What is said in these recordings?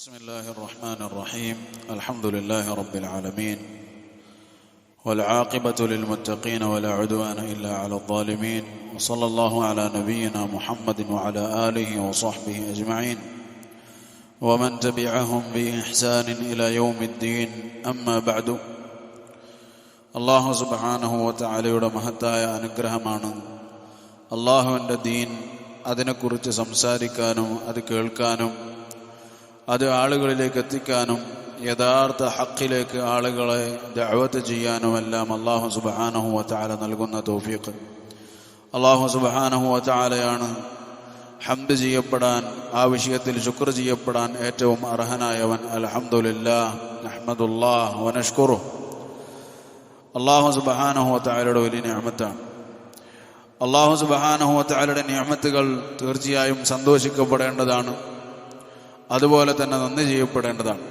بسم الله الرحمن الرحيم الحمد لله رب العالمين والعاقبة للمتقين ولا عدوان إلا على الظالمين وصلى الله على نبينا محمد وعلى آله وصحبه أجمعين ومن تبعهم بإحسان إلى يوم الدين أما بعد الله سبحانه وتعالى മഹത്തായ അനുഗ്രഹമാണ് അല്ലാഹുവിൻ്റെ ദീൻ. അതിനെക്കുറിച്ച് സംസാരിക്കാനും അത് കേൾക്കാനും അത് ആളുകളിലേക്ക് എത്തിക്കാനും യഥാർത്ഥ ഹക്കിലേക്ക് ആളുകളെ ദഅവത്ത് ചെയ്യാനുമെല്ലാം അല്ലാഹു സുബ്ഹാനഹു വ തആല നൽകുന്ന തൗഫീഖ്. അല്ലാഹു സുബ്ഹാനഹു വ തആലയാണ് ഹംദ് ചെയ്യപ്പെടാൻ, ആ വിഷയത്തിൽ ശുക്ർ ചെയ്യപ്പെടാൻ ഏറ്റവും അർഹനായവൻ. അൽഹംദുലില്ലാഹ് നഹ്മദുല്ലാഹ് വ നഷ്കുറുഹു. അല്ലാഹു സുബ്ഹാനഹു വ തആലയുടെ വലിയ നിഅമത്താണ്. അല്ലാഹു സുബ്ഹാനഹു വ തആലയുടെ നിഅമത്തുകൾ തീർച്ചയായും സന്തോഷിക്കപ്പെടേണ്ടതാണ്, അതുപോലെ തന്നെ നന്ദി ചെയ്യപ്പെടേണ്ടതാണ്.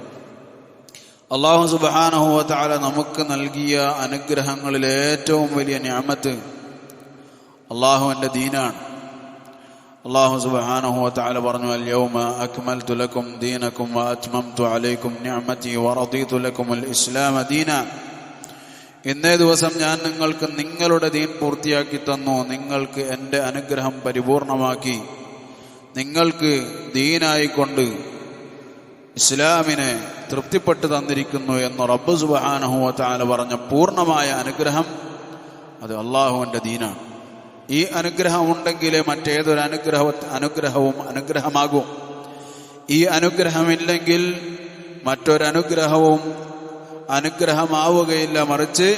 അല്ലാഹു സുബ്ഹാനഹു വ തആല നമുക്ക് നൽകിയ അനുഗ്രഹങ്ങളിൽ ഏറ്റവും വലിയ നിഅമത്ത് അല്ലാഹുവിൻ്റെ ദീനാണ്. അല്ലാഹു സുബ്ഹാനഹു വ തആല പറഞ്ഞു, അൽയൗമ അക്മൽതു ലക്കും ദീനക്കും വ അത്മംതു അലൈക്കും നിഅമതി വ റദീതു ലക്കുമുൽ ഇസ്ലാമ ദീന. ഇന്നേ ദിവസം ഞാൻ നിങ്ങൾക്ക് നിങ്ങളുടെ ദീൻ പൂർത്തിയാക്കി തന്നു, നിങ്ങൾക്ക് എൻ്റെ അനുഗ്രഹം പരിപൂർണമാക്കി നിങ്ങൾക്ക് ദീനായിക്കൊണ്ട് ഇസ്ലാമിനെ തൃപ്തിപ്പെട്ട് തന്നിരിക്കുന്നു എന്ന് റബ്ബ് സുബ്ഹാനഹു വ തആല പറഞ്ഞ പൂർണ്ണമായ അനുഗ്രഹം അത് അല്ലാഹുവിൻ്റെ ദീനാണ്. ഈ അനുഗ്രഹം ഉണ്ടെങ്കിലേ മറ്റേതൊരു അനുഗ്രഹവും അനുഗ്രഹമാകും. ഈ അനുഗ്രഹമില്ലെങ്കിൽ മറ്റൊരനുഗ്രഹവും അനുഗ്രഹമാവുകയില്ല, മറിച്ച്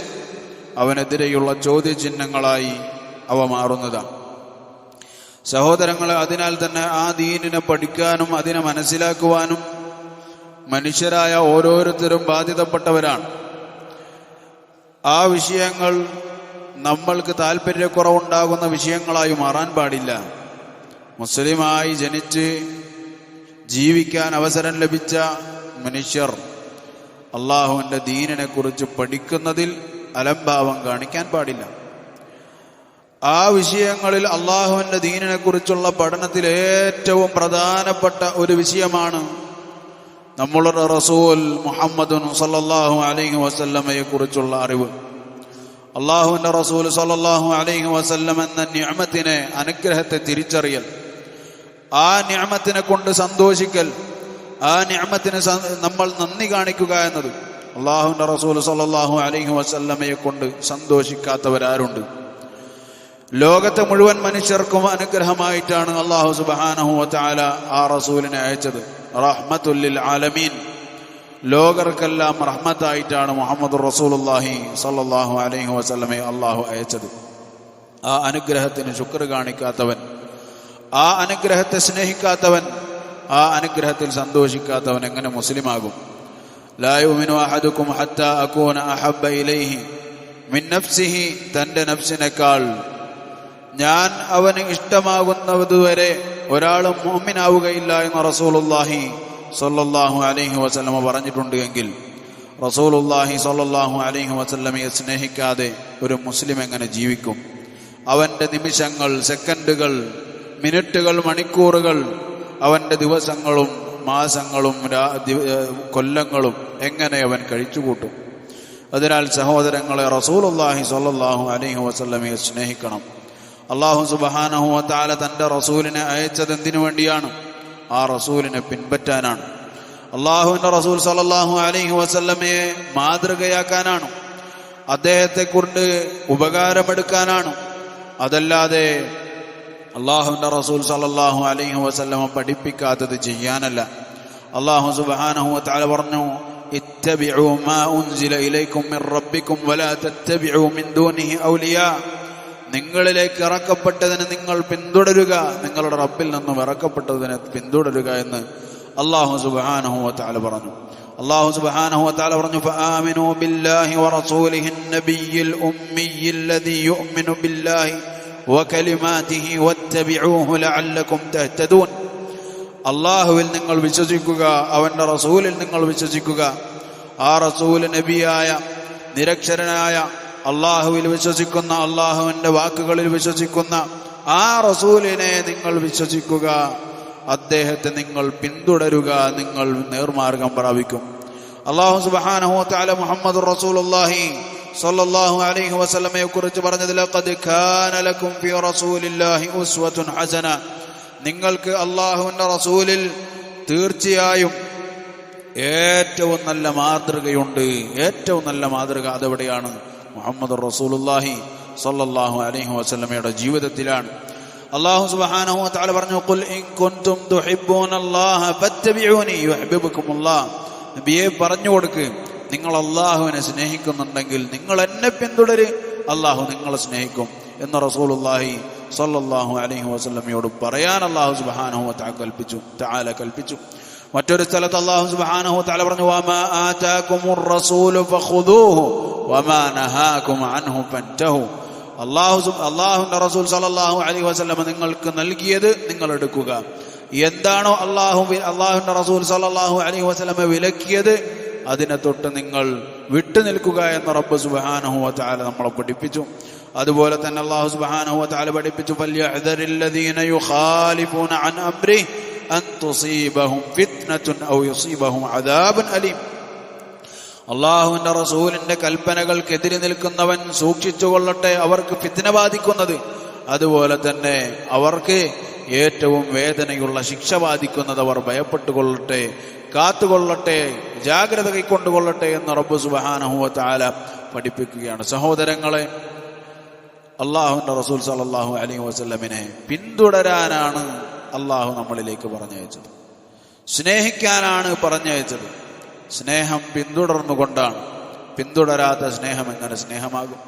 അവനെതിരെയുള്ള ചോദ്യചിഹ്നങ്ങളായി അവ മാറുന്നതാണ്. സഹോദരങ്ങളെ, അതിനാൽ തന്നെ ആ ദീനിനെ പഠിക്കാനും അതിനെ മനസ്സിലാക്കുവാനും മനുഷ്യരായ ഓരോരുത്തരും ബാധ്യതപ്പെട്ടവരാണ്. ആ വിഷയങ്ങൾ നമ്മൾക്ക് താല്പര്യക്കുറവുണ്ടാകുന്ന വിഷയങ്ങളായി മാറാൻ പാടില്ല. മുസ്ലിമായി ജനിച്ച് ജീവിക്കാൻ അവസരം ലഭിച്ച മനുഷ്യർ അള്ളാഹുവിൻ്റെ ദീനിനെ കുറിച്ച് പഠിക്കുന്നതിൽ അലംഭാവം കാണിക്കാൻ പാടില്ല. ആ വിഷയങ്ങളിൽ അള്ളാഹുവിൻ്റെ ദീനിനെ കുറിച്ചുള്ള പഠനത്തിൽ ഏറ്റവും പ്രധാനപ്പെട്ട ഒരു വിഷയമാണ് നമ്മളുടെ റസൂൽ മുഹമ്മദുൻ സല്ലല്ലാഹു അലൈഹി വസല്ലമയെ കുറിച്ചുള്ള അറിവ്. അള്ളാഹുവിൻ്റെ റസൂൽ സല്ലല്ലാഹു അലൈഹി വസല്ലം എന്ന നിഅമത്തിനെ, അനുഗ്രഹത്തെ തിരിച്ചറിയൽ, ആ നിഅമത്തിനെ കൊണ്ട് സന്തോഷിക്കൽ, ആ നിഅമത്തിന് നമ്മൾ നന്ദി കാണിക്കുക എന്നത്. അള്ളാഹുവിൻ്റെ റസൂൽ സല്ലല്ലാഹു അലൈഹി വസല്ലമയെ കൊണ്ട് സന്തോഷിക്കാത്തവരാരുണ്ട്? ലോകത്തെ മുഴുവൻ മനുഷ്യർക്കും അനുഗ്രഹമായിട്ടാണ് അല്ലാഹു സുബ്ഹാനഹു വ തആല ആ റസൂലിനെ അയച്ചത്. റഹ്മത്തുൽ ലിൽ ആലമീൻ, ലോകർക്കെല്ലാം റഹ്മത്തായിട്ടാണ് മുഹമ്മദ് റസൂലുള്ളാഹി സ്വല്ലല്ലാഹു അലൈഹി വസല്ലമയെ അല്ലാഹു അയച്ചത്. ആ അനുഗ്രഹത്തിന് ശുക്ർ കാണിക്കാത്തവൻ, ആ അനുഗ്രഹത്തെ സ്നേഹിക്കാത്തവൻ, ആ അനുഗ്രഹത്തിൽ സന്തോഷിക്കാത്തവൻ എങ്ങനെ മുസ്ലിമാകും? ലാ യുമിനു അഹദുക്കും ഹത്താ അകൂന അഹബ്ബ ഇലൈഹി മിൻ നഫ്സിഹി, തൻ്റെ നഫ്സിനേക്കാൾ ഞാൻ അവന് ഇഷ്ടമാകുന്നതുവരെ ഒരാളും മുഅ്മിനാവുകയില്ല എന്ന് റസൂലുള്ളാഹി സ്വല്ലല്ലാഹു അലൈഹി വസല്ലമ പറഞ്ഞിട്ടുണ്ട്. എങ്കിൽ റസൂലുള്ളാഹി സ്വല്ലല്ലാഹു അലൈഹി വസല്ലമയെ സ്നേഹിക്കാതെ ഒരു മുസ്ലിം എങ്ങനെ ജീവിക്കും? അവൻ്റെ നിമിഷങ്ങൾ, സെക്കൻഡുകൾ, മിനിറ്റുകൾ, മണിക്കൂറുകൾ, അവൻ്റെ ദിവസങ്ങളും മാസങ്ങളും കൊല്ലങ്ങളും എങ്ങനെ അവൻ കഴിച്ചുകൂട്ടും? അതിനാൽ സഹോദരങ്ങളെ, റസൂലുള്ളാഹി സ്വല്ലല്ലാഹു അലൈഹി വസല്ലമയെ സ്നേഹിക്കണം. അല്ലാഹു സുബ്ഹാനഹു വ തആല തൻ്റെ റസൂലിനെ അയച്ചത് എന്തിനു വേണ്ടിയാണ്? ആ റസൂലിനെ പിൻപറ്റാനാണ്. അല്ലാഹുവിൻ്റെ റസൂൽ സല്ലല്ലാഹു അലൈഹി വസല്ലമയെ മാതൃകയാക്കാനാണ്, അദ്ദേഹത്തെ കൊണ്ട് ഉപകാരമെടുക്കാനാണ്. അതല്ലാതെ അല്ലാഹുവിൻ്റെ റസൂൽ സല്ലല്ലാഹു അലൈഹി വസല്ലമ പഠിപ്പിക്കാത്തത് ചെയ്യാനല്ല. അല്ലാഹു സുബ്ഹാനഹു വ തആല പറഞ്ഞു, ഇത്തബിഉ മാ ഉൻസില ഇലൈക്കും മിർ റബ്ബിക്കും വലാ തത്തബിഉ മിൻ ദൂനിഹി ഔലിയാ. നിങ്ങളിലേക്ക് ഇറക്കപ്പെട്ടതിനെ നിങ്ങൾ പിന്തുടരുക, നിങ്ങളുടെ റബ്ബിൽ നിന്നും ഇറക്കപ്പെട്ടതിനെ പിന്തുടരുക എന്ന് അല്ലാഹു സുബ്ഹാനഹു വ തആല പറഞ്ഞു. അല്ലാഹു സുബ്ഹാനഹു വ തആല പറഞ്ഞു, ഫആമിനൂ ബില്ലാഹി വ റസൂലിഹിൻ നബിയ്യിൽ ഉമ്മിയിൽ ലദീ യുഅ്മിനു ബില്ലാഹി വകലിമാതിഹി വത്തബിഊഹു ലഅല്ലകും തഹ്തദൂൻ. അല്ലാഹുവിൽ നിങ്ങൾ വിശ്വസിക്കുക, അവൻ്റെ റസൂലിൽ നിങ്ങൾ വിശ്വസിക്കുക. ആ റസൂൽ നബിയായ, നിരക്ഷരനായ, അള്ളാഹുവിൽ വിശ്വസിക്കുന്ന, അള്ളാഹുവിൻ്റെ വാക്കുകളിൽ വിശ്വസിക്കുന്ന ആ റസൂലിനെ നിങ്ങൾ വിശ്വസിക്കുക. അദ്ദേഹത്തെ നിങ്ങൾ പിന്തുടരുക, നിങ്ങൾ നേർമാർഗം പ്രാപിക്കും. അല്ലാഹു സുബ്ഹാനഹു വ തആല മുഹമ്മദുർ റസൂലുള്ളാഹി സ്വല്ലല്ലാഹു അലൈഹി വസല്ലമയെ കുറിച്ച് പറഞ്ഞത് ലഖദ് കാന ലക്കും ഫീ റസൂലില്ലാഹി ഉസ്വത്തുൻ ഹസന, നിങ്ങൾക്ക് അല്ലാഹുവിന്റെ റസൂലിൽ തീർച്ചയായും ഏറ്റവും നല്ല മാതൃകയുണ്ട്. ഏറ്റവും നല്ല മാതൃക അതെവിടെയാണ്? മുഹമ്മദുർ റസൂലുള്ളാഹി സ്വല്ലല്ലാഹു അലൈഹി വസല്ലമയുടെ ജീവിതത്തിലാണ്. അല്ലാഹു സുബ്ഹാനഹു വ തആല പറഞ്ഞു, ഖുൽ ഇൻ കുൻതും തുഹിബ്ബൂനല്ലാഹ ഫത്തബിഊനി യുഹിബ്ബുകുമുല്ലാഹ്. നബിയെ പറഞ്ഞു കൊടുക്ക്, നിങ്ങൾ അല്ലാഹുവിനെ സ്നേഹിക്കുന്നുണ്ടെങ്കിൽ നിങ്ങൾ എന്നെ പിന്തുടര്, അല്ലാഹു നിങ്ങളെ സ്നേഹിക്കും എന്ന് റസൂലുള്ളാഹി സ്വല്ലല്ലാഹു അലൈഹി വസല്ലമയോട് പറയാൻ അല്ലാഹു സുബ്ഹാനഹു വ തആല കൽപ്പിച്ചു. മറ്റൊരു സ്ഥലത്ത് അല്ലാഹു സുബ്ഹാനഹു വ തആല പറഞ്ഞു, വമാ ആതാകുമുർ റസൂലു ഫഖുദൂഹു വമാ നഹാകും അൻഹു ഫൻതഹു. അല്ലാഹുവിന്റെ റസൂൽ സല്ലല്ലാഹു അലൈഹി വസല്ലം നിങ്ങൾക്ക് നൽകിയത് നിങ്ങൾ എടുക്കുക, എന്താണോ അല്ലാഹുവിന്റെ റസൂൽ സല്ലല്ലാഹു അലൈഹി വസല്ലം വിലക്കിയത് അതിനെ തൊട്ട് നിങ്ങൾ വിട്ടുനിൽക്കുക എന്ന് റബ്ബ് സുബ്ഹാനഹു വ തആല നമ്മളെ പഠിപ്പിച്ചു. അതുപോലെ തന്നെ അല്ലാഹു സുബ്ഹാനഹു വ തആല പഠിപ്പിച്ചു, ഫല്യഹ്ദരില്ലദീന യുഖാലിഫൂന അൻ അംരിഹി അൻ തുസീബഹും ഫിത്നത്തുൻ ഔ യുസീബഹും അദാബുൻ അലീം. അല്ലാഹുവിന്റെ റസൂലിന്റെ കൽപ്പനകൾക്കെതിരെ നിൽക്കുന്നവൻ സൂക്ഷിച്ചുകൊള്ളട്ടെ, അവർക്ക് ഫിത്ന ബാധിക്കുന്നത്, അതുപോലെ തന്നെ അവർക്ക് ഏറ്റവും വേദനയുള്ള ശിക്ഷ ബാധിക്കുന്നത് അവർ ഭയപ്പെട്ടുകൊള്ളട്ടെ, കാത്തുകൊള്ളട്ടെ, ജാഗ്രത കൈക്കൊണ്ടുകൊള്ളട്ടെ എന്ന് റബ്ബ് സുബ്ഹാനഹു വ തആല പഠിപ്പിക്കുകയാണ്. സഹോദരങ്ങളെ, അല്ലാഹുവിന്റെ റസൂൽ സല്ലല്ലാഹു അലൈഹി വസല്ലമിനെ പിന്തുടരാനാണ് അല്ലാഹു നമ്മളിലേക്ക് പറഞ്ഞയച്ചത്, സ്നേഹിക്കാനാണ് പറഞ്ഞയച്ചത്. സ്നേഹം പിന്തുടർന്നുകൊണ്ടാണ്. പിന്തുടരാത്ത സ്നേഹം എങ്ങനെ സ്നേഹമാകും?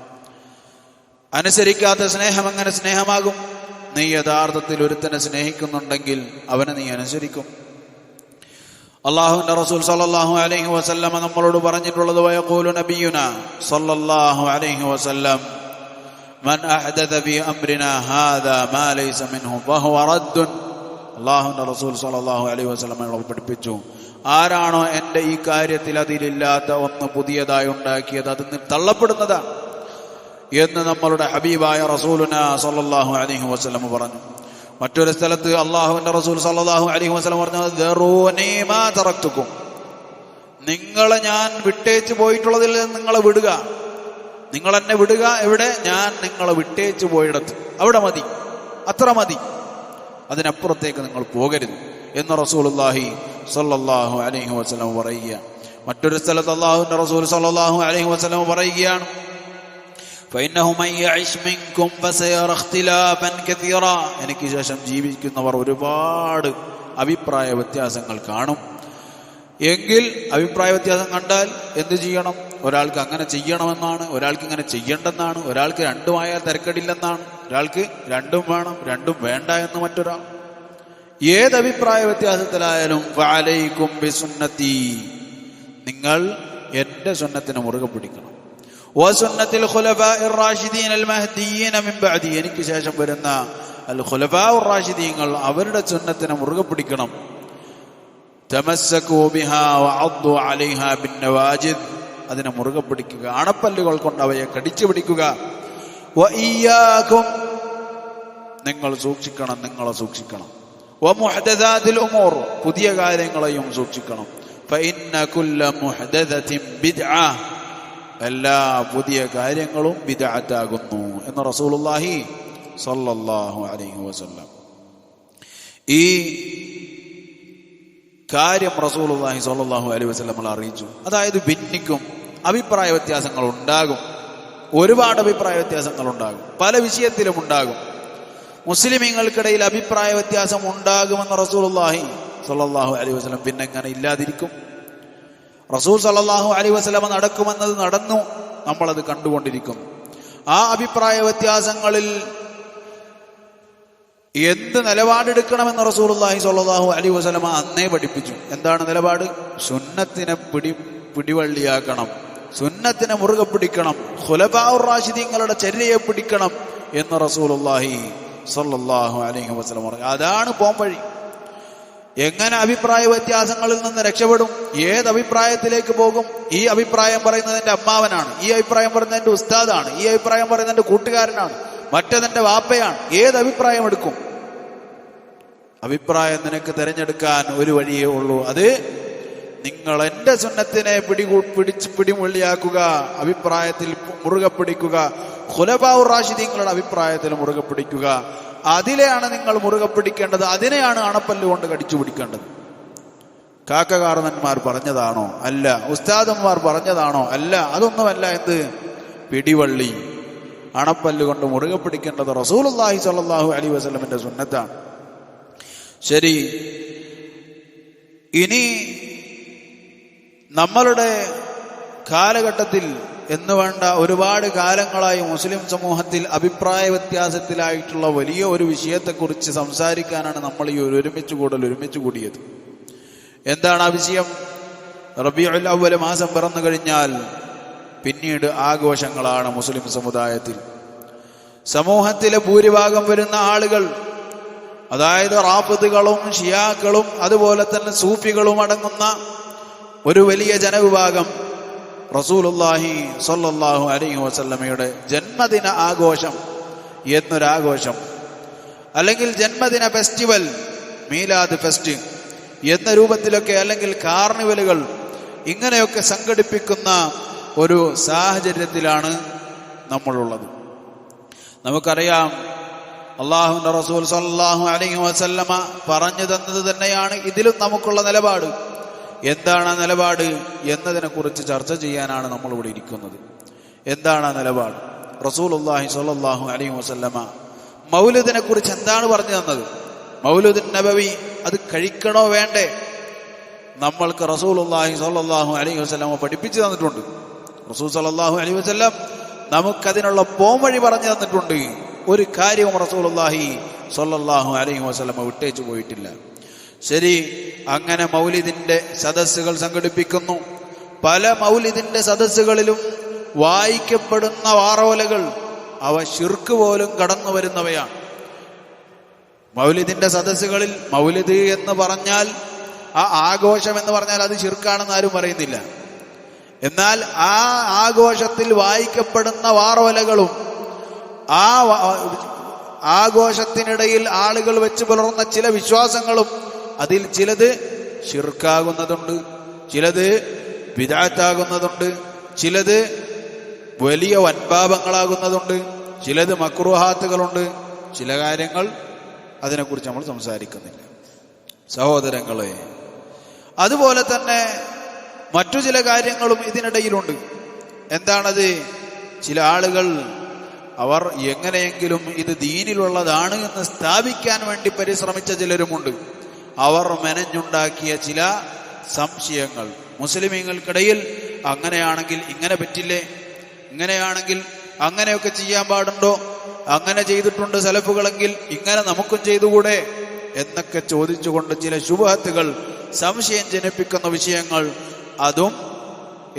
അനുസരിക്കാത്ത സ്നേഹം എങ്ങനെ സ്നേഹമാകും? നീ യഥാർത്ഥത്തിൽ ഒരുത്തനെ സ്നേഹിക്കുന്നുണ്ടെങ്കിൽ അവനെ നീ അനുസരിക്കും. അല്ലാഹുവിന്റെ റസൂൽ സല്ലല്ലാഹു അലൈഹി വസല്ലം നമ്മളോട് പറഞ്ഞിട്ടുള്ളത്, വയഖൂലു നബിയുനാ സല്ലല്ലാഹു അലൈഹി വസല്ലം മൻ അഹ്ദഥ ഫീ അംരിനാ ഹാദാ മാ ലൈസ മിൻഹു ഫഹുവ റദ്ദുൻ. അല്ലാഹുവിന്റെ റസൂൽ സല്ലല്ലാഹു അലൈഹി വസല്ലം നമ്മളെ പഠിപ്പിച്ചു, ആരാണോ എൻ്റെ ഈ കാര്യത്തിൽ അതിലില്ലാത്ത ഒന്ന് പുതിയതായി ഉണ്ടാക്കിയത് അത് തള്ളപ്പെടുന്നതാണ് എന്ന് നമ്മളുടെ ഹബീബായ റസൂലുനാ സല്ലല്ലാഹു അലൈഹി വസല്ലം പറഞ്ഞു. മറ്റൊരു സ്ഥലത്ത് അല്ലാഹുവിന്റെ റസൂൽ സല്ലല്ലാഹു അലൈഹി വസല്ലം പറഞ്ഞു, ദറൂനി മാ തറക്തുക്കും, നിങ്ങളെ ഞാൻ വിട്ടേച്ചു പോയിട്ടുള്ളതിൽ നിങ്ങളെ വിടുക, നിങ്ങൾ എന്നെ വിടുക. എവിടെ? ഞാൻ നിങ്ങളെ വിട്ടേച്ചു പോയിടത്ത്, അവിടെ മതി, അത്ര മതി, അതിനപ്പുറത്തേക്ക് നിങ്ങൾ പോകരുത് എന്ന് റസൂലുള്ളാഹി സല്ലല്ലാഹു അലൈഹി വസല്ലം പറയുക. മറ്റൊരു സ്ഥലത്ത് അല്ലാഹുവിന്റെ റസൂൽ സല്ലല്ലാഹു അലൈഹി വസല്ലം പറയുകയാണ്, ഫഇന്നഹു മൻ യഇശ് മിൻകും ഫസയറ ഇഖ്തിലാഫൻ കസീറ, എനിക്ക് ശേഷം ജീവിക്കുന്നവർ ഒരുപാട് അഭിപ്രായ വ്യത്യാസങ്ങൾ കാണും. എങ്കിൽ അഭിപ്രായ വ്യത്യാസം കണ്ടാൽ എന്ത് ചെയ്യണം? ഒരാൾക്ക് അങ്ങനെ ചെയ്യണമെന്നാണ്, ഒരാൾക്ക് ഇങ്ങനെ ചെയ്യേണ്ടെന്നാണ്, ഒരാൾക്ക് രണ്ടുമായാൽ തിരക്കടില്ലെന്നാണ്, ഒരാൾക്ക് രണ്ടും വേണം, രണ്ടും വേണ്ട എന്ന് മറ്റൊരാൾ. ഏത് അഭിപ്രായ വ്യത്യാസത്തിലായാലും ഫഅലൈക്കും ബിസുന്നതി, നിങ്ങൾ എന്റെ സുന്നത്തിനെ മുറുകെ പിടിക്കണം. വസുന്നത്തിൽ ഖുലഫാഇർ റാഷിദീൻ അൽ മഹ്ദിയീന മിൻ ബഅദി, എനിക്ക് ശേഷം വരുന്ന അൽ ഖുലഫാഉർ റാഷിദീങ്ങൾ അവരുടെ സുന്നത്തിനെ മുറുകെ പിടിക്കണം. തമസ്സകൂ ബിഹാ വഅദ്ദു അലൈഹാ ബിന്നവാജിദ്, അതിനെ മുറുകെ പിടിക്കുക, അണപ്പല്ലുകൾ കൊണ്ട് അവയെ കടിച്ചു പിടിക്കുക. വഇയ്യാകും, നിങ്ങൾ സൂക്ഷിക്കണം, നിങ്ങളെ സൂക്ഷിക്കണം. വമുഹ്ദസാതിൽ ഉമൂർ, പുതിയ കാര്യങ്ങളെയും സൂക്ഷിക്കണം. ഫഇന്ന കുല്ല മുഹ്ദസത്തിൻ ബിദ്അ, എല്ലാ പുതിയ കാര്യങ്ങളും ബിദ്അത്താകുന്നു എന്ന് റസൂലുള്ളാഹി സ്വല്ലല്ലാഹു അലൈഹി വസല്ലം. ഈ കാര്യം റസൂലുള്ളാഹി സ്വല്ലല്ലാഹു അലൈഹി വസല്ലം അറിയിച്ചു. അതായത് ഭിന്നിക്കും, അഭിപ്രായ വ്യത്യാസങ്ങൾ ഉണ്ടാകും, ഒരുപാട് അഭിപ്രായ വ്യത്യാസങ്ങൾ ഉണ്ടാകും, പല വിഷയത്തിലും ഉണ്ടാകും. മുസ്ലിമീങ്ങൾക്കിടയിൽ അഭിപ്രായ വ്യത്യാസം ഉണ്ടാകുമെന്ന് റസൂലുള്ളാഹി സ്വല്ലല്ലാഹു അലൈഹി വസല്ലം പിന്നെ എങ്ങനെ ഇല്ലാതിരിക്കും? റസൂൽ സ്വല്ലല്ലാഹു അലൈഹി വസല്ലം നടക്കുമെന്നത് നടന്നു, നമ്മളത് കണ്ടുകൊണ്ടിരിക്കുന്നു. ആ അഭിപ്രായ വ്യത്യാസങ്ങളിൽ എന്ത് നിലപാടെടുക്കണമെന്ന് റസൂലുള്ളാഹി സ്വല്ലല്ലാഹു അലൈഹി വസല്ലം അന്നേ പഠിപ്പിച്ചു. എന്താണ് നിലപാട്? സുന്നത്തിനെ പിടിവള്ളിയാക്കണം, സുന്നത്തിനെ മുറുകെ പിടിക്കണം, ഖുലഫാഉർ റാഷിദീങ്ങളുടെ ചര്യയെ പിടിക്കണം എന്ന് റസൂലുള്ളാഹി സ്വല്ലല്ലാഹു അലൈഹി വസല്ലം പറഞ്ഞു. അതാണ് പോംവഴി. എങ്ങനെ അഭിപ്രായ വ്യത്യാസങ്ങളിൽ നിന്ന് രക്ഷപ്പെടും? ഏത് അഭിപ്രായത്തിലേക്ക് പോകും? ഈ അഭിപ്രായം പറയുന്നത് എന്റെ അമ്മാവനാണ്, ഈ അഭിപ്രായം പറയുന്നത് എന്റെ ഉസ്താദാണ്, ഈ അഭിപ്രായം പറയുന്നത് എന്റെ കൂട്ടുകാരനാണ്, മറ്റേതെന്റെ വാപ്പയാണ്. ഏത് അഭിപ്രായം എടുക്കും? അഭിപ്രായം നിനക്ക് തിരഞ്ഞെടുക്കാൻ ഒരു വഴിയേ ഉള്ളൂ. അത് നിങ്ങൾ എൻ്റെ സുന്നത്തിനെ പിടിമുള്ളിയാക്കുക, അഭിപ്രായത്തിൽ മുറുകെ പിടിക്കുക, ഖുലഫാഉർ റാഷിദീങ്ങളുടെ അഭിപ്രായത്തിൽ മുറുകെ പിടിക്കുക. അതിലെയാണ് നിങ്ങൾ മുറുകെ പിടിക്കേണ്ടത്. അതിനെയാണ് അണപ്പല്ലുകൊണ്ട് കടിച്ചു പിടിക്കേണ്ടത്. കാക്കകാർന്നന്മാർ പറഞ്ഞതാണോ? അല്ല. ഉസ്താദന്മാർ പറഞ്ഞതാണോ? അല്ല. അതൊന്നുമല്ല. എന്ത്? പിടിവള്ളി, അണപ്പല്ലുകൊണ്ട് മുറുകെ പിടിക്കേണ്ടത് റസൂലുള്ളാഹി സ്വല്ലല്ലാഹു അലൈഹി വസല്ലമിന്റെ സുന്നത്താണ്. ശരി, ഇനി നമ്മളുടെ കാലഘട്ടത്തിൽ എന്ന് വേണ്ട ഒരുപാട് കാലങ്ങളായി മുസ്ലിം സമൂഹത്തിൽ അഭിപ്രായ വ്യത്യാസത്തിലായിട്ടുള്ള വലിയ ഒരു വിഷയത്തെക്കുറിച്ച് സംസാരിക്കാനാണ് നമ്മൾ ഈ ഒരുമിച്ച് കൂടിയത്. എന്താണ് ആ വിഷയം? റബീഉൽ അവ്വൽ മാസം പിറന്നു കഴിഞ്ഞാൽ പിന്നീട് ആഘോഷങ്ങളാണ് മുസ്ലിം സമുദായത്തിൽ. സമൂഹത്തിലെ ഭൂരിഭാഗം വരുന്ന ആളുകൾ, അതായത് റാഫിദുകളും ഷിയാക്കളും അതുപോലെ തന്നെ സൂഫികളും അടങ്ങുന്ന ഒരു വലിയ ജനവിഭാഗം റസൂലുള്ളാഹി സ്വല്ലല്ലാഹു അലൈഹി വസല്ലമയുടെ ജന്മദിന ആഘോഷം എന്നൊരാഘോഷം, അല്ലെങ്കിൽ ജന്മദിന ഫെസ്റ്റിവൽ, മീലാദ് ഫെസ്റ്റ് എന്ന രൂപത്തിലൊക്കെ, അല്ലെങ്കിൽ കാർണിവലുകൾ, ഇങ്ങനെയൊക്കെ സംഘടിപ്പിക്കുന്ന ഒരു സാഹചര്യത്തിലാണ് നമ്മളുള്ളത്. നമുക്കറിയാം, അല്ലാഹുവിന്റെ റസൂൽ സ്വല്ലല്ലാഹു അലൈഹി വസല്ലമ പറഞ്ഞു തന്നത് തന്നെയാണ് ഇതിലും നമുക്കുള്ള നിലപാട്. എന്താണ് ആ നിലപാട് എന്നതിനെ കുറിച്ച് ചർച്ച ചെയ്യാനാണ് നമ്മൾ ഇവിടെ ഇരിക്കുന്നത്. എന്താണ് ആ നിലപാട്? റസൂലുള്ളാഹി സ്വല്ലല്ലാഹു അലൈഹി വസല്ലമ മൗലിദിനെ കുറിച്ച് എന്താണ് പറഞ്ഞു തന്നത്? മൗലിദുൻ നബവി അത് കഴിക്കണോ വേണ്ടേ? നമ്മൾക്ക് റസൂലുള്ളാഹി സ്വല്ലല്ലാഹു അലൈഹി വസല്ലമ പഠിപ്പിച്ചു തന്നിട്ടുണ്ട്. റസൂൽ സ്വല്ലല്ലാഹു അലൈഹി വസല്ലം നമുക്കതിനുള്ള പോംവഴി പറഞ്ഞു തന്നിട്ടുണ്ട്. ഒരു കാര്യവും റസൂലുള്ളാഹി സ്വല്ലല്ലാഹു അലൈഹി വസല്ലമ വിട്ടേച്ചു പോയിട്ടില്ല. ശരി, അങ്ങനെ മൗലിദിന്റെ സദസ്സുകൾ സംഘടിപ്പിക്കുന്നു. പല മൗലിദിന്റെ സദസ്സുകളിലും വായിക്കപ്പെടുന്ന വാറോലകൾ അവ ശിർക്ക് പോലും കടന്നു വരുന്നവയാണ്. മൗലിദിന്റെ സദസ്സുകളിൽ മൗലിദ് എന്ന് പറഞ്ഞാൽ, ആ ആഘോഷം എന്ന് പറഞ്ഞാൽ അത് ശിർക്കാണെന്ന് ആരും പറയുന്നില്ല. എന്നാൽ ആ ആഘോഷത്തിൽ വായിക്കപ്പെടുന്ന വാറോലകളും ആ ആഘോഷത്തിനിടയിൽ ആളുകൾ വെച്ച് പുലർന്ന ചില വിശ്വാസങ്ങളും, അതിൽ ചിലത് ശിർക്കാകുന്നതുണ്ട്, ചിലത് ബിദ്അത്താകുന്നതുണ്ട്, ചിലത് വലിയ വൻപാപങ്ങളാകുന്നതുണ്ട്, ചിലത് മക്രൂഹാത്തുകളുണ്ട്. ചില കാര്യങ്ങൾ അതിനെക്കുറിച്ച് നമ്മൾ സംസാരിക്കുന്നില്ല സഹോദരങ്ങളെ. അതുപോലെ തന്നെ മറ്റു ചില കാര്യങ്ങളും ഇതിനിടയിലുണ്ട്. എന്താണത്? ചില ആളുകൾ അവർ എങ്ങനെയെങ്കിലും ഇത് ദീനിലുള്ളതാണ് എന്ന് സ്ഥാപിക്കാൻ വേണ്ടി പരിശ്രമിച്ച ചിലരുമുണ്ട്. അവർ മെനഞ്ഞുണ്ടാക്കിയ ചില സംശയങ്ങൾ മുസ്ലിമീങ്ങൾക്കിടയിൽ, അങ്ങനെയാണെങ്കിൽ ഇങ്ങനെ പറ്റില്ലേ, ഇങ്ങനെയാണെങ്കിൽ അങ്ങനെയൊക്കെ ചെയ്യാൻ പാടുണ്ടോ, അങ്ങനെ ചെയ്തിട്ടുണ്ട് സലഫുകളെങ്കിൽ ഇങ്ങനെ നമുക്കും ചെയ്തുകൂടെ എന്നൊക്കെ ചോദിച്ചുകൊണ്ട് ചില ശുബ്ഹത്തുകൾ, സംശയം ജനിപ്പിക്കുന്ന വിഷയങ്ങൾ, അതും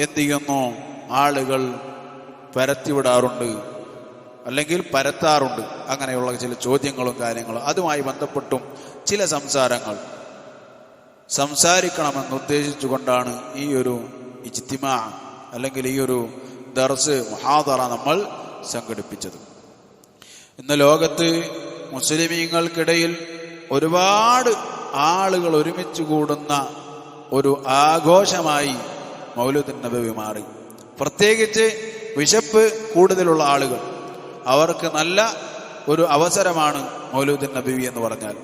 എന്ത് ചെയ്യുന്നു? ആളുകൾ പരത്തിവിടാറുണ്ട്, അല്ലെങ്കിൽ പരത്താറുണ്ട്. അങ്ങനെയുള്ള ചില ചോദ്യങ്ങളും കാര്യങ്ങളും അതുമായി ബന്ധപ്പെട്ടും ചില സംസാരിക്കണമെന്ന് ഉദ്ദേശിച്ചുകൊണ്ടാണ് ഈ ഒരു ഇജ്തിമാ അല്ലെങ്കിൽ ഈ ഒരു ദർസ് മുഹാദറ നമ്മൾ സംഘടിപ്പിച്ചത്. ഇന്ന് ലോകത്ത് മുസ്ലിമീങ്ങൾക്കിടയിൽ ഒരുപാട് ആളുകൾ ഒരുമിച്ച് കൂടുന്ന ഒരു ആഘോഷമായി മൗലിദുൻ നബവി മാറി. പ്രത്യേകിച്ച് വിശപ്പ് കൂടുതലുള്ള ആളുകൾ, അവർക്ക് നല്ല ഒരു അവസരമാണ് മൗലിദുൻ നബവി എന്ന് പറഞ്ഞാൽ.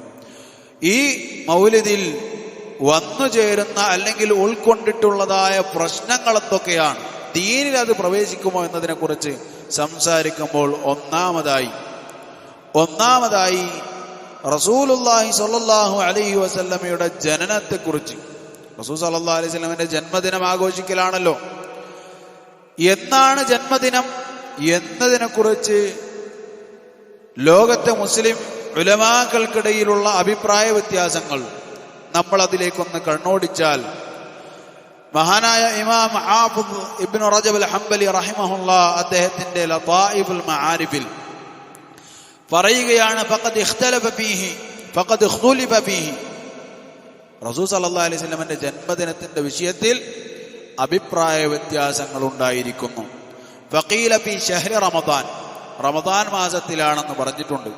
ഈ മൗലിദിൽ വന്നു ചേരുന്ന അല്ലെങ്കിൽ ഉൾക്കൊണ്ടിട്ടുള്ളതായ പ്രശ്നങ്ങൾ എന്തൊക്കെയാണ്, ദീനിൽ അത് പ്രവേശിക്കുമോ എന്നതിനെ കുറിച്ച് സംസാരിക്കുമ്പോൾ ഒന്നാമതായി റസൂലുള്ളാഹി സ്വല്ലല്ലാഹു അലൈഹി വസല്ലമയുടെ ജനനത്തെക്കുറിച്ച്, റസൂൽ സല്ലല്ലാഹു അലൈഹി വസല്ലമയുടെ ജന്മദിനം ആഘോഷിക്കലാണല്ലോ. എന്നാണ് ജന്മദിനം എന്നതിനെ കുറിച്ച് ലോകത്തെ മുസ്ലിം ഉലമാക്കൾക്കിടയിലുള്ള അഭിപ്രായ വ്യത്യാസങ്ങൾ നമ്മൾ അതിലേക്കൊന്ന് കണ്ണോടിച്ചാൽ, മഹാനായ ഇമാം ഹാഫിദ് ഇബ്നു റജബ് അൽ ഹംബലി റഹിമഹുല്ലാ അദ്ദേഹത്തിന്റെ ലതായിഫുൽ മആരിഫിൽ പറയുകയാണ്, ഫഖദ് ഇഖ്തുലിഫ ഫീഹി, റസൂൽ സല്ലല്ലാഹു അലൈഹി വസല്ലമയുടെ ജന്മദിനത്തിന്റെ വിഷയത്തിൽ അഭിപ്രായ വ്യത്യാസങ്ങൾ ഉണ്ടായിരിക്കുന്നു. ഫഖീല ഫീ ശഹ്രി റമദാൻ, റമദാൻ മാസത്തിലാണെന്ന് പറഞ്ഞിട്ടുണ്ട്.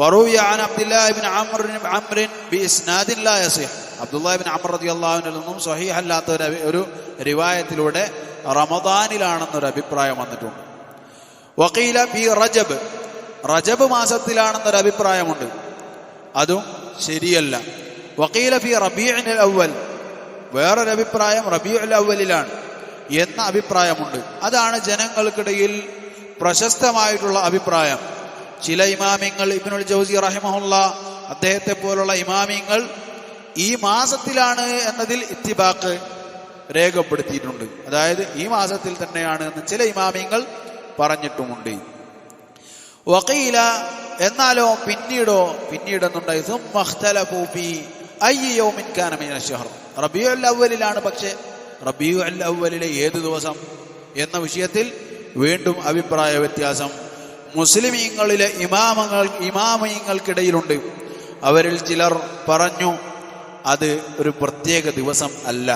വറൂയ അൻ അബ്ദുല്ലാഹി ഇബ്നു അംർ ബിഇസ്നാദിൻ ലാ യസിഹ്. അബ്ദുല്ലാഹി ഇബ്നു അംർ റളിയല്ലാഹു അൻഹു നിന്നും സ്വഹീഹ് അല്ലാത്ത ഒരു റിവായത്തിലൂടെ റമദാനിലാണെന്നൊരു അഭിപ്രായം വന്നിട്ടുണ്ട്. വഖീല ഫി റജബ് മാസത്തിലാണെന്നൊരു അഭിപ്രായമുണ്ട്, അതും ശരിയല്ല. വഖീല ഫി റബീഉൽ അവ്വൽ, വേറൊരു അഭിപ്രായം റബീഉൽ അവ്വലിലാണ് എന്ന അഭിപ്രായമുണ്ട്. അതാണ് ജനങ്ങൾക്കിടയിൽ പ്രശസ്തമായിട്ടുള്ള അഭിപ്രായം. ചില ഇമാമിങ്ങൾ, ഇബ്നുൽ ജൗസി റഹിമഹുല്ലാ അദ്ദേഹത്തെ പോലുള്ള ഇമാമിങ്ങൾ ഈ മാസത്തിലാണ് എന്നതിൽ ഇത്തിബാഖ് രേഖപ്പെടുത്തിയിട്ടുണ്ട്. അതായത് ഈ മാസത്തിൽ തന്നെയാണ് എന്ന് ചില ഇമാമിങ്ങൾ പറഞ്ഞിട്ടുമുണ്ട്. വഖീല, എന്നാലോ പിന്നീടെന്നുണ്ടായി റബീഉൽ അവ്വലിലാണ്, പക്ഷെ റബീഉൽ അവ്വലിലെ ഏത് ദിവസം എന്ന വിഷയത്തിൽ വീണ്ടും അഭിപ്രായ വ്യത്യാസം മുസ്ലിമീങ്ങളിലെ ഇമാമിങ്ങൾക്കിടയിലുണ്ട്. അവരിൽ ചിലർ പറഞ്ഞു അത് ഒരു പ്രത്യേക ദിവസം അല്ല,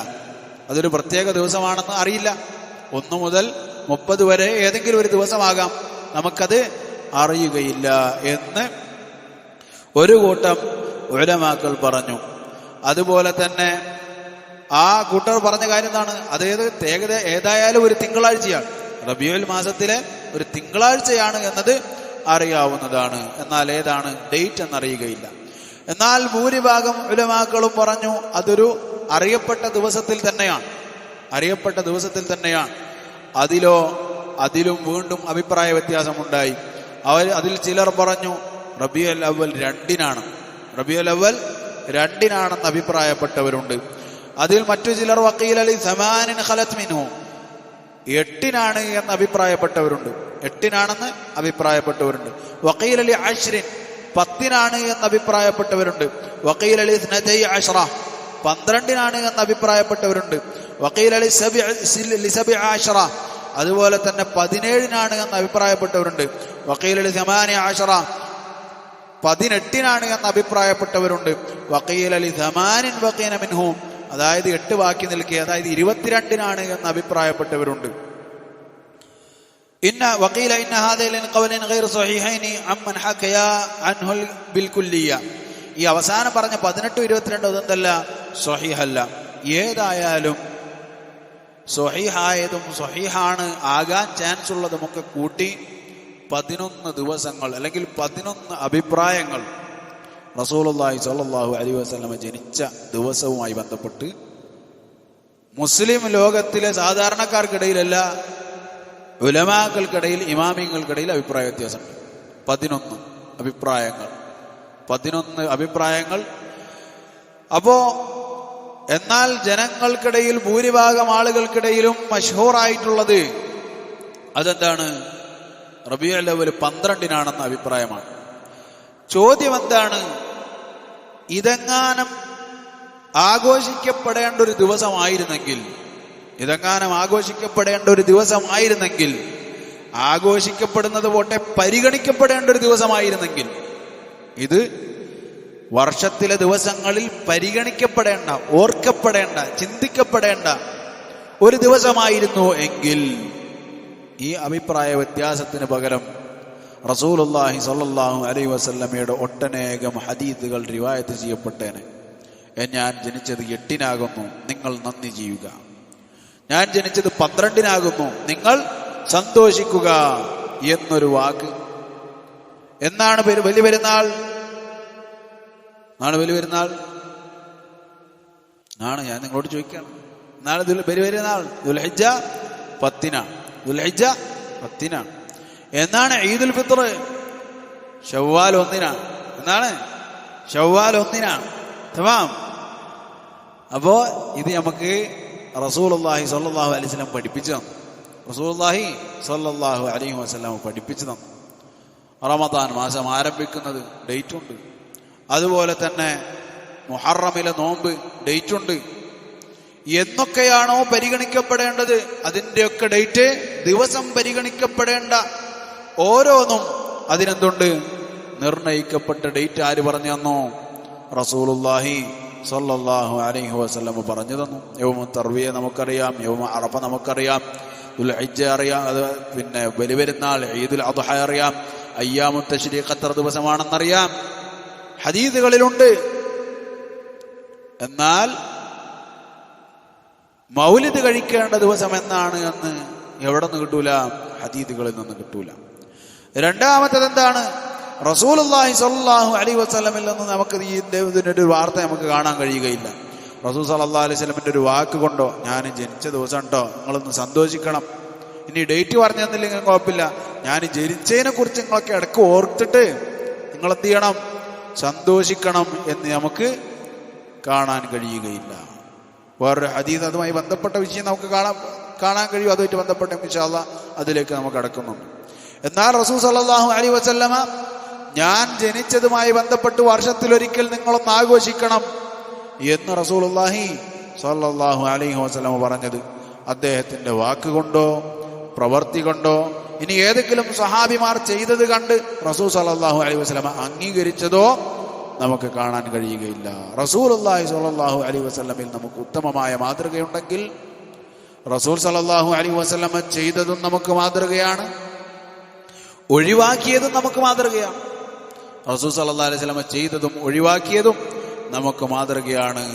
അതൊരു പ്രത്യേക ദിവസമാണെന്ന് അറിയില്ല, 1 മുതൽ 30 വരെ ഏതെങ്കിലും ഒരു ദിവസമാകാം, നമുക്കത് അറിയുകയില്ല എന്ന് ഒരു കൂട്ടം ഉലമാക്കൾ പറഞ്ഞു. അതുപോലെ തന്നെ ആ കൂട്ടർ പറഞ്ഞ കാര്യം എന്താണ്? അതായത് ഏതായാലും ഒരു തിങ്കളാഴ്ചയാണ്, റബീഉൽ മാസത്തിലെ ഒരു തിങ്കളാഴ്ചയാണ് എന്നത് അറിയാവുന്നതാണ്. എന്നാൽ ഏതാണ് ഡേറ്റ് എന്നറിയുകയില്ല. എന്നാൽ ഭൂരിഭാഗം ഉലമാക്കളും പറഞ്ഞു അതൊരു അറിയപ്പെട്ട ദിവസത്തിൽ തന്നെയാണ്. അതിലും വീണ്ടും അഭിപ്രായ വ്യത്യാസമുണ്ടായി. അതിൽ ചിലർ പറഞ്ഞു റബീഉൽ അവ്വൽ 2-നാണെന്ന് അഭിപ്രായപ്പെട്ടവരുണ്ട്. അതിൽ മറ്റു ചിലർ വഖീല ലി 8 ഖലത് മിൻഹു 8-നാണ് എന്ന് അഭിപ്രായപ്പെട്ടവരുണ്ട്, 8-നാണെന്ന് അഭിപ്രായപ്പെട്ടവരുണ്ട്. വഖീല ലി 10 10-നാണ് എന്ന് അഭിപ്രായപ്പെട്ടവരുണ്ട്. വഖീല ലി 12 12-നാണ് എന്ന് അഭിപ്രായപ്പെട്ടവരുണ്ട്. വഖീല ലി 17 അതുപോലെ തന്നെ 17-നാണ് എന്ന് അഭിപ്രായപ്പെട്ടവരുണ്ട്. വഖീല ലി 18 18-നാണ് എന്ന് അഭിപ്രായപ്പെട്ടവരുണ്ട്. വഖീല ലി 8 ബഖീന മിൻഹു അതായത് 8 ബാക്കി നിൽക്കുക, അതായത് 22-നാണ് എന്ന് അഭിപ്രായപ്പെട്ടവരുണ്ട്. വഖീല ഇന്ന ഹാദൈൻ ഖൗലൈൻ ഗൈർ സ്വഹീഹൈനി അമ്മൻ ഹഖയ അൻഹു ബിൽകുല്ലിയ. ഈ അവസാനം പറഞ്ഞ 18 22 അതെന്തല്ല, സ്വഹീഹല്ല. ഏതായാലും സ്വഹീഹായതും സ്വഹീഹാണ് ആകാൻ ചാൻസ് ഉള്ളതുമൊക്കെ കൂട്ടി 11 ദിവസങ്ങൾ അല്ലെങ്കിൽ 11 അഭിപ്രായങ്ങൾ റസൂലുള്ളാഹി സ്വല്ലല്ലാഹു അലൈഹി വസല്ലം ജനിച്ച ദിവസവുമായി ബന്ധപ്പെട്ട് മുസ്ലിം ലോകത്തിലെ സാധാരണക്കാർക്കിടയിലല്ല, ഉലമാക്കൾക്കിടയിൽ ഇമാമിങ്ങൾക്കിടയിൽ അഭിപ്രായ വ്യത്യാസം. 11 അഭിപ്രായങ്ങൾ. അപ്പോ എന്നാൽ ജനങ്ങൾക്കിടയിൽ ഭൂരിഭാഗം ആളുകൾക്കിടയിലും മഷ്ഹൂറായിട്ടുള്ളത് അതെന്താണ്? റബീഉൽ അവ്വൽ 12-നാണെന്ന അഭിപ്രായമാണ്. ചോദ്യം എന്താണ്? ഇതെങ്ങാനും ആഘോഷിക്കപ്പെടേണ്ട ഒരു ദിവസമായിരുന്നെങ്കിൽ ആഘോഷിക്കപ്പെടുന്നത് പോട്ടെ, പരിഗണിക്കപ്പെടേണ്ട ഒരു ദിവസമായിരുന്നെങ്കിൽ, ഇത് വർഷത്തിലെ ദിവസങ്ങളിൽ പരിഗണിക്കപ്പെടേണ്ട, ഓർക്കപ്പെടേണ്ട, ചിന്തിക്കപ്പെടേണ്ട ഒരു ദിവസമായിരുന്നു എങ്കിൽ ഈ അഭിപ്രായ വ്യത്യാസത്തിന് പകരം റസൂലുള്ളാഹി സ്വല്ലല്ലാഹു അലൈഹി വസല്ലമയുടെ ഒട്ടനേകം ഹദീസുകൾ റിവായത്ത് ചെയ്യപ്പെട്ടേനെ. ഞാൻ ജനിച്ചത് 8-നാകുന്നു, നിങ്ങൾ നന്ദി ചെയ്യുക. ഞാൻ ജനിച്ചത് 12-നാകുന്നു, നിങ്ങൾ സന്തോഷിക്കുക എന്നൊരു വാക്ക്. എന്നാണ് വലിയ പെരുന്നാൾ? ആണ് ഞാൻ നിങ്ങളോട് ചോദിക്കുകയാണ്. നാളെ വലിയ പെരുന്നാൾ ദുൽഹിജ്ജ 10-നാണ്. എന്നാണ് ഈദുൽ ഫിത്ർ? ശവ്വാൽ 1-നാണ്. തമാം. അപ്പോ ഇത് നമുക്ക് റസൂലുള്ളാഹി സ്വല്ലല്ലാഹു അലൈഹി വസല്ലം പഠിപ്പിച്ചു തന്നു. റമദാൻ മാസം ആരംഭിക്കുന്നത് ഡേറ്റ് ഉണ്ട്. അതുപോലെ തന്നെ മുഹറമിലെ നോമ്പ് ഡേറ്റ് ഉണ്ട്. എന്നൊക്കെയാണോ പരിഗണിക്കപ്പെടേണ്ടത് അതിൻ്റെയൊക്കെ ഡേറ്റ്, ദിവസം പരിഗണിക്കപ്പെടേണ്ട ഓരോന്നും അതിനെന്തുണ്ട്? നിർണയിക്കപ്പെട്ട ഡേറ്റ് ആര് പറഞ്ഞു തന്നു? റസൂലുള്ളാഹി സ്വല്ലല്ലാഹു അലൈഹി വസല്ലം പറഞ്ഞു തന്നു. യൗമ തർവിയ നമുക്കറിയാം, യൗമ അറഫ നമുക്കറിയാം, ദുൽഹിജ്ജ അറിയാം, അത് പിന്നെ ബലിപെരുന്നാൾ ഈദുൽ അദ്ഹ അറിയാം, അയ്യാമു തശ്രീഖ് എത്ര ദിവസമാണെന്നറിയാം, ഹദീസുകളിലുണ്ട്. എന്നാൽ മൗലിദ് കഴിക്കേണ്ട ദിവസം എന്നാണ് എന്ന് എവിടെ നിന്ന് കിട്ടൂല? ഹദീസുകളിൽ നിന്ന് കിട്ടൂല. രണ്ടാമത്തത് എന്താണ്? റസൂലുള്ളാഹി സ്വല്ലല്ലാഹു അലൈഹി വസല്ലമയിൽ നിന്ന് നമുക്ക് ഇതിനൊരു വാർത്ത നമുക്ക് കാണാൻ കഴിയുകയില്ല. റസൂൽ സല്ലല്ലാഹു അലൈഹി വസല്ലമിന്റെ ഒരു വാക്ക് കൊണ്ടോ, ഞാൻ ജനിച്ച ദിവസം ഉണ്ടോ നിങ്ങളൊന്ന് സന്തോഷിക്കണം, ഇനി ഡേറ്റ് പറഞ്ഞു തന്നില്ലെങ്കിൽ കുഴപ്പമില്ല, ഞാൻ ജനിച്ചതിനെ കുറിച്ച് നിങ്ങളൊക്കെ ഇടയ്ക്ക് ഓർത്തിട്ട് നിങ്ങൾ എന്ത് ചെയ്യണം? സന്തോഷിക്കണം എന്ന് നമുക്ക് കാണാൻ കഴിയുകയില്ല. വേറൊരു ഹദീസ് അതുമായി ബന്ധപ്പെട്ട വിഷയം നമുക്ക് കാണാൻ കഴിയും. അതുമായിട്ട് ബന്ധപ്പെട്ട ഇൻഷാ അല്ലാഹ് അതിലേക്ക് നമുക്ക് കടക്കുന്നുണ്ട്. എന്നാൽ റസൂൽ സല്ലല്ലാഹു അലൈഹി വസല്ലമ ഞാൻ ജനിച്ചതുമായി ബന്ധപ്പെട്ട് വർഷത്തിലൊരിക്കൽ നിങ്ങളൊന്ന് ആഘോഷിക്കണം എന്ന് റസൂലുള്ളാഹി സ്വല്ലല്ലാഹു അലൈഹി വസല്ലമ പറഞ്ഞത് അദ്ദേഹത്തിന്റെ വാക്കുകൊണ്ടോ പ്രവൃത്തി കൊണ്ടോ ഇനി ഏതെങ്കിലും സഹാബിമാർ ചെയ്തത് കണ്ട് റസൂൽ സല്ലല്ലാഹു അലൈഹി വസല്ലമ അംഗീകരിച്ചതോ നമുക്ക് കാണാൻ കഴിയുകയില്ല. റസൂലുള്ളാഹി സ്വല്ലല്ലാഹു അലൈഹി വസല്ലമയിൽ നമുക്ക് ഉത്തമമായ മാതൃകയുണ്ടെങ്കിൽ റസൂൽ സല്ലല്ലാഹു അലൈഹി വസല്ലമ ചെയ്തതും നമുക്ക് മാതൃകയാണ്, ഒഴിവാക്കിയതും നമുക്ക് മാതൃകയാണ്. റസൂൽ സല്ലല്ലാഹു അലൈഹി വസല്ലമ ചെയ്തതും ഒഴിവാക്കിയതും നമുക്ക് മാതൃകയാണ്.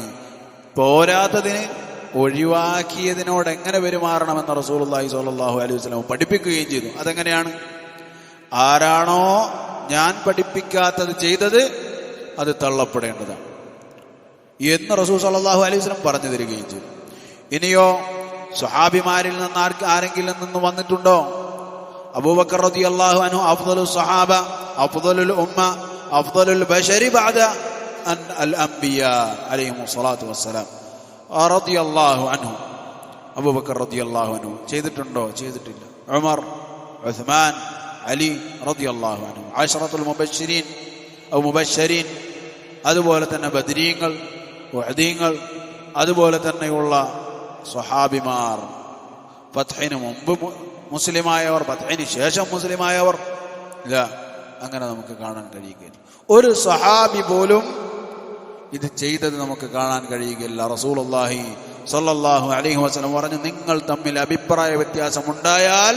പോരാത്തതിന് ഒഴിവാക്കിയതിനോട് എങ്ങനെ പെരുമാറണമെന്ന് റസൂലുള്ളാഹി സ്വല്ലല്ലാഹു അലൈഹി വസല്ലം പഠിപ്പിക്കുകയും ചെയ്തു. അതെങ്ങനെയാണ്? ആരാണോ ഞാൻ പഠിപ്പിക്കാത്തത് ചെയ്തത് അത് തള്ളപ്പെടേണ്ടതാണ് എന്ന് റസൂൽ സല്ലല്ലാഹു അലൈഹി വസല്ലം പറഞ്ഞു തരികയും ചെയ്തു. ഇനിയോ സ്വഹാബിമാരിൽ നിന്ന് ആരെങ്കിലും നിന്ന് വന്നിട്ടുണ്ടോ? അബൂബക്കർ റളിയല്ലാഹു അൻഹു അഫ്ദലുൽ സ്വഹാബ, അഫ്ദലുൽ ഉമ്മ, അഫ്ദലുൽ ബശരി ബഅദ അൽ അംബിയാ അലൈഹിമുസ് സ്വലാത്തു വസ്സലാം റളിയല്ലാഹു അൻഹു. അബൂബക്കർ റളിയല്ലാഹു അൻഹു ചെയ്തിട്ടുണ്ടോ? ചെയ്തിട്ടില്ല. ഉമർ, ഉസ്മാൻ, അലി റളിയല്ലാഹു അൻഹു അശറത്തുൽ മുബശ്ശരീൻ, അതുപോലെ തന്നെ ബദരീങ്ങൾ, ഉഹദീങ്ങൾ, അതുപോലെ തന്നെയുള്ള സ്വഹാബിമാർ, ഫത്ഹിന് മുമ്പ് മുസ്ലിമായവർ, ഫത്ഹിന് ശേഷം മുസ്ലിമായവർ, ഇല്ല, അങ്ങനെ നമുക്ക് കാണാൻ കഴിയുകയില്ല. ഒരു സ്വഹാബി പോലും ഇത് ചെയ്തത് നമുക്ക് കാണാൻ കഴിയുകയില്ല. റസൂലുള്ളാഹി സ്വല്ലല്ലാഹു അലൈഹി വസല്ലം പറഞ്ഞു, നിങ്ങൾ തമ്മിൽ അഭിപ്രായ വ്യത്യാസമുണ്ടായാൽ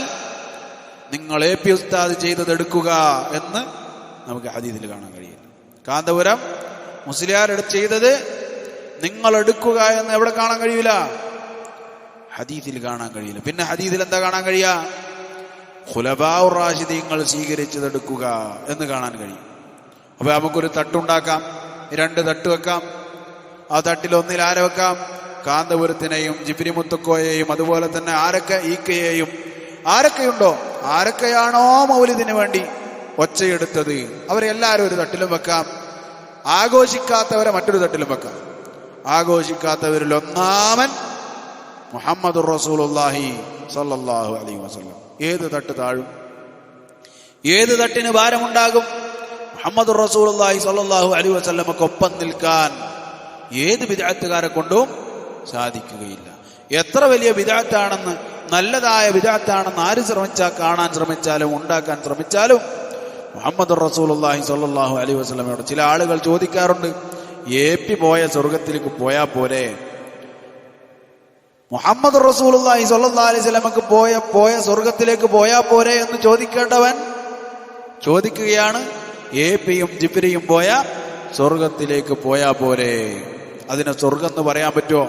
നിങ്ങൾ എ പി ഉസ്താദ് ചെയ്തത് എടുക്കുക എന്ന് നമുക്ക് ഹദീസിൽ കാണാൻ കഴിയില്ല. കാന്തപുരം മുസ്ലിയാരെടുത്ത് ചെയ്തത് നിങ്ങൾ എടുക്കുക എന്ന് എവിടെ കാണാൻ കഴിയില്ല? ഹദീസിൽ കാണാൻ കഴിയില്ല. പിന്നെ ഹദീസിൽ എന്താ കാണാൻ കഴിയുക? ഖുലഫാഉർ റാഷിദീങ്ങൾ സ്വീകരിച്ചതെടുക്കുക എന്ന് കാണാൻ കഴിയും. അപ്പൊ നമുക്കൊരു തട്ടുണ്ടാക്കാം, 2 തട്ട് വെക്കാം. ആ തട്ടിൽ ഒന്നിൽ ആരെ വെക്കാം? കാന്തപുരത്തിനെയും ജിബ്രി മുത്തുക്കോയെയും അതുപോലെ തന്നെ ആരൊക്കെ ഈക്കയെയും ആരൊക്കെയുണ്ടോ, ആരൊക്കെയാണോ മൗലിദിന് വേണ്ടി ഒച്ചയെടുത്തത് അവരെല്ലാവരും ഒരു തട്ടിലും വെക്കാം. ആഘോഷിക്കാത്തവരെ മറ്റൊരു തട്ടിലും വെക്കാം. ആഘോഷിക്കാത്തവരിൽ ഒന്നാമൻ മുഹമ്മദുർ റസൂലുള്ളാഹി സ്വല്ലല്ലാഹു അലൈഹി വസല്ലം. ഏത് തട്ട് താഴും? ഏത് തട്ടിന് ഭാരമുണ്ടാകും? മുഹമ്മദുർ റസൂലുള്ളാഹി സ്വല്ലല്ലാഹു അലൈഹി വസല്ലമക്കൊപ്പം നിൽക്കാൻ ഏത് ബിദ്അത്തുകാരെ കൊണ്ടും സാധിക്കുകയില്ല. എത്ര വലിയ ബിദ്അത്താണെന്ന്, നല്ലതായ ബിദ്അത്താണെന്ന് ആര് കാണാൻ ശ്രമിച്ചാലും ഉണ്ടാക്കാൻ ശ്രമിച്ചാലും മുഹമ്മദുർ റസൂലുള്ളാഹി സ്വല്ലല്ലാഹു അലൈഹി വസല്ലമയോട് ചില ആളുകൾ ചോദിക്കാറുണ്ട്, ഏപ്പി പോയ സ്വർഗത്തിലേക്ക് പോയാ പോരെ? മുഹമ്മദുർ റസൂലുള്ളാഹി സ്വല്ലല്ലാഹു അലൈഹി വസല്ലമക്ക് പോയ സ്വർഗത്തിലേക്ക് പോയാ പോരെ എന്ന് ചോദിക്കേണ്ടവൻ ചോദിക്കുകയാണ്, ഏപ്പിയും ജിബ്രിയും പോയ സ്വർഗത്തിലേക്ക് പോയാ പോരെ? അതിനെ സ്വർഗം എന്ന് പറയാൻ പറ്റുമോ?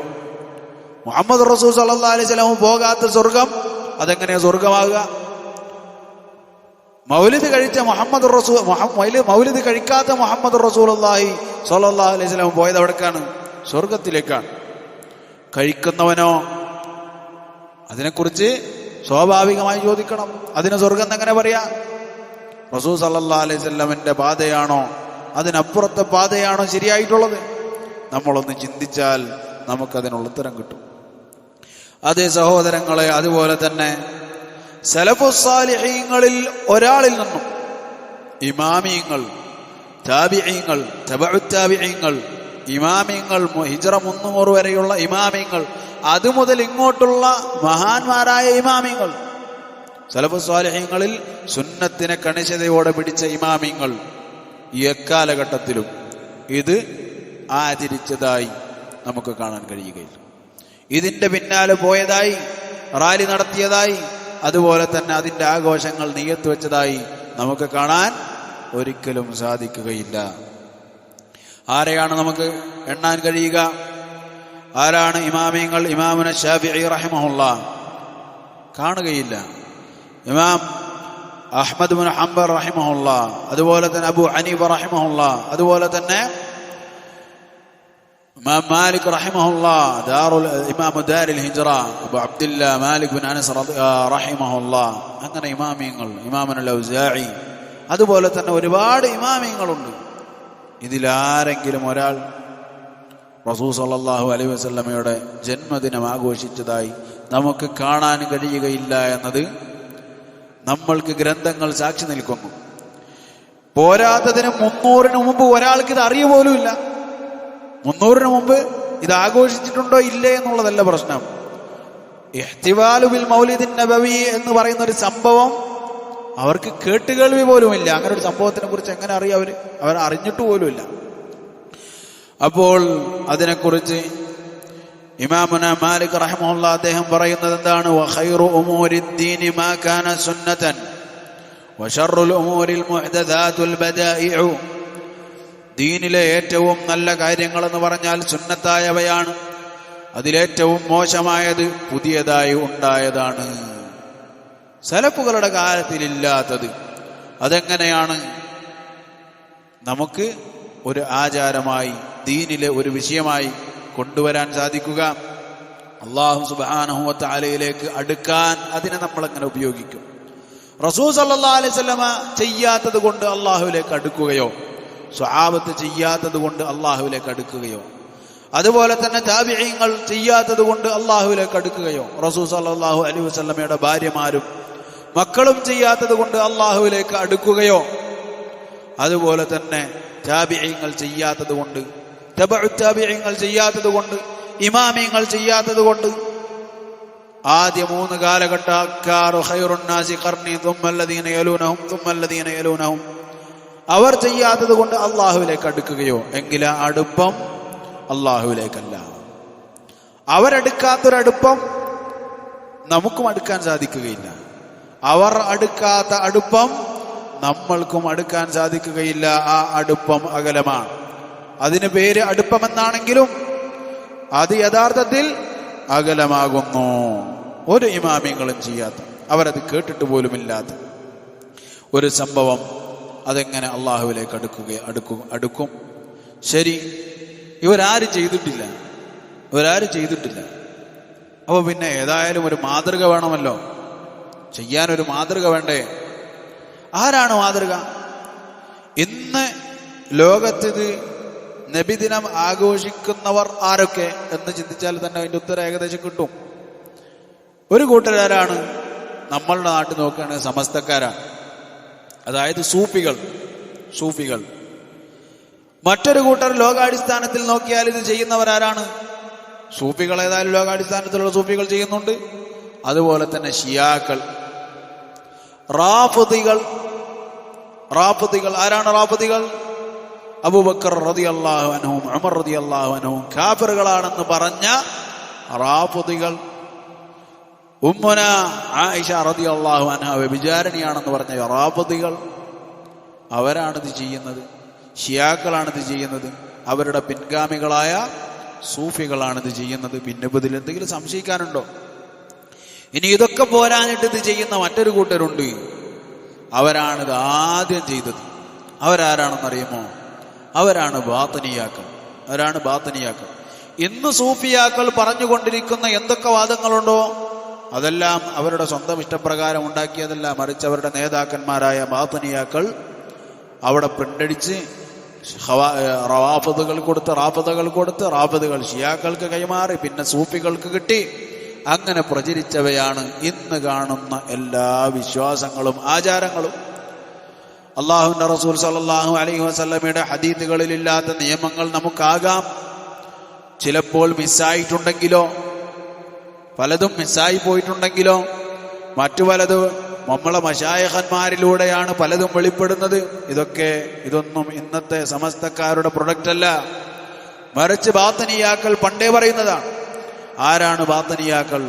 മുഹമ്മദ് റസൂൽ സല്ലല്ലാഹു അലൈഹി വസല്ലം പോകാത്ത സ്വർഗം അതെങ്ങനെയാ സ്വർഗമാകുക? മൗലിദ് കഴിച്ച മൗലിദ് കഴിക്കാത്ത മുഹമ്മദ് റസൂലുള്ളാഹി സ്വല്ലല്ലാഹു അലൈഹി വസല്ലം പോയത് എവിടേക്കാണ്? സ്വർഗത്തിലേക്കാണ്. കഴിക്കുന്നവനോ? അതിനെക്കുറിച്ച് സ്വാഭാവികമായി ചോദിക്കണം. അതിന് സ്വർഗം എങ്ങനെ പറയാ? റസൂൽ സല്ലല്ലാഹു അലൈഹി വസല്ലമിന്റെ പാതയാണോ അതിനപ്പുറത്തെ പാതയാണോ ശരിയായിട്ടുള്ളത്? നമ്മളൊന്ന് ചിന്തിച്ചാൽ നമുക്കതിനുള്ള ഉത്തരം കിട്ടും. അതേ സഹോദരങ്ങളെ, അതുപോലെ തന്നെ സലഫുസ് സാലിഹീങ്ങളിൽ ഒരാളിൽ നിന്നും ഇമാമിയങ്ങൾ, താബിഈങ്ങൾ, തബഉത് താബിഈങ്ങൾ, ഇമാമിയങ്ങൾ, ഹിജ്റ 300 വരെയുള്ള ഇമാമിയങ്ങൾ, അതുമുതൽ ഇങ്ങോട്ടുള്ള മഹാന്മാരായ ഇമാമിയങ്ങൾ, സലഫുസ് സാലിഹീങ്ങളിൽ സുന്നത്തിനെ കണിശതയോടെ പിടിച്ച ഇമാമിയങ്ങൾ എക്കാലഘട്ടത്തിലും ഇത് ആചരിച്ചതായി നമുക്ക് കാണാൻ കഴിയുകയില്ല. ഇതിന്റെ പിന്നാലെ പോയതായി, റാലി നടത്തിയതായി, അതുപോലെ തന്നെ അതിന്റെ ആഘോഷങ്ങൾ നിയത്ത് വെച്ചതായി നമുക്ക് കാണാൻ ഒരിക്കലും സാധിക്കുകയില്ല. ആരെയാണ് നമുക്ക് എണ്ണാൻ കഴിയുക? ആരാണ് ഇമാമിങ്ങൾ? ഇമാമുന ശാഫിഈ റഹിമഹുല്ലാ കാണുകയില്ല. ഇമാം അഹ്മദ് ബിൻ ഹംബൽ റഹിമഹുല്ലാ, അതുപോലെ തന്നെ അബൂ ഹനീഫ റഹിമഹുല്ലാ, അതുപോലെ തന്നെ ഇമാം മാലിക് റഹിമഹുല്ലാ, ഇമാമു ദാരിൽ ഹിജ്റ അബൂ അബ്ദുല്ലാ മാലിക് ബിൻ അനസ് റഹിമഹുല്ലാ, അങ്ങനെ ഇമാമിയങ്ങൾ, ഇമാമുൽ ഔസാഇ, അതുപോലെ തന്നെ ഒരുപാട് ഇമാമിയങ്ങളുണ്ട്. ഇതിലാരെങ്കിലും ഒരാൾ റസൂൽ സല്ലല്ലാഹു അലൈഹി വസല്ലമയുടെ ജന്മദിനം ആഘോഷിച്ചതായി നമുക്ക് കാണാൻ കഴിയുകയില്ല എന്നത് നമ്മൾക്ക് ഗ്രന്ഥങ്ങൾ സാക്ഷി നിൽക്കുന്നു. പോരാത്തതിന് 300 മുമ്പ് ഒരാൾക്ക് ഇത് അറിയുപോലുമില്ല. 300 മുമ്പ് ഇത് ആഘോഷിച്ചിട്ടുണ്ടോ ഇല്ലേ എന്നുള്ളതല്ല പ്രശ്നം. ഇഹ്തിഫാലു ബിൽ മൗലിദിൻ നബവി എന്ന് പറയുന്ന ഒരു സംഭവം അവർക്ക് കേട്ടുകേൾവി പോലുമില്ല. അങ്ങനെ ഒരു സംഭവത്തിനെ കുറിച്ച് എങ്ങനെ അറിയാം? അവർ അറിഞ്ഞിട്ട് പോലുമില്ല. അപ്പോൾ അതിനെക്കുറിച്ച് ഇമാമുന മാലിക് റഹിമഹുല്ലാ അദ്ദേഹം പറയുന്നത് എന്താണ്? വഖൈറു ഉമൂരിദ്ദീനി മാ കാന സുന്നതൻ വശർറുൽ ഉമൂരിൽ മുഹ്ദസാതുൽ ബദാഇഉ. ദീനിലെ ഏറ്റവും നല്ല കാര്യങ്ങൾ എന്ന് പറഞ്ഞാൽ സുന്നത്തായവയാണ്. അതിലേറ്റവും മോശമായത് പുതിയതായി ഉണ്ടായതാണ്, സലഫുകളുടെ കാലത്തിലില്ലാത്തത്. അതെങ്ങനെയാണ് നമുക്ക് ഒരു ആചാരമായി ദീനിലെ ഒരു വിഷയമായി കൊണ്ടുവരാൻ സാധിക്കുക? അല്ലാഹു സുബ്ഹാനഹു വ തആലയിലേക്ക് അടുക്കാൻ അതിനെ നമ്മൾ എങ്ങനെ ഉപയോഗിക്കും? റസൂൽ സല്ലല്ലാഹു അലൈഹി വസല്ലമ ചെയ്യാത്തത് കൊണ്ട് അള്ളാഹുവിലേക്ക് അടുക്കുകയോ, സ്വഹാബത്ത് ചെയ്യാത്തത് കൊണ്ട് അള്ളാഹുവിലേക്ക് അടുക്കുകയോ, അതുപോലെ തന്നെ താബിഈങ്ങൾ ചെയ്യാത്തത് കൊണ്ട് അള്ളാഹുവിലേക്ക് അടുക്കുകയോ, റസൂൽ സല്ലല്ലാഹു അലൈഹി വസല്ലമയുടെ ഭാര്യമാരും മക്കളും ചെയ്യാത്തത് കൊണ്ട് അള്ളാഹുവിലേക്ക് അടുക്കുകയോ, അതുപോലെ തന്നെ താബിഈങ്ങൾ ചെയ്യാത്തത് കൊണ്ട്, തബഉ താബിഈങ്ങൾ ചെയ്യാത്തത് കൊണ്ട്, ഇമാമിങ്ങൾ ചെയ്യാത്തത് കൊണ്ട്, ആദ്യ 3 കാലഘട്ടക്കാർ ഖൈറുൻ നാസി ഖർനി തുമ്മല്ലദീന യലൂനഹും തുമ്മല്ലദീന യലൂനഹും, അവർ ചെയ്യാത്തത് കൊണ്ട് അള്ളാഹുവിലേക്ക് അടുക്കുകയോ, എങ്കിൽ ആ അടുപ്പം അള്ളാഹുവിലേക്കല്ല. അവരെടുക്കാത്തൊരടുപ്പം നമുക്കും അടുക്കാൻ സാധിക്കുകയില്ല. അവർ അടുക്കാത്ത അടുപ്പം നമ്മൾക്കും അടുക്കാൻ സാധിക്കുകയില്ല. ആ അടുപ്പം അകലമാണ്. അതിന് പേര് അടുപ്പമെന്നാണെങ്കിലും അത് യഥാർത്ഥത്തിൽ അകലമാകുന്നു. ഒരു ഇമാമിങ്ങളും ചെയ്യാത്ത, അവരത് കേട്ടിട്ട് പോലുമില്ലാത്ത ഒരു സംഭവം അതെങ്ങനെ അള്ളാഹുവിലേക്ക് അടുക്കും? ശരി, ഇവരാരും ചെയ്തിട്ടില്ല. അപ്പോൾ പിന്നെ ഏതായാലും ഒരു മാതൃക വേണമല്ലോ, ചെയ്യാനൊരു മാതൃക വേണ്ടേ? ആരാണ് മാതൃക? ഇന്ന് ലോകത്തിത് നബിദിനം ആഘോഷിക്കുന്നവർ ആരൊക്കെ എന്ന് ചിന്തിച്ചാൽ തന്നെ അതിൻ്റെ ഉത്തരം ഏകദേശം കിട്ടും. ഒരു കൂട്ടരാരാണ്? നമ്മളുടെ നാട്ടിൽ നോക്കുകയാണെങ്കിൽ സമസ്തക്കാരാണ്, അതായത് സൂഫികൾ. മറ്റൊരു കൂട്ടർ ലോകാടിസ്ഥാനത്തിൽ നോക്കിയാൽ ഇത് ചെയ്യുന്നവരാരാണ്? സൂഫികൾ ഏതായാലും ലോകാടിസ്ഥാനത്തിലുള്ള സൂഫികൾ ചെയ്യുന്നുണ്ട്. അതുപോലെ തന്നെ ഷിയാക്കൾ, റാഫിദികൾ. ആരാണ് റാഫിദികൾ? അബൂബക്കർ റളിയല്ലാഹു അൻഹും ഉമർ റളിയല്ലാഹു അൻഹും കാഫിറുകളാണെന്ന് പറഞ്ഞ റാഫിദികൾ. ഉമ്മുന ആയിഷ റളിയല്ലാഹു അൻഹ വ്യഭിചാരിണിയാണെന്ന് പറഞ്ഞ റാഫിദികൾ. അവരാണിത് ചെയ്യുന്നത്. ഷിയാക്കളാണിത് ചെയ്യുന്നത്. അവരുടെ പിൻഗാമികളായ സൂഫികളാണിത് ചെയ്യുന്നത്. പിന്നെ ഇതിൽ എന്തെങ്കിലും സംശയിക്കാനുണ്ടോ? ഇനി ഇതൊക്കെ പോരാഞ്ഞിട്ട് ഇത് ചെയ്യുന്ന മറ്റൊരു കൂട്ടരുണ്ട്. അവരാണിത് ആദ്യം ചെയ്തത്. അവരാരാണെന്നറിയുമോ? അവരാണ് ബാത്തിനിയാക്കൾ. ഇന്ന് സൂഫിയാക്കൾ പറഞ്ഞുകൊണ്ടിരിക്കുന്ന എന്തൊക്കെ വാദങ്ങളുണ്ടോ അതെല്ലാം അവരുടെ സ്വന്തം ഇഷ്ടപ്രകാരം ഉണ്ടാക്കിയതല്ല, മറിച്ച് അവരുടെ നേതാക്കന്മാരായ ബാത്തിനിയാക്കൾ അവിടെ പിണ്ടടിച്ച് റാഫിദുകൾ കൊടുത്ത് റാഫിദുകൾ ഷിയാക്കൾക്ക് കൈമാറി, പിന്നെ സൂഫികൾക്ക് കിട്ടി. അങ്ങനെ പ്രചരിച്ചവയാണ് ഇന്ന് കാണുന്ന എല്ലാ വിശ്വാസങ്ങളും ആചാരങ്ങളും. അല്ലാഹുവിന്റെ റസൂൽ സല്ലല്ലാഹു അലൈഹി വസല്ലമയുടെ ഹദീസുകളിലില്ലാത്ത നിയമങ്ങൾ നമുക്കാകാം. ചിലപ്പോൾ മിസ്സായിട്ടുണ്ടെങ്കിലോ, പലതും മിസ്സായി പോയിട്ടുണ്ടെങ്കിലോ, മറ്റു പലതും നമ്മളെ മശായിഖന്മാരിലൂടെയാണ് പലതും വെളിപ്പെടുന്നത്. ഇതൊന്നും ഇന്നത്തെ സമസ്തക്കാരുടെ പ്രൊഡക്റ്റ് അല്ല, മറിച്ച് ബാത്തിനിയാക്കൾ പണ്ടേ പറയുന്നതാണ്. ആരാണ് ബാത്തിനിയാക്കൾ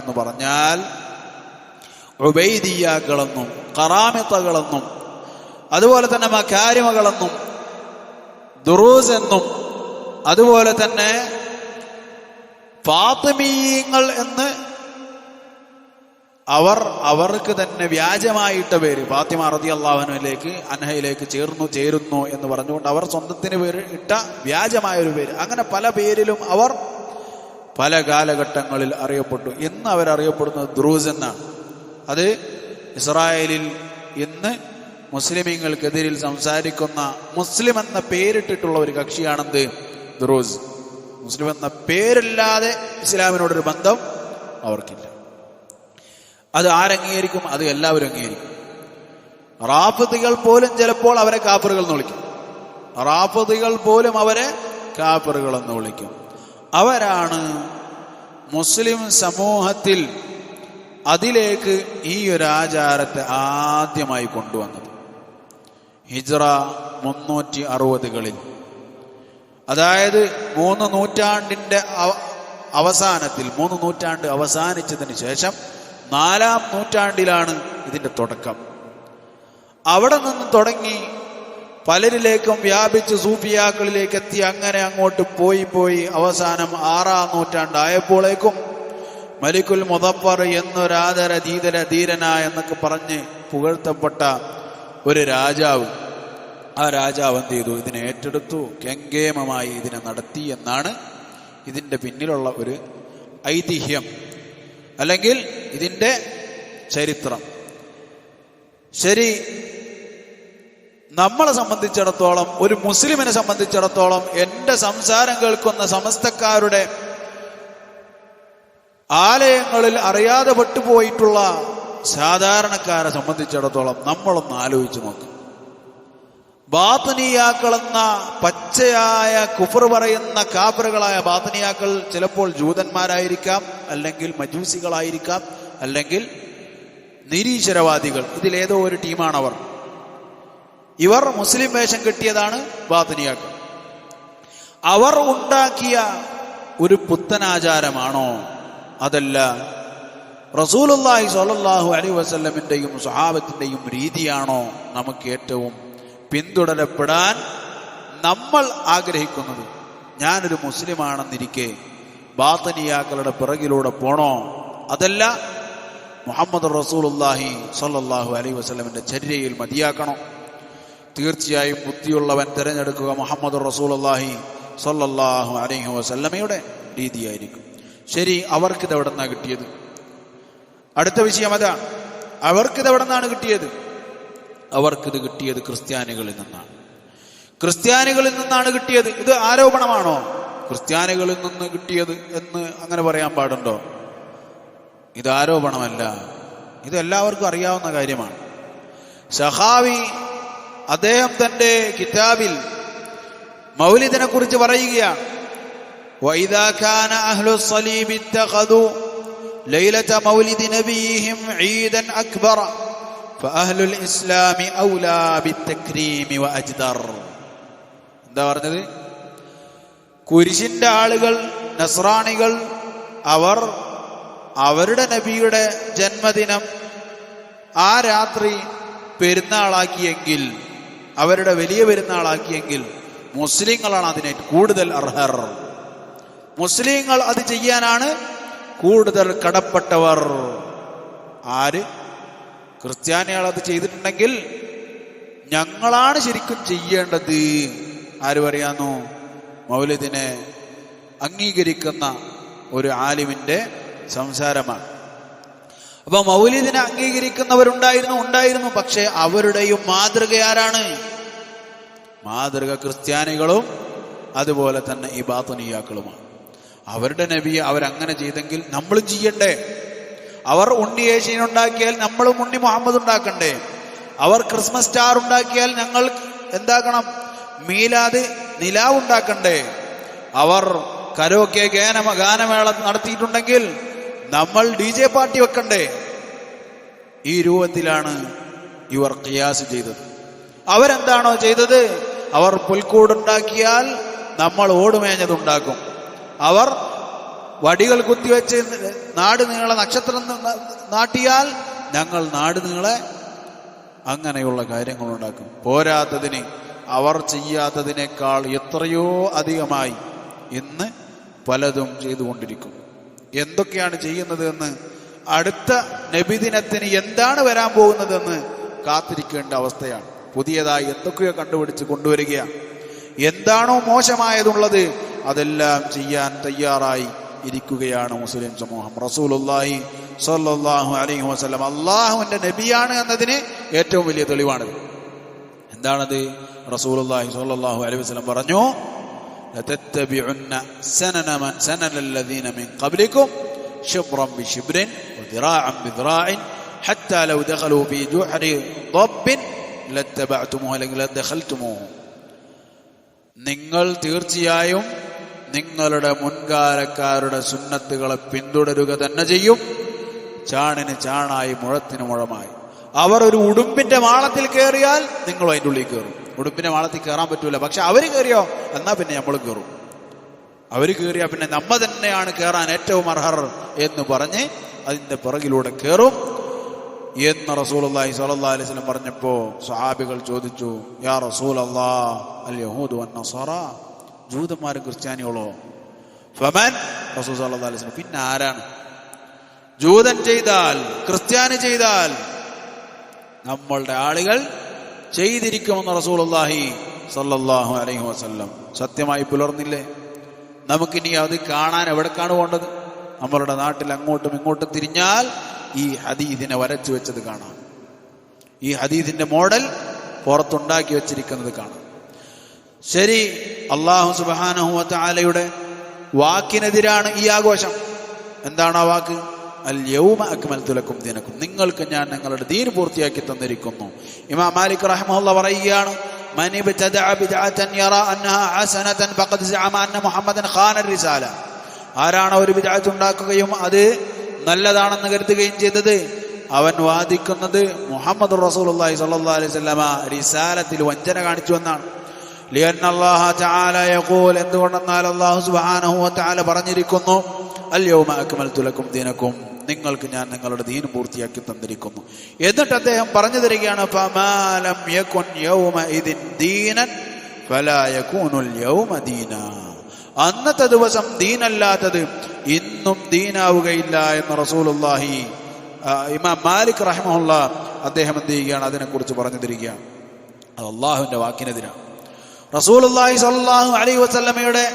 എന്ന് പറഞ്ഞാൽ ഉബൈദിയ്യാക്കളെന്നും ഖറാമിത്തകളെന്നും അതുപോലെ തന്നെ മകാരിമകളെന്നും ദുറൂസ് എന്നും അതുപോലെ തന്നെ ഫാത്തിമീങ്ങൾ എന്ന് അവർക്ക് തന്നെ വ്യാജമായിട്ട പേര്, ഫാത്തിമ റളിയല്ലാഹു അൻഹയിലേക്ക് ചേരുന്നു എന്ന് പറഞ്ഞുകൊണ്ട് അവർ സ്വന്തത്തിന് പേര് ഇട്ട വ്യാജമായൊരു പേര്. അങ്ങനെ പല പേരിലും അവർ പല കാലഘട്ടങ്ങളിൽ അറിയപ്പെട്ടു. ഇന്ന് അവരറിയപ്പെടുന്നത് ദുറൂസ് എന്നാണ്. അത് ഇസ്രായേലിൽ ഇന്ന് മുസ്ലിമീങ്ങൾക്കെതിരിൽ സംസാരിക്കുന്ന മുസ്ലിം എന്ന പേരിട്ടിട്ടുള്ള ഒരു കക്ഷിയാണെന്ത് ദുറൂസ്. മുസ്ലിം എന്ന പേരില്ലാതെ ഇസ്ലാമിനോടൊരു ബന്ധം അവർക്കില്ല. അത് ആരംഗീകരിക്കും? അത് എല്ലാവരും അംഗീകരിക്കും. റാഫിദികൾ പോലും ചിലപ്പോൾ അവരെ കാഫിറുകൾ എന്ന് വിളിക്കും. റാഫിദികൾ പോലും അവരെ കാഫിറുകൾ എന്ന് വിളിക്കും. അവരാണ് മുസ്ലിം സമൂഹത്തിൽ അതിലേക്ക് ഈ ഒരു ആചാരത്തെ ആദ്യമായി കൊണ്ടുവന്നത്. ഹിജ്റ 360കളിൽ, അതായത് 3 നൂറ്റാണ്ടിന്റെ അവസാനത്തിൽ, 3 നൂറ്റാണ്ട് അവസാനിച്ചതിന് ശേഷം 4-ാം നൂറ്റാണ്ടിലാണ് ഇതിന്റെ തുടക്കം. അവിടെ നിന്ന് തുടങ്ങി പലരിലേക്കും വ്യാപിച്ച് സൂഫിയാക്കളിലേക്ക് എത്തി. അങ്ങനെ അങ്ങോട്ട് പോയി അവസാനം 6-ാം നൂറ്റാണ്ടായപ്പോഴേക്കും മലിക്കുൽ മുദഫർ എന്നൊരാദര ധീരന എന്നൊക്കെ പറഞ്ഞ് പുകഴ്ത്തപ്പെട്ട ഒരു രാജാവ്, ആ രാജാവ് എന്ത് ചെയ്തു? ഇതിനെ ഏറ്റെടുത്തു, കെങ്കേമമായി ഇതിനെ നടത്തി എന്നാണ് ഇതിന്റെ പിന്നിലുള്ള ഒരു ഐതിഹ്യം, അല്ലെങ്കിൽ ഇതിന്റെ ചരിത്രം. ശരി, നമ്മളെ സംബന്ധിച്ചിടത്തോളം, ഒരു മുസ്ലിമിനെ സംബന്ധിച്ചിടത്തോളം, എന്റെ സംസാരം കേൾക്കുന്ന സമസ്തക്കാരുടെ ആലയങ്ങളിൽ അറിയാതെ പെട്ടുപോയിട്ടുള്ള സാധാരണക്കാരെ സംബന്ധിച്ചിടത്തോളം നമ്മളൊന്ന് ആലോചിച്ച് നോക്കും. ബാത്തിനിയാക്കളെന്ന പച്ചയായ കുഫർ പറയുന്ന കാഫിറുകളായ ബാത്തിനിയാക്കൾ ചിലപ്പോൾ ജൂതന്മാരായിരിക്കാം, അല്ലെങ്കിൽ മജൂസികളായിരിക്കാം, അല്ലെങ്കിൽ നിരീശ്വരവാദികൾ. ഇതിലേതോ ഒരു ടീമാണവർ. ഇവർ മുസ്ലിം വേഷം കെട്ടിയതാണ് ബാത്തിനിയാക്കൾ. അവർ ഉണ്ടാക്കിയ ഒരു പുത്തനാചാരമാണോ? അതല്ല, റസൂലുള്ളാഹി സ്വല്ലല്ലാഹു അലൈഹി വസല്ലമിന്റെയും സ്വഹാബത്തിന്റെയും രീതിയാണോ നമുക്ക് ഏറ്റവും പിന്തുടരപ്പെടാൻ നമ്മൾ ആഗ്രഹിക്കുന്നത്? ഞാനൊരു മുസ്ലിമാണെന്നിരിക്കെ ബാത്തിനിയാക്കളുടെ പിറകിലൂടെ പോണോ? അതല്ല, മുഹമ്മദ് റസൂലുള്ളാഹി സ്വല്ലല്ലാഹു അലൈഹി വസല്ലമിന്റെ ചര്യയിൽ മതിയാക്കണോ? തീർച്ചയായും ബുദ്ധിയുള്ളവൻ തിരഞ്ഞെടുക്കുക മുഹമ്മദ് റസൂലുള്ളാഹി സ്വല്ലല്ലാഹു അലൈഹി വസല്ലമയുടെ രീതിയായിരിക്കും. ശരി, അവർക്കിത് എവിടെ നിന്നാണ് കിട്ടിയത്? അടുത്ത വിഷയം അതാണ്. അവർക്കിത് എവിടെ നിന്നാണ് കിട്ടിയത്? അവർക്കിത് കിട്ടിയത് ക്രിസ്ത്യാനികളിൽ നിന്നാണ്. ക്രിസ്ത്യാനികളിൽ നിന്നാണ് കിട്ടിയത്. ഇത് ആരോപണമാണോ? ക്രിസ്ത്യാനികളിൽ നിന്ന് കിട്ടിയത് എന്ന് അങ്ങനെ പറയാൻ പാടുണ്ടോ? ഇത് ആരോപണമല്ല, ഇത് എല്ലാവർക്കും അറിയാവുന്ന കാര്യമാണ്. സഖാവി അദ്ദേഹം തന്റെ കിതാബിൽ മൗലിദിനെ കുറിച്ച് പറയുകയാണ്. وَإِذَا كَانَ أَهْلُ الصَّلِيبِ اتَّخَذُوا لَيْلَةَ مَوْلِدِ نَبِيِّهِمْ عِيدًا أَكْبَرَ فَأَهْلُ الْإِسْلَامِ أَوْلَى بِالتَّكْرِيمِ وَأَجْدَرَ. എന്താ പറഞ്ഞത്? കുരിശിന്റെ ആളുകൾ, നസ്രാണികൾ, അവർ അവരുടെ നബിയുടെ ജന്മദിനം ആ രാത്രി പെരുന്നാളാക്കിയെങ്കിൽ, അവരുടെ വലിയ പെരുന്നാളാക്കിയെങ്കിൽ മുസ്ലിങ്ങളാണ് അതിനെ കൂടുതൽ അർഹർ. മുസ്ലിങ്ങൾ അത് ചെയ്യാനാണ് കൂടുതൽ കടപ്പെട്ടവർ. ആര്? ക്രിസ്ത്യാനികൾ അത് ചെയ്തിട്ടുണ്ടെങ്കിൽ ഞങ്ങളാണ് ശരിക്കും ചെയ്യേണ്ടത്. ആര് പറയാന്നു? മൗലിദിനെ അംഗീകരിക്കുന്ന ഒരു ആലിമിന്റെ സംസാരമാണ്. അപ്പൊ മൗലിദിനെ അംഗീകരിക്കുന്നവരുണ്ടായിരുന്നു. പക്ഷെ അവരുടെയും മാതൃക ആരാണ്? മാതൃക ക്രിസ്ത്യാനികളും അതുപോലെ തന്നെ ഈ ബാത്തിനിയാക്കളുമാണ്. അവരുടെ നബിയെ അവരങ്ങനെ ചെയ്തെങ്കിൽ നമ്മളും ചെയ്യണ്ടേ? അവർ ഉണ്ണി യേശുവിനെ ഉണ്ടാക്കിയാൽ നമ്മളും ഉണ്ണി മുഹമ്മദ് ഉണ്ടാക്കണ്ടേ? അവർ ക്രിസ്മസ് സ്റ്റാർ ഉണ്ടാക്കിയാൽ ഞങ്ങൾ എന്താക്കണം? മീലാദ് നിലാവ് ഉണ്ടാക്കണ്ടേ? അവർ കരോക്കെ ഗാനമേള നടത്തിയിട്ടുണ്ടെങ്കിൽ നമ്മൾ DJ പാർട്ടി വെക്കണ്ടേ? ഈ രൂപത്തിലാണ് ഇവർ ഖിയാസ് ചെയ്തത്. അവരെന്താണോ ചെയ്തത്? അവർ പുൽക്കൂടുണ്ടാക്കിയാൽ നമ്മൾ ഓടുമേഞ്ഞതുണ്ടാക്കും. അവർ വടികൾ കുത്തിവെച്ച് നാട് നീള നക്ഷത്രം നാട്ടിയാൽ ഞങ്ങൾ നാട് നീളെ അങ്ങനെയുള്ള കാര്യങ്ങളുണ്ടാക്കും. പോരാത്തതിന് അവർ ചെയ്യാത്തതിനേക്കാൾ എത്രയോ അധികമായി ഇന്ന് പലതും ചെയ്തുകൊണ്ടിരിക്കും. എന്തൊക്കെയാണ് ചെയ്യുന്നത് എന്ന്, അടുത്ത നബിദിനത്തിന് എന്താണ് വരാൻ പോകുന്നതെന്ന് കാത്തിരിക്കേണ്ട അവസ്ഥയാണ്. പുതിയതായി എന്തൊക്കെയോ കണ്ടുപിടിച്ച് കൊണ്ടുവരികയാണ്. എന്താണോ മോശമായതുള്ളത് അതെല്ലാം ചെയ്യാൻ തയ്യാറായി ഇരിക്കുകയാണ് മുസ്ലിം സമൂഹം. റസൂലുള്ളാഹി സ്വല്ലല്ലാഹു അലൈഹി വസല്ലം അള്ളാഹുവിന്റെ നബിയാണ് എന്നതിന് ഏറ്റവും വലിയ തെളിവാണ്. എന്താണത്? റസൂലുള്ളാഹി സ്വല്ലല്ലാഹു അലൈഹി വസല്ലം പറഞ്ഞു, ലതത്തബിഉന്ന സനനല്ലദീന മിൻ ഖബ്ലികും ശിബ്റൻ ബിശിബ്റിൻ വദിറാഅൻ ബിദിറാഇൻ ഹത്താ ലൗ ദഖലൂ ഫീ ജുഹരി ضബ്ബിൻ ലത്തബഅതുമൂഹു അല്ലെങ്കിൽ ലദഖൽതുമൂഹു. നിങ്ങൾ തീർച്ചയായും നിങ്ങളുടെ മുൻകാലക്കാരുടെ സുന്നത്തുകളെ പിന്തുടരുക തന്നെ ചെയ്യും, ചാണിന് ചാണായി മുഴത്തിന് മുഴമായി. അവർ ഒരു ഉടുമ്പിന്റെ മാളത്തിൽ കയറിയാൽ നിങ്ങൾ അതിൻ്റെ ഉള്ളിൽ കയറും. ഉടുമ്പിന്റെ മാളത്തിൽ കയറാൻ പറ്റൂല, പക്ഷെ അവർ കയറിയോ എന്നാ പിന്നെ നമ്മൾ കയറും. അവർ കയറിയാൽ പിന്നെ നമ്മ തന്നെയാണ് കയറാൻ ഏറ്റവും അർഹർ എന്ന് പറഞ്ഞ് അതിന്റെ പിറകിലൂടെ കയറും എന്ന് റസൂലുള്ളാഹി സ്വല്ലല്ലാഹു അലൈഹി വസല്ലം പറഞ്ഞപ്പോൾ സ്വഹാബികൾ ചോദിച്ചു, യാ റസൂലല്ലാഹ് അൽ യഹൂദു വന്നസറ, ജൂതന്മാരും ക്രിസ്ത്യാനികളോ? ഫമൻ? റസൂൽ സ്വല്ലല്ലാഹു അലൈഹി വസല്ലം, പിന്നെ ആരാണ്? ജൂതൻ ചെയ്താൽ ക്രിസ്ത്യാനി ചെയ്താൽ നമ്മളുടെ ആളുകൾ ചെയ്തിരിക്കുമെന്ന് റസൂലുള്ളാഹി സ്വല്ലല്ലാഹു അലൈഹി വസല്ലം സത്യമായി പുലർന്നില്ലേ? നമുക്കിനി അത് കാണാൻ എവിടേക്കാണ് പോകേണ്ടത്? നമ്മളുടെ നാട്ടിൽ അങ്ങോട്ടും ഇങ്ങോട്ടും തിരിഞ്ഞാൽ ഈ ഹദീദിനെ വരച്ചു വെച്ചത് കാണാം. ഈ ഹദീദിന്റെ മോഡൽ പുറത്തുണ്ടാക്കി വെച്ചിരിക്കുന്നത് കാണാം. ശരി, അല്ലാഹു സുബ്ഹാനഹു വ തആലയുടെ വാക്കിനെതിരാണ് ഈ ആഘോഷം. എന്താണ് ആ വാക്ക്? അൽ യൗമ അക്മൽതു ലക്കും ദീനക്കും, നിങ്ങൾക്ക് ഞാൻ നിങ്ങളുടെ ദീൻ പൂർത്തിയാക്കി തന്നിരിക്കുന്നു. ഇമാം മാലിക് റഹിമഹുല്ലാഹ് പറയുകയാണ്, മൻ ഇബ്തദഅ ബിദ്അതൻ യറാ അന്നഹാ ഹസനതൻ ഫഖദ് സഅമ അന്ന മുഹമ്മദൻ ഖാന റിസാല. ആരാണ് ഒരു ബിദ്അത്ത് ഉണ്ടാക്കുകയും അത് നല്ലതാണെന്ന് കരുതുകയും ചെയ്തത്, അവൻ വാദിക്കുന്നത് മുഹമ്മദ് റസൂലുള്ളാഹി സ്വല്ലല്ലാഹു അലൈഹി വസല്ലമ റിസാലത്തിൽ വഞ്ചന കാണിച്ചു എന്നാണ്. ലിഅന്ന അല്ലാഹ തആല യഖൂൽ, എന്തുകൊണ്ടെന്നാൽ അല്ലാഹു സുബ്ഹാനഹു വ തആല പറഞ്ഞിരിക്കുന്നു, അൽ യൗമ അക്മൽതു ലക്കും ദീനക്കും, നിങ്ങൾക്ക് ഞാൻ നിങ്ങളുടെ ദീൻ പൂർത്തിയാക്കി തന്നിരിക്കുന്നു. എന്നിട്ട് അദ്ദേഹം പറഞ്ഞു തരികയാണ്, ഫമാ ലം യകുൻ യൗമഇദിൻ ദീനൻ ഫലാ യകൂനുൽ യൗമ ദീനാ. അന്നത്തെ ദിവസം ദീനല്ലാത്തത് ഇന്നും ദീനാവുകയില്ല എന്ന് റസൂലുള്ളാഹി ഇമാം മാലിക് റഹിമഹുല്ലാഹ് അദ്ദേഹം എന്ത് ചെയ്യുകയാണ്? അതിനെക്കുറിച്ച് പറഞ്ഞു തരികയാണ്. അത് അള്ളാഹുവിന്റെ വാക്കിനെതിരാണ്, റസൂലുള്ളാഹി സ്വല്ലല്ലാഹു അലൈഹി വസല്ലമയുടെ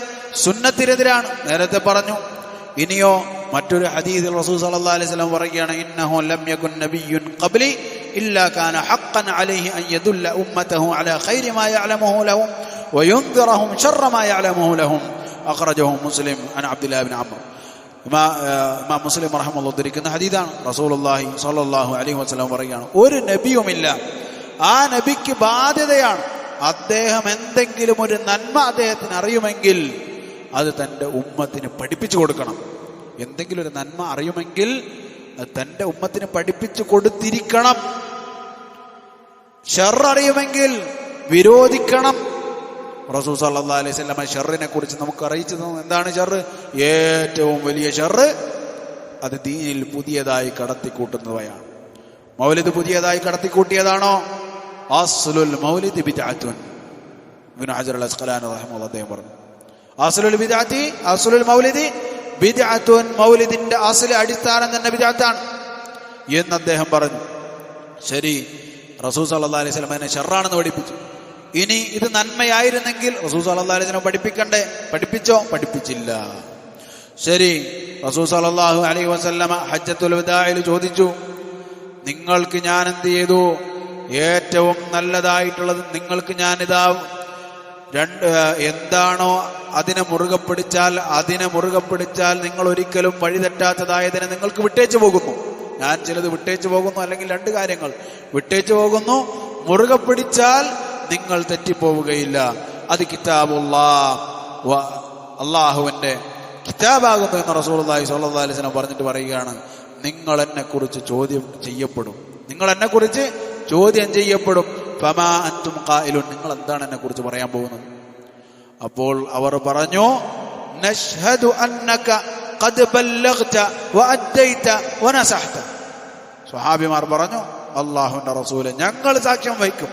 സുന്നത്തിനെതിരാണ്. നേരത്തെ പറഞ്ഞു. ഇനിയോ മറ്റൊരു ഹദീസിൽ റസൂൽ സ്വല്ലല്ലാഹു അലൈഹി വസല്ലം പറയുകയാണ്, ഇന്നഹു ലം യകുൻ നബിയ്യുൻ ഖബ്ലി ഇല്ലാ കാന ഹഖ്ഖൻ അലൈഹി അൻ യദുല്ല ഉമ്മതഹു അലാ ഖൈരി മാ യഅലമുഹു ലഹും വയുൻദിറഹും ശർറ മാ യഅലമുഹു ലഹും. അഖ്റജഹു മുസ്ലിം അൻ അബ്ദുല്ലാഹ് ഇബ്നു അംർ. ഇമാം മുസ്ലിം റഹിമഹുല്ലാഹ് ഉദ്ധരിക്കുന്ന ഹദീസാണ്. റസൂലുള്ളാഹി സ്വല്ലല്ലാഹു അലൈഹി വസല്ലം പറയുകയാണ്, ഒരു നബിയുമില്ല, ആ നബിക്ക് ബാധ്യതയാണ്, അദ്ദേഹം എന്തെങ്കിലും ഒരു നന്മ അദ്ദേഹത്തിന് അറിയുമെങ്കിൽ അത് തൻ്റെ ഉമ്മത്തിന് പഠിപ്പിച്ചു കൊടുക്കണം. എന്തെങ്കിലും ഒരു നന്മ അറിയുമെങ്കിൽ അത് തൻ്റെ ഉമ്മത്തിന് പഠിപ്പിച്ചു കൊടുത്തിരിക്കണം. ഷർറ് അറിയുമെങ്കിൽ വിരോധിക്കണം. റസൂൽ സല്ലല്ലാഹു അലൈഹി വസല്ലം ഷർറിനെ കുറിച്ച് നമുക്ക് അറിയിച്ചു തന്നു. എന്താണ് ഷർറ്? ഏറ്റവും വലിയ ഷർറ് അത് ദീനിൽ പുതിയതായി കടത്തിക്കൂട്ടുന്നവയാണ്. മൗലിദ് പുതിയതായി കടത്തിക്കൂട്ടിയതാണോ? അസ്ലുൽ മൗലിദ് ബിദ്അത്തുൻ. ഇബ്നു ഹജർ അൽ അസ്ഖലാനി റഹിമഹുല്ലാഹ് അദ്ദേഹം പറഞ്ഞു, അസ്ലുൽ ബിദ്അത്തി അസ്ലുൽ മൗലിദി ബിദ്അത്തുൻ, മൗലിദിന്റെ അസ്ല് അടിസ്ഥാനം തന്നെ ബിദ്അത്താണ് എന്ന് അദ്ദേഹം പറഞ്ഞു. ശരി, റസൂൽ സല്ലല്ലാഹു അലൈഹി വസല്ലം അതിനെ ഷർറാണെന്ന് പഠിപ്പിച്ചു. ഇനി ഇത് നന്മയായിരുന്നെങ്കിൽ റസൂൽ സല്ലല്ലാഹു അലൈഹി വസല്ലം പഠിപ്പിക്കണ്ടേ? പഠിപ്പിച്ചോ? പഠിപ്പിച്ചില്ല. ശരി, റസൂൽ സല്ലല്ലാഹു അലൈഹി വസല്ലം ഹജ്ജത്തുൽ വദാഇൽ ചോദിച്ചു, നിങ്ങൾക്ക് ഞാൻ എന്ത് ചെയ്തു? ഏറ്റവും നല്ലതായിട്ടുള്ളത് നിങ്ങൾക്ക് ഞാനിതാ എന്താണോ അതിനെ മുറുകെ പിടിച്ചാൽ നിങ്ങൾ ഒരിക്കലും വഴിതെറ്റാത്തതായതിനെ നിങ്ങൾക്ക് വിട്ടേച്ചു പോകുന്നു. ഞാൻ ചിലത് വിട്ടേച്ചു പോകുന്നു, അല്ലെങ്കിൽ രണ്ട് കാര്യങ്ങൾ വിട്ടേച്ചു പോകുന്നു. മുറുകെ പിടിച്ചാൽ നിങ്ങൾ തെറ്റിപ്പോവുകയില്ല. അത് കിതാബുല്ലാഹ്, അള്ളാഹുവിന്റെ കിതാബാകുന്നു എന്ന് റസൂലുള്ളാഹി സ്വല്ലല്ലാഹു അലൈഹി വസല്ലം പറഞ്ഞിട്ട് പറയുകയാണ്, നിങ്ങൾ എന്നെക്കുറിച്ച് ചോദ്യം ചെയ്യപ്പെടും. ഫമാ അൻതും ഖായിലുൻ, നിങ്ങൾ എന്താണ് എന്നെക്കുറിച്ച് പറയാൻ പോകുന്നത്? അപ്പോൾ അവർ പറഞ്ഞു, നശ്ഹദു അന്നക ഖദ് ബല്ലഗ്ത വഅദ്ദൈത വനസഹത. സ്വഹാബിമാർ പറഞ്ഞു, അല്ലാഹുവിന്റെ റസൂലെ, ഞങ്ങൾ സാക്ഷ്യം വഹിക്കും.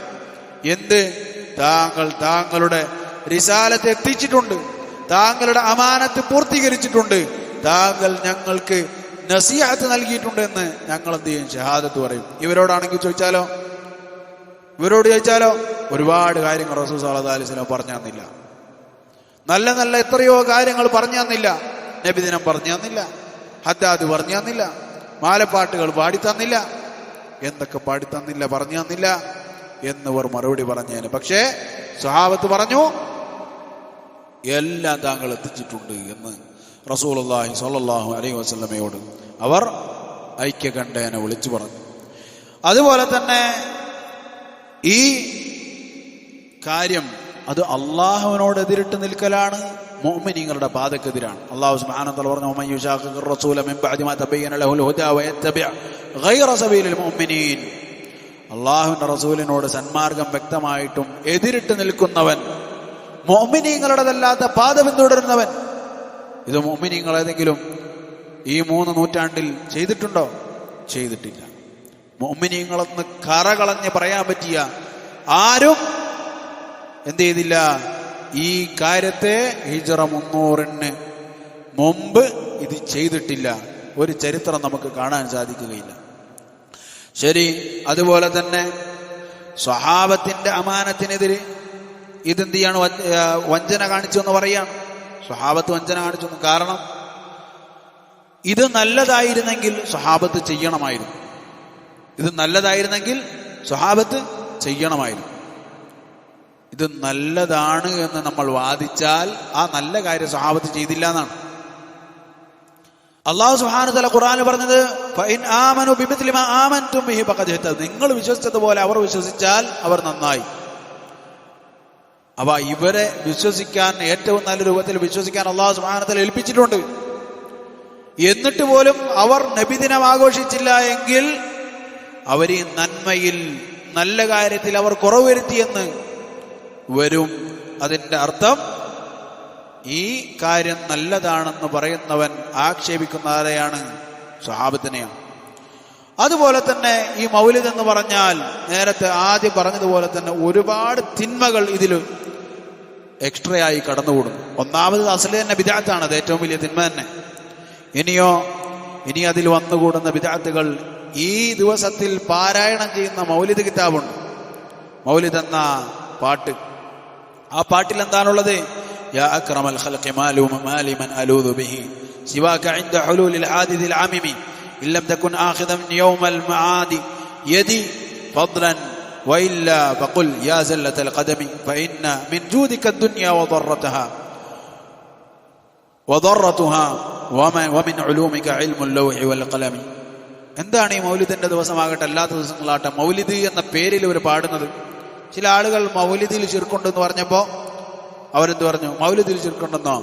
എന്ത്? താങ്കൾ താങ്കളുടെ റിസാലത്ത് എത്തിച്ചിട്ടുണ്ട്, താങ്കളുടെ അമാനത്ത് പൂർത്തീകരിച്ചിട്ടുണ്ട്, താങ്കൾ ഞങ്ങൾക്ക് നസീഹത്ത് നൽകിയിട്ടുണ്ട് എന്ന് ഞങ്ങൾ എന്ത് ചെയ്യും? ഷഹാദത്ത് പറയും. ഇവരോട് ചോദിച്ചാലോ ഒരുപാട് കാര്യങ്ങൾ റസൂൽ സല്ലല്ലാഹു അലൈഹി വസല്ലം പറഞ്ഞു തന്നില്ല. നല്ല നല്ല എത്രയോ കാര്യങ്ങൾ പറഞ്ഞു തന്നില്ല. നബിദിനം പറഞ്ഞു തന്നില്ല, ഹദ്ദാദ് പറഞ്ഞു തന്നില്ല, മാലപ്പാട്ടുകൾ പാടിത്തന്നില്ല, എന്തൊക്കെ പാടിത്തന്നില്ല, പറഞ്ഞു തന്നില്ല എന്നിവർ മറുപടി പറഞ്ഞേന്. പക്ഷേ സ്വഹാബത്ത് പറഞ്ഞു, എല്ലാം താങ്കൾ എത്തിച്ചിട്ടുണ്ട് എന്ന് റസൂലുള്ളാഹി സ്വല്ലല്ലാഹു അലൈഹി വസല്ലമയോട് അവർ ഐക്യകണ്ഠേന വിളിച്ചു പറഞ്ഞു. അതുപോലെ തന്നെ ഈ കാര്യം അത് അള്ളാഹുവിനോട് എതിരിട്ട് നിൽക്കലാണ്, മുഅ്മിനീങ്ങളുടെ പാതക്കെതിരാണ്. അല്ലാഹു സുബ്ഹാനഹു വ തആല പറഞ്ഞു, വമൻ യുശാഖിഖിർ റസൂല മിൻ ബഅദി മാ തബയ്യന ലഹുൽ ഹുദാ വയത്തബിഅ ഗൈറ സബീലിൽ മുഅ്മിനീൻ. അള്ളാഹുവിന്റെ റസൂലിനോട് സന്മാർഗം വ്യക്തമായിട്ടും എതിരിട്ട് നിൽക്കുന്നവൻ, മുഅ്മിനീങ്ങളുടേതല്ലാത്ത പാത പിന്തുടരുന്നവൻ. ഇത് മുഅ്മിനീങ്ങൾ ഏതെങ്കിലും ഈ 3 നൂറ്റാണ്ടിൽ ചെയ്തിട്ടുണ്ടോ? ചെയ്തിട്ടില്ല. മുഅ്മിനീങ്ങളെന്ന് കറകളഞ്ഞ് പറയാൻ പറ്റിയ ആരും എന്ത് ചെയ്തില്ല? ഈ കാര്യത്തെ ഹിജ്റ 300 മുമ്പ് ഇത് ചെയ്തിട്ടില്ല. ഒരു ചരിത്രം നമുക്ക് കാണാൻ സാധിക്കുകയില്ല. ശരി, അതുപോലെ തന്നെ സ്വഹാബത്തിന്റെ അമാനത്തിനെതിരെ ഇതെന്ത് ചെയ്യാണ്? വഞ്ചന കാണിച്ചു എന്ന് പറയാം. സ്വഹാബത്ത് വഞ്ചന കാണിച്ചു. കാരണം ഇത് നല്ലതായിരുന്നെങ്കിൽ സ്വഹാബത്ത് ചെയ്യണമായിരുന്നു. ഇത് നല്ലതായിരുന്നെങ്കിൽ സ്വഹാബത്ത് ചെയ്യണമായിരുന്നു. ഇത് നല്ലതാണ് എന്ന് നമ്മൾ വാദിച്ചാൽ ആ നല്ല കാര്യം സ്വഹാബത്ത് ചെയ്തില്ല എന്നാണ്. അല്ലാഹു സുബ്ഹാനഹു വ തആല ഖുർആനിൽ പറഞ്ഞത്, ഫഇൻ ആമനു ബിമിത്ലി മാ ആമൻതും ബിഹി ഫഖദ് ഇഹ്തദൂ. നിങ്ങൾ വിശ്വസിച്ചതുപോലെ അവർ വിശ്വസിച്ചാൽ അവർ നന്നായി. അപ്പൊ ഇവരെ വിശ്വസിക്കാൻ, ഏറ്റവും നല്ല രൂപത്തിൽ വിശ്വസിക്കാൻ അല്ലാഹു സുബ്ഹാനഹു വ തആല ഏൽപ്പിച്ചിട്ടുണ്ട്. എന്നിട്ട് പോലും അവർ നബിദിനം ആഘോഷിച്ചില്ല എങ്കിൽ അവർ ഈ നന്മയിൽ, നല്ല കാര്യത്തിൽ അവർ കുറവ് വരുത്തിയെന്ന് വരും. അതിന്റെ അർത്ഥം ഈ കാര്യം നല്ലതാണെന്ന് പറയുന്നവൻ ആക്ഷേപിക്കുന്ന ആരെയാണ്? സ്വഹാബത്തിനെയാണ്. അതുപോലെ തന്നെ ഈ മൗലിദ് എന്ന് പറഞ്ഞാൽ നേരത്തെ ആദ്യം പറഞ്ഞതുപോലെ തന്നെ ഒരുപാട് തിന്മകൾ ഇതിൽ എക്സ്ട്രാ ആയി കടന്നുകൂടുന്നു. ഒന്നാമത് അസ്ലി തന്നെ ബിദ്അത്താണ്, അത് ഏറ്റവും വലിയ തിന്മ തന്നെ. ഇനി അതിൽ വന്നുകൂടുന്ന ബിദ്അത്തുകൾ, ഈ ദിവസത്തിൽ പാരായണം ചെയ്യുന്ന മൗലിദ് കിതാബുണ്ട്, മൗലിദ് എന്ന പാട്ട്. ആ പാട്ടിൽ എന്താണുള്ളത്? യാ അക്രമൽ ഖൽഖി മാലിമൻ അലൂദു ബിഹി സിവാക ഇൻദ ഹുലൂലിൽ ഹാദിദിൽ ആമിമി ഇല്ലം തകുൻ ആഖിദൻ യൗമൽ മആദി യദി ഫദ്ലൻ വഇല്ലാ ഫഖുൽ യാ സല്ലത്തൽ ഖദമി ഫഇന്ന മിൻ ജൂദിക അദ്ദുനിയ വദറതുഹാ വമിൻ ഉലൂമിക ഇൽമുൽ ലൗഹി വൽ ഖലമി. എന്താണ് ഈ മൗലിദിന്റെ ദിവസമാകട്ടെ അല്ലാത്ത ദിവസങ്ങളാട്ടെ മൗലിദ് എന്ന പേരിൽ ഇവർ പാടുന്നത്? ചില ആളുകൾ മൗലിദിൽ ശിർക്കുണ്ടെന്ന് പറഞ്ഞപ്പോൾ അവരെന്ത് പറഞ്ഞു? മൗലിദിൽ ശിർക്കുണ്ടെന്നോ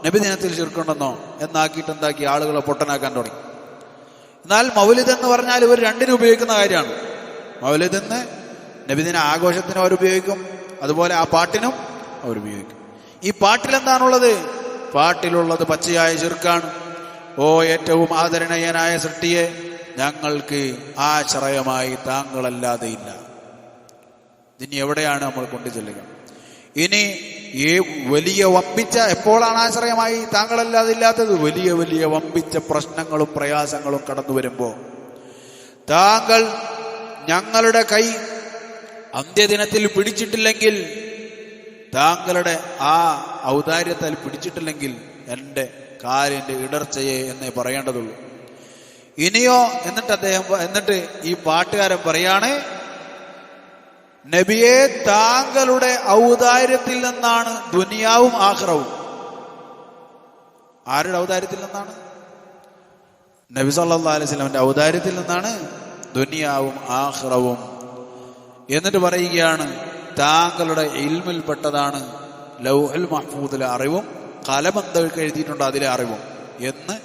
നബിദിനത്തിൽ ശിർക്കുണ്ടെന്നോ എന്നാക്കിയിട്ട് എന്താക്കി ആളുകളെ പൊട്ടനാക്കാൻ തുടങ്ങി. എന്നാൽ മൗലിദ് എന്ന് പറഞ്ഞാൽ ഇവർ രണ്ടിനും ഉപയോഗിക്കുന്ന കാര്യമാണ്. മൗലിദ് എന്ന് നബിദിന ആഘോഷത്തിനും അവർ ഉപയോഗിക്കും, അതുപോലെ ആ പാട്ടിനും അവർ ഉപയോഗിക്കും. ഈ പാട്ടിൽ എന്താണുള്ളത്? പാട്ടിലുള്ളത് പച്ചയായ ശിർക്കാണ്. ഓ ഏറ്റവും ആദരണീയനായ സൃഷ്ടിയെ, ഞങ്ങൾക്ക് ആശ്രയമായി താങ്കളല്ലാതെ ഇല്ല. ഇനി എവിടെയാണ് നമ്മൾ കൊണ്ടു ചെല്ലുക? ഇനി ഈ വലിയ വമ്പിച്ച, എപ്പോഴാണ് ആശ്രയമായി താങ്കളല്ലാതെ ഇല്ലാത്തത്? വലിയ വലിയ വമ്പിച്ച പ്രശ്നങ്ങളും പ്രയാസങ്ങളും കടന്നു വരുമ്പോൾ താങ്കൾ ഞങ്ങളുടെ കൈ അന്ത്യദിനത്തിൽ പിടിച്ചിട്ടില്ലെങ്കിൽ, താങ്കളുടെ ആ ഔദാര്യത്താൽ പിടിച്ചിട്ടില്ലെങ്കിൽ എൻ്റെ കാലിൻ്റെ ഇടർച്ചയെ എന്നേ പറയേണ്ടതുള്ളൂ. ഇനിയോ എന്നിട്ട് ഈ പാട്ടുകാരൻ പറയാണ്, നബിയെ താങ്കളുടെ ഔദാര്യത്തിൽ നിന്നാണ് ദുനിയാവും ആഖിറവും. ആരുടെ ഔദാര്യത്തിൽ നിന്നാണ്? നബി സല്ലല്ലാഹു അലൈഹി വസല്ലമയുടെ ഔദാര്യത്തിൽ നിന്നാണ് ദുനിയാവും ആഖിറവും. എന്നിട്ട് പറയുകയാണ്, താങ്കളുടെ ഇൽമിൽപ്പെട്ടതാണ് ലൗഹുൽ മഹ്ഫൂദിലെ അറിവും ഖലം എന്തൊക്കെ എഴുതിയിട്ടുണ്ട് അതിലെ അറിവും എന്ന്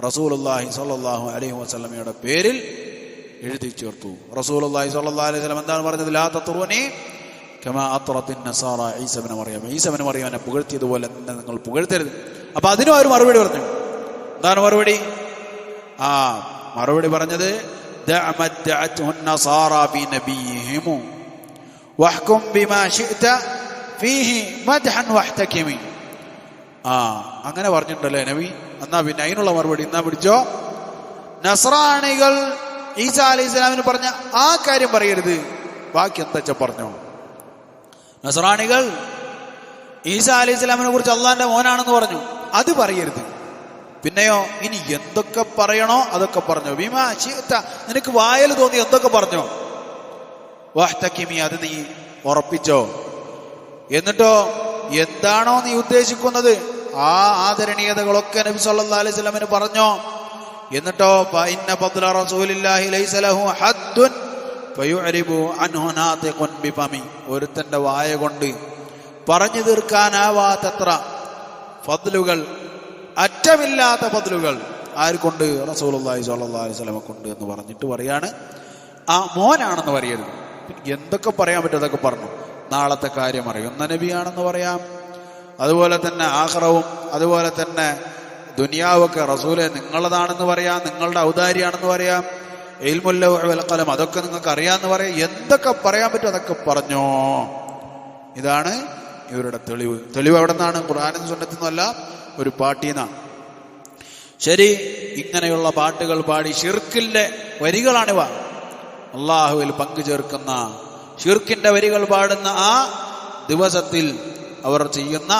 റസൂലുള്ളാഹി സ്വല്ലല്ലാഹു അലൈഹി വസല്ലമയുടെ പേരിൽ എഴുതി ചേർത്തു. റസൂലുള്ളാഹി സ്വല്ലല്ലാഹു അലൈഹി വസല്ലം എന്താണ് പറഞ്ഞത്? ലാ തത്റുനി കമാ അത്റത്തിൻ നസാറ ഈസ ഇബ്നു മറിയം. ഈസ ഇബ്നു മറിയനെ പുകഴ്ത്തിയതുപോലെ തന്നെ നിങ്ങൾ പുകഴ്ത്തരുത്. അപ്പൊ അതിനും അവർ മറുപടി പറഞ്ഞു. എന്താണ് മറുപടി? മറുപടി പറഞ്ഞത്, دع ما ادعته النصارى بنبيهم واحكم بما شئت فيه مدحا واحتكم. അങ്ങനെ പറഞ്ഞിട്ടുണ്ടല്ലേ നബി. എന്നാ പിന്നെ അതിനുള്ള മറുപടി എന്നാ പിടിച്ചോ. നസ്രാണികൾ ഈസാ അലൈഹി സ്വലാമിന് പറഞ്ഞ ആ കാര്യം പറയരുത്, ബാക്കി എന്താ പറഞ്ഞോ. നസ്രാണികൾ ഈസാ അലൈഹി സ്വലാമിനെ കുറിച്ച് അള്ളാന്റെ മോനാണെന്ന് പറഞ്ഞു, അത് പറയരുത്. പിന്നെയോ ഇനി എന്തൊക്കെ പറയണോ അതൊക്കെ പറഞ്ഞോ. ബിമാ ശിഅത, നിനക്ക് വായൽ തോന്നി എന്തൊക്കെ പറഞ്ഞോ. വഹ്തകിമി, അത് നീ ഉറപ്പിച്ചോ. എന്നിട്ടോ എന്താണോ നീ ഉദ്ദേശിക്കുന്നത് ആ ആദരണീയതകളൊക്കെ നബി സല്ലല്ലാഹു അലൈഹി വസല്ലമന് പറഞ്ഞോ. എന്നിട്ടോ ഫഇന്ന ഫദ്ല റസൂലില്ലാഹി ലൈസ ലഹു ഹദ്ദുൻ ഫയുഅരിബു അൻഹു നാതിഖുൻ ബിഫമി. ഒരുത്തന്റെ വായ കൊണ്ട് പറഞ്ഞു തീർക്കാനാവാത്തത്ര ഫദ്ലുകൾ, അറ്റമില്ലാത്ത ഫദ്ലുകൾ ആർക്കുണ്ട്? റസൂലുള്ളാഹി സ്വല്ലല്ലാഹു അലൈഹി വസല്ലമ കൊണ്ട് എന്ന് പറഞ്ഞിട്ട് പറയാണ് ആ മോനാണെന്ന് പറയരുത്. എന്തൊക്കെ പറയാൻ പറ്റും അതൊക്കെ പറഞ്ഞു. നാളത്തെ കാര്യം അറിയുന്ന നബിയാണെന്ന് പറയാം, അതുപോലെ തന്നെ ആഖിറവും അതുപോലെ തന്നെ ദുനിയാവൊക്കെ റസൂലെ നിങ്ങളതാണെന്ന് പറയാം, നിങ്ങളുടെ ഔദാര്യാണെന്ന് പറയാം, ഇൽമുൽ ലൗഹ് വൽ ഖലം അതൊക്കെ നിങ്ങൾക്ക് അറിയാമെന്ന് പറയാം. എന്തൊക്കെ പറയാൻ പറ്റും അതൊക്കെ പറഞ്ഞോ. ഇതാണ് ഇവരുടെ തെളിവ്. തെളിവ് എവിടെ നിന്നാണ്? ഖുർആനും സുന്നത്തുനിന്നല്ല, ഒരു പാട്ടീന്നാണ്. ശരി, ഇങ്ങനെയുള്ള പാട്ടുകൾ പാടി ഷിർക്കിന്റെ വരികളാണിവ. അള്ളാഹുവിൽ പങ്കു ചേർക്കുന്ന ഷിർക്കിന്റെ വരികൾ പാടുന്ന ആ ദിവസത്തിൽ അവർ ചെയ്യുന്ന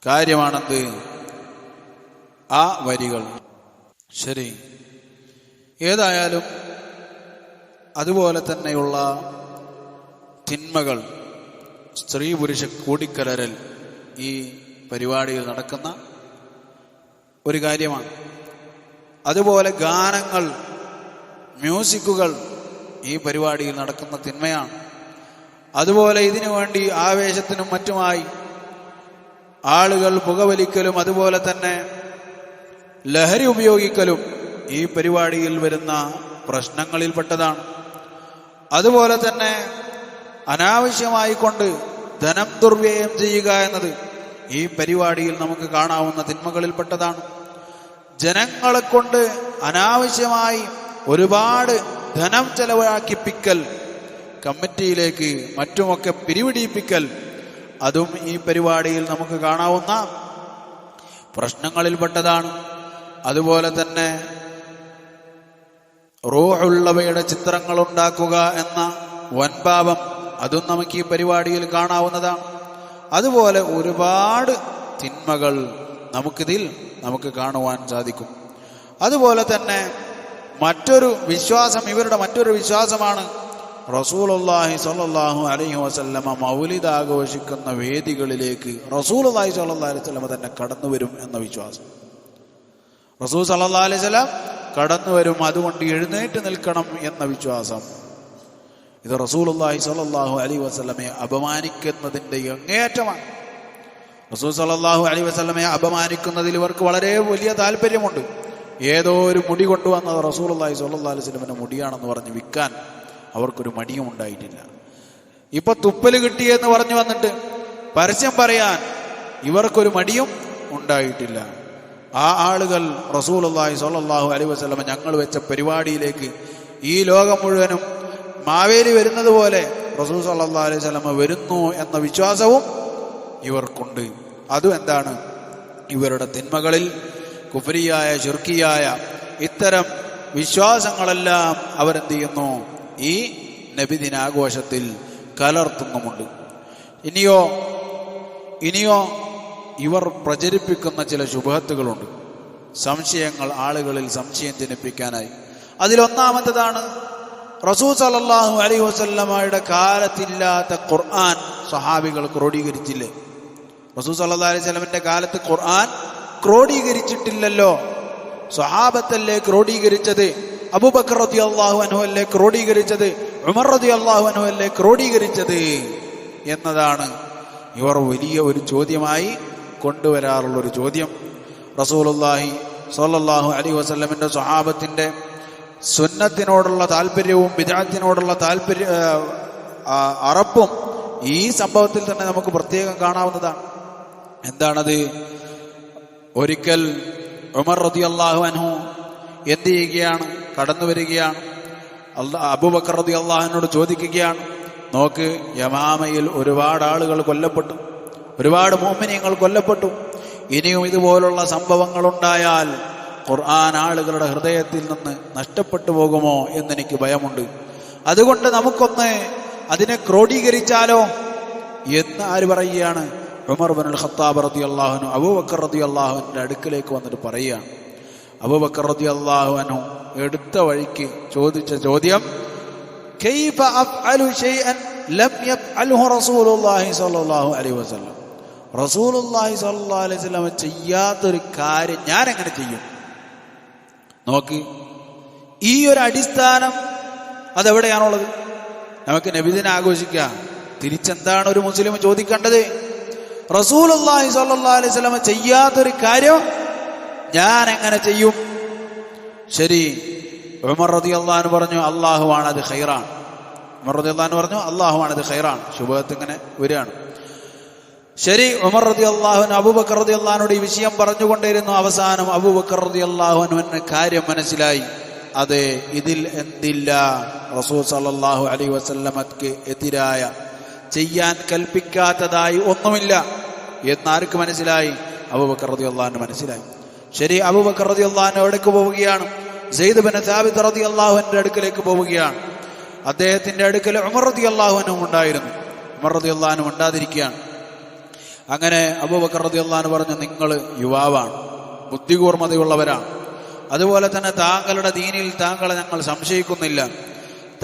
കാര്യമാണെന്ത്? ആ വരികൾ. ശരി, ഏതായാലും അതുപോലെ തന്നെയുള്ള തിന്മകൾ, സ്ത്രീ പുരുഷ കൂടിക്കലരൽ ഈ പരിപാടിയിൽ നടക്കുന്ന ഒരു കാര്യമാണ്. അതുപോലെ ഗാനങ്ങൾ, മ്യൂസിക്കുകൾ ഈ പരിപാടിയിൽ നടക്കുന്ന തിന്മയാണ്. അതുപോലെ ഇതിനു വേണ്ടി ആവേശത്തിനും മറ്റുമായി ആളുകൾ പുകവലിക്കലും അതുപോലെ തന്നെ ലഹരി ഉപയോഗിക്കലും ഈ പരിപാടിയിൽ വരുന്ന പ്രശ്നങ്ങളിൽപ്പെട്ടതാണ്. അതുപോലെ തന്നെ അനാവശ്യമായി കൊണ്ട് ധനം ദുർവ്യയം ചെയ്യുക എന്നത് ഈ പരിപാടിയിൽ നമുക്ക് കാണാവുന്ന തിന്മകളിൽപ്പെട്ടതാണ്. ജനങ്ങളെ കൊണ്ട് അനാവശ്യമായി ഒരുപാട് ധനം ചെലവാക്കിപ്പിക്കൽ, കമ്മിറ്റിയിലേക്ക് മറ്റുമൊക്കെ പിരിവിടിപ്പിക്കൽ, അതും ഈ പരിപാടിയിൽ നമുക്ക് കാണാവുന്ന പ്രശ്നങ്ങളിൽപ്പെട്ടതാണ്. അതുപോലെ തന്നെ റൂഹുള്ളവയുടെ ചിത്രങ്ങൾ ഉണ്ടാക്കുക എന്ന വൻപാപം, അതും നമുക്ക് ഈ പരിപാടിയിൽ കാണാവുന്നതാണ്. അതുപോലെ ഒരുപാട് തിന്മകൾ നമുക്ക് കാണുവാൻ സാധിക്കും. അതുപോലെ തന്നെ മറ്റൊരു വിശ്വാസം, ഇവരുടെ മറ്റൊരു വിശ്വാസമാണ് റസൂലുള്ളാഹി സ്വല്ലല്ലാഹു അലൈഹി വസല്ലമ മൗലിദ് ആഘോഷിക്കുന്ന വേദികളിലേക്ക് റസൂലുള്ളാഹി സ്വല്ലല്ലാഹു അലൈഹി വസല്ലമ തന്നെ കടന്നു വരും എന്ന വിശ്വാസം. റസൂൽ സ്വല്ലല്ലാഹു അലൈഹി വസല്ലം കടന്നു വരും, അതുകൊണ്ട് എഴുന്നേറ്റ് നിൽക്കണം എന്ന വിശ്വാസം. ഇത് റസൂലുള്ളാഹി സ്വല്ലല്ലാഹു അലൈഹി വസല്ലമയെ അപമാനിക്കുന്നതിന്റെ അങ്ങേയറ്റമാണ്. റസൂൽ സ്വല്ലല്ലാഹു അലൈഹി വസല്ലമയെ അപമാനിക്കുന്നതിൽ ഇവർക്ക് വളരെ വലിയ താല്പര്യമുണ്ട്. ഏതോ ഒരു മുടി കൊണ്ടുവന്നത് റസൂലുള്ളാഹി സ്വല്ലല്ലാഹു അലൈഹി വസല്ലമയുടെ മുടിയാണെന്ന് പറഞ്ഞ് വിൽക്കാൻ അവർക്കൊരു മടിയും ഉണ്ടായിട്ടില്ല. ഇപ്പൊ തുപ്പല് കിട്ടിയെന്ന് പറഞ്ഞു വന്നിട്ട് പരസ്യം പറയാൻ ഇവർക്കൊരു മടിയും ഉണ്ടായിട്ടില്ല. ആ ആളുകൾ റസൂലുള്ളാഹി സ്വല്ലല്ലാഹു അലൈഹി വസല്ലമ ഞങ്ങൾ വെച്ച പരിപാടിയിലേക്ക് ഈ ലോകം മുഴുവനും മാവേലി വരുന്നത് പോലെ റസൂൽ സ്വല്ലല്ലാഹു അലൈഹി വസല്ലമ വരുന്നു എന്ന വിശ്വാസവും ഇവർക്കുണ്ട്. അതും എന്താണ്? ഇവരുടെ തിന്മകളിൽ കുഫ്രിയായ ശിർക്കിയായ ഇത്തരം വിശ്വാസങ്ങളെല്ലാം അവരെന്ത് ചെയ്യുന്നു? ഈ നബിദിനാഘോഷത്തിൽ കലർത്തുന്നുമുണ്ട്. ഇനിയോ ഇവർ പ്രചരിപ്പിക്കുന്ന ചില ശുബഹത്തുകളുണ്ട്, സംശയങ്ങൾ, ആളുകളിൽ സംശയം ജനിപ്പിക്കാനായി. അതിലൊന്നാമത്തതാണ് റസൂൽ സല്ലല്ലാഹു അലൈഹി വസല്ലമയുടെ കാലത്തില്ലാത്ത ഖുർആൻ സ്വഹാബികൾ ക്രോഡീകരിച്ചില്ലേ? റസൂൽ സല്ലല്ലാഹു അലൈഹി വസല്ലമയുടെ കാലത്ത് ഖുർആൻ ക്രോഡീകരിച്ചിട്ടില്ലല്ലോ. സ്വഹാബത്തല്ലേ ക്രോഡീകരിച്ചത്, അബൂബക്കർ റളിയല്ലാഹു അൻഹു അല്ലേ ക്രോഡീകരിച്ചത്, ഉമർ റളിയല്ലാഹു അൻഹു അല്ലേ ക്രോഡീകരിച്ചത് എന്നതാണ് ഇവർ വലിയ ഒരു ചോദ്യമായി കൊണ്ടുവരാറുള്ള ഒരു ചോദ്യം. റസൂലുള്ളാഹി സ്വല്ലല്ലാഹു അലൈഹി വസല്ലമിന്റെ സ്വഹാബത്തിന്റെ സുന്നത്തിനോടുള്ള താല്പര്യവും ബിദ്അത്തിനോടുള്ള അറപ്പും ഈ സംഭവത്തിൽ തന്നെ നമുക്ക് പ്രത്യേകം കാണാവുന്നതാണ്. എന്താണത്? ഒരിക്കൽ ഉമർ റളിയല്ലാഹു അൻഹു എന്ത് ചെയ്യുകയാണ്? കടന്നു വരികയാണ്. അബൂബക്കർ റളിയല്ലാഹു അൻഹുവിനോട് ചോദിക്കുകയാണ്, നോക്ക്, യമാമയിൽ ഒരുപാട് ആളുകൾ കൊല്ലപ്പെട്ടു, ഒരുപാട് മുഅ്മിനീങ്ങൾ കൊല്ലപ്പെട്ടു. ഇനിയും ഇതുപോലുള്ള സംഭവങ്ങൾ ഉണ്ടായാൽ ഖുർആൻ ആളുകളുടെ ഹൃദയത്തിൽ നിന്ന് നഷ്ടപ്പെട്ടു പോകുമോ എന്നെനിക്ക് ഭയമുണ്ട്. അതുകൊണ്ട് നമുക്കൊന്ന് അതിനെ ക്രോഡീകരിച്ചാലോ എന്ന് ആര് പറയുകയാണ്? ഉമർ ഇബ്നുൽ ഖത്താബ് റളിയല്ലാഹു അൻഹു അബൂബക്കർ റളിയല്ലാഹു അൻഹുവിന്റെ അടുക്കലേക്ക് വന്നിട്ട് പറയുകയാണ്. അബൂബക്കർ റളിയല്ലാഹു അൻഹു എടുത്ത വഴിക്ക് ചോദിച്ച ചോദ്യം, കൈഫ അഫ്അലു ശൈഅൻ ലം യഫ്അൽഹു റസൂലുള്ളാഹി സ്വല്ലല്ലാഹു അലൈഹി വസല്ലം. റസൂലുള്ളാഹി സ്വല്ലല്ലാഹു അലൈഹി വസല്ലം ചെയ്യാത്തൊരു കാര്യം ഞാൻ എങ്ങനെ ചെയ്യും? നോക്ക്, ഈ ഒരു അടിസ്ഥാനം അതെവിടെയാണുള്ളത്? നമുക്ക് നബിദിനം ആഘോഷിക്കാം, തിരിച്ചെന്താണ് ഒരു മുസ്ലിം ചോദിക്കേണ്ടത്? റസൂലുള്ളാഹി സ്വല്ലല്ലാഹു അലൈഹി വസല്ലം ചെയ്യാത്തൊരു കാര്യം ഞാൻ എങ്ങനെ ചെയ്യും? ശരി, ഉമർ റളിയല്ലാഹു അൻഹു പറഞ്ഞു, അല്ലാഹുവാണ് അത് ഖൈറാണ്. ഉമർ റളിയല്ലാഹു അൻഹു പറഞ്ഞു, അല്ലാഹുവാണ് അത് ഖൈറാണ്. ശുബഹത്ത് ഇങ്ങനെ വരികയാണ്. ശരി, ഉമർ റളിയല്ലാഹു അൻഹു അബൂബക്കർ റളിയല്ലാഹു അൻഹുവിനോട് ഈ വിഷയം പറഞ്ഞുകൊണ്ടിരുന്നു. അവസാനം അബൂബക്കർ റളിയല്ലാഹു അൻഹുവിന് കാര്യം മനസ്സിലായി. അതെ, ഇതിൽ എന്തില്ല, റസൂൽ സല്ലല്ലാഹു അലൈഹി വസല്ലമക്ക് എതിരായ, ചെയ്യാൻ കൽപ്പിക്കാത്തതായി ഒന്നുമില്ല എന്നാർക്ക് മനസ്സിലായി? അബൂബക്കർ റളിയല്ലാഹു അൻഹു മനസ്സിലായി. ശരി, അബൂബക്കർ റളിയല്ലാഹു അൻഹു എവിടേക്ക് പോവുകയാണ്? സെയ്ദ് ബിൻ സാബിത്ത് റളിയല്ലാഹു അൻഹുവിന്റെ അടുക്കലേക്ക് പോവുകയാണ്. അദ്ദേഹത്തിന്റെ അടുക്കൽ ഉമർ റളിയല്ലാഹു അൻഹു ഉണ്ടായിരുന്നു. ഉമർ റളിയല്ലാഹു അൻഹു ഉണ്ടാതിരിക്കുകയാണ്. അങ്ങനെ അബൂബക്കർ റളിയല്ലാഹു അൻഹു പറഞ്ഞു, നിങ്ങൾ യുവാവാണ്, ബുദ്ധികൂർമ്മതയുള്ളവരാണ്, അതുപോലെ തന്നെ താങ്കളുടെ ദീനിൽ താങ്കളെ ഞങ്ങൾ സംശയിക്കുന്നില്ല.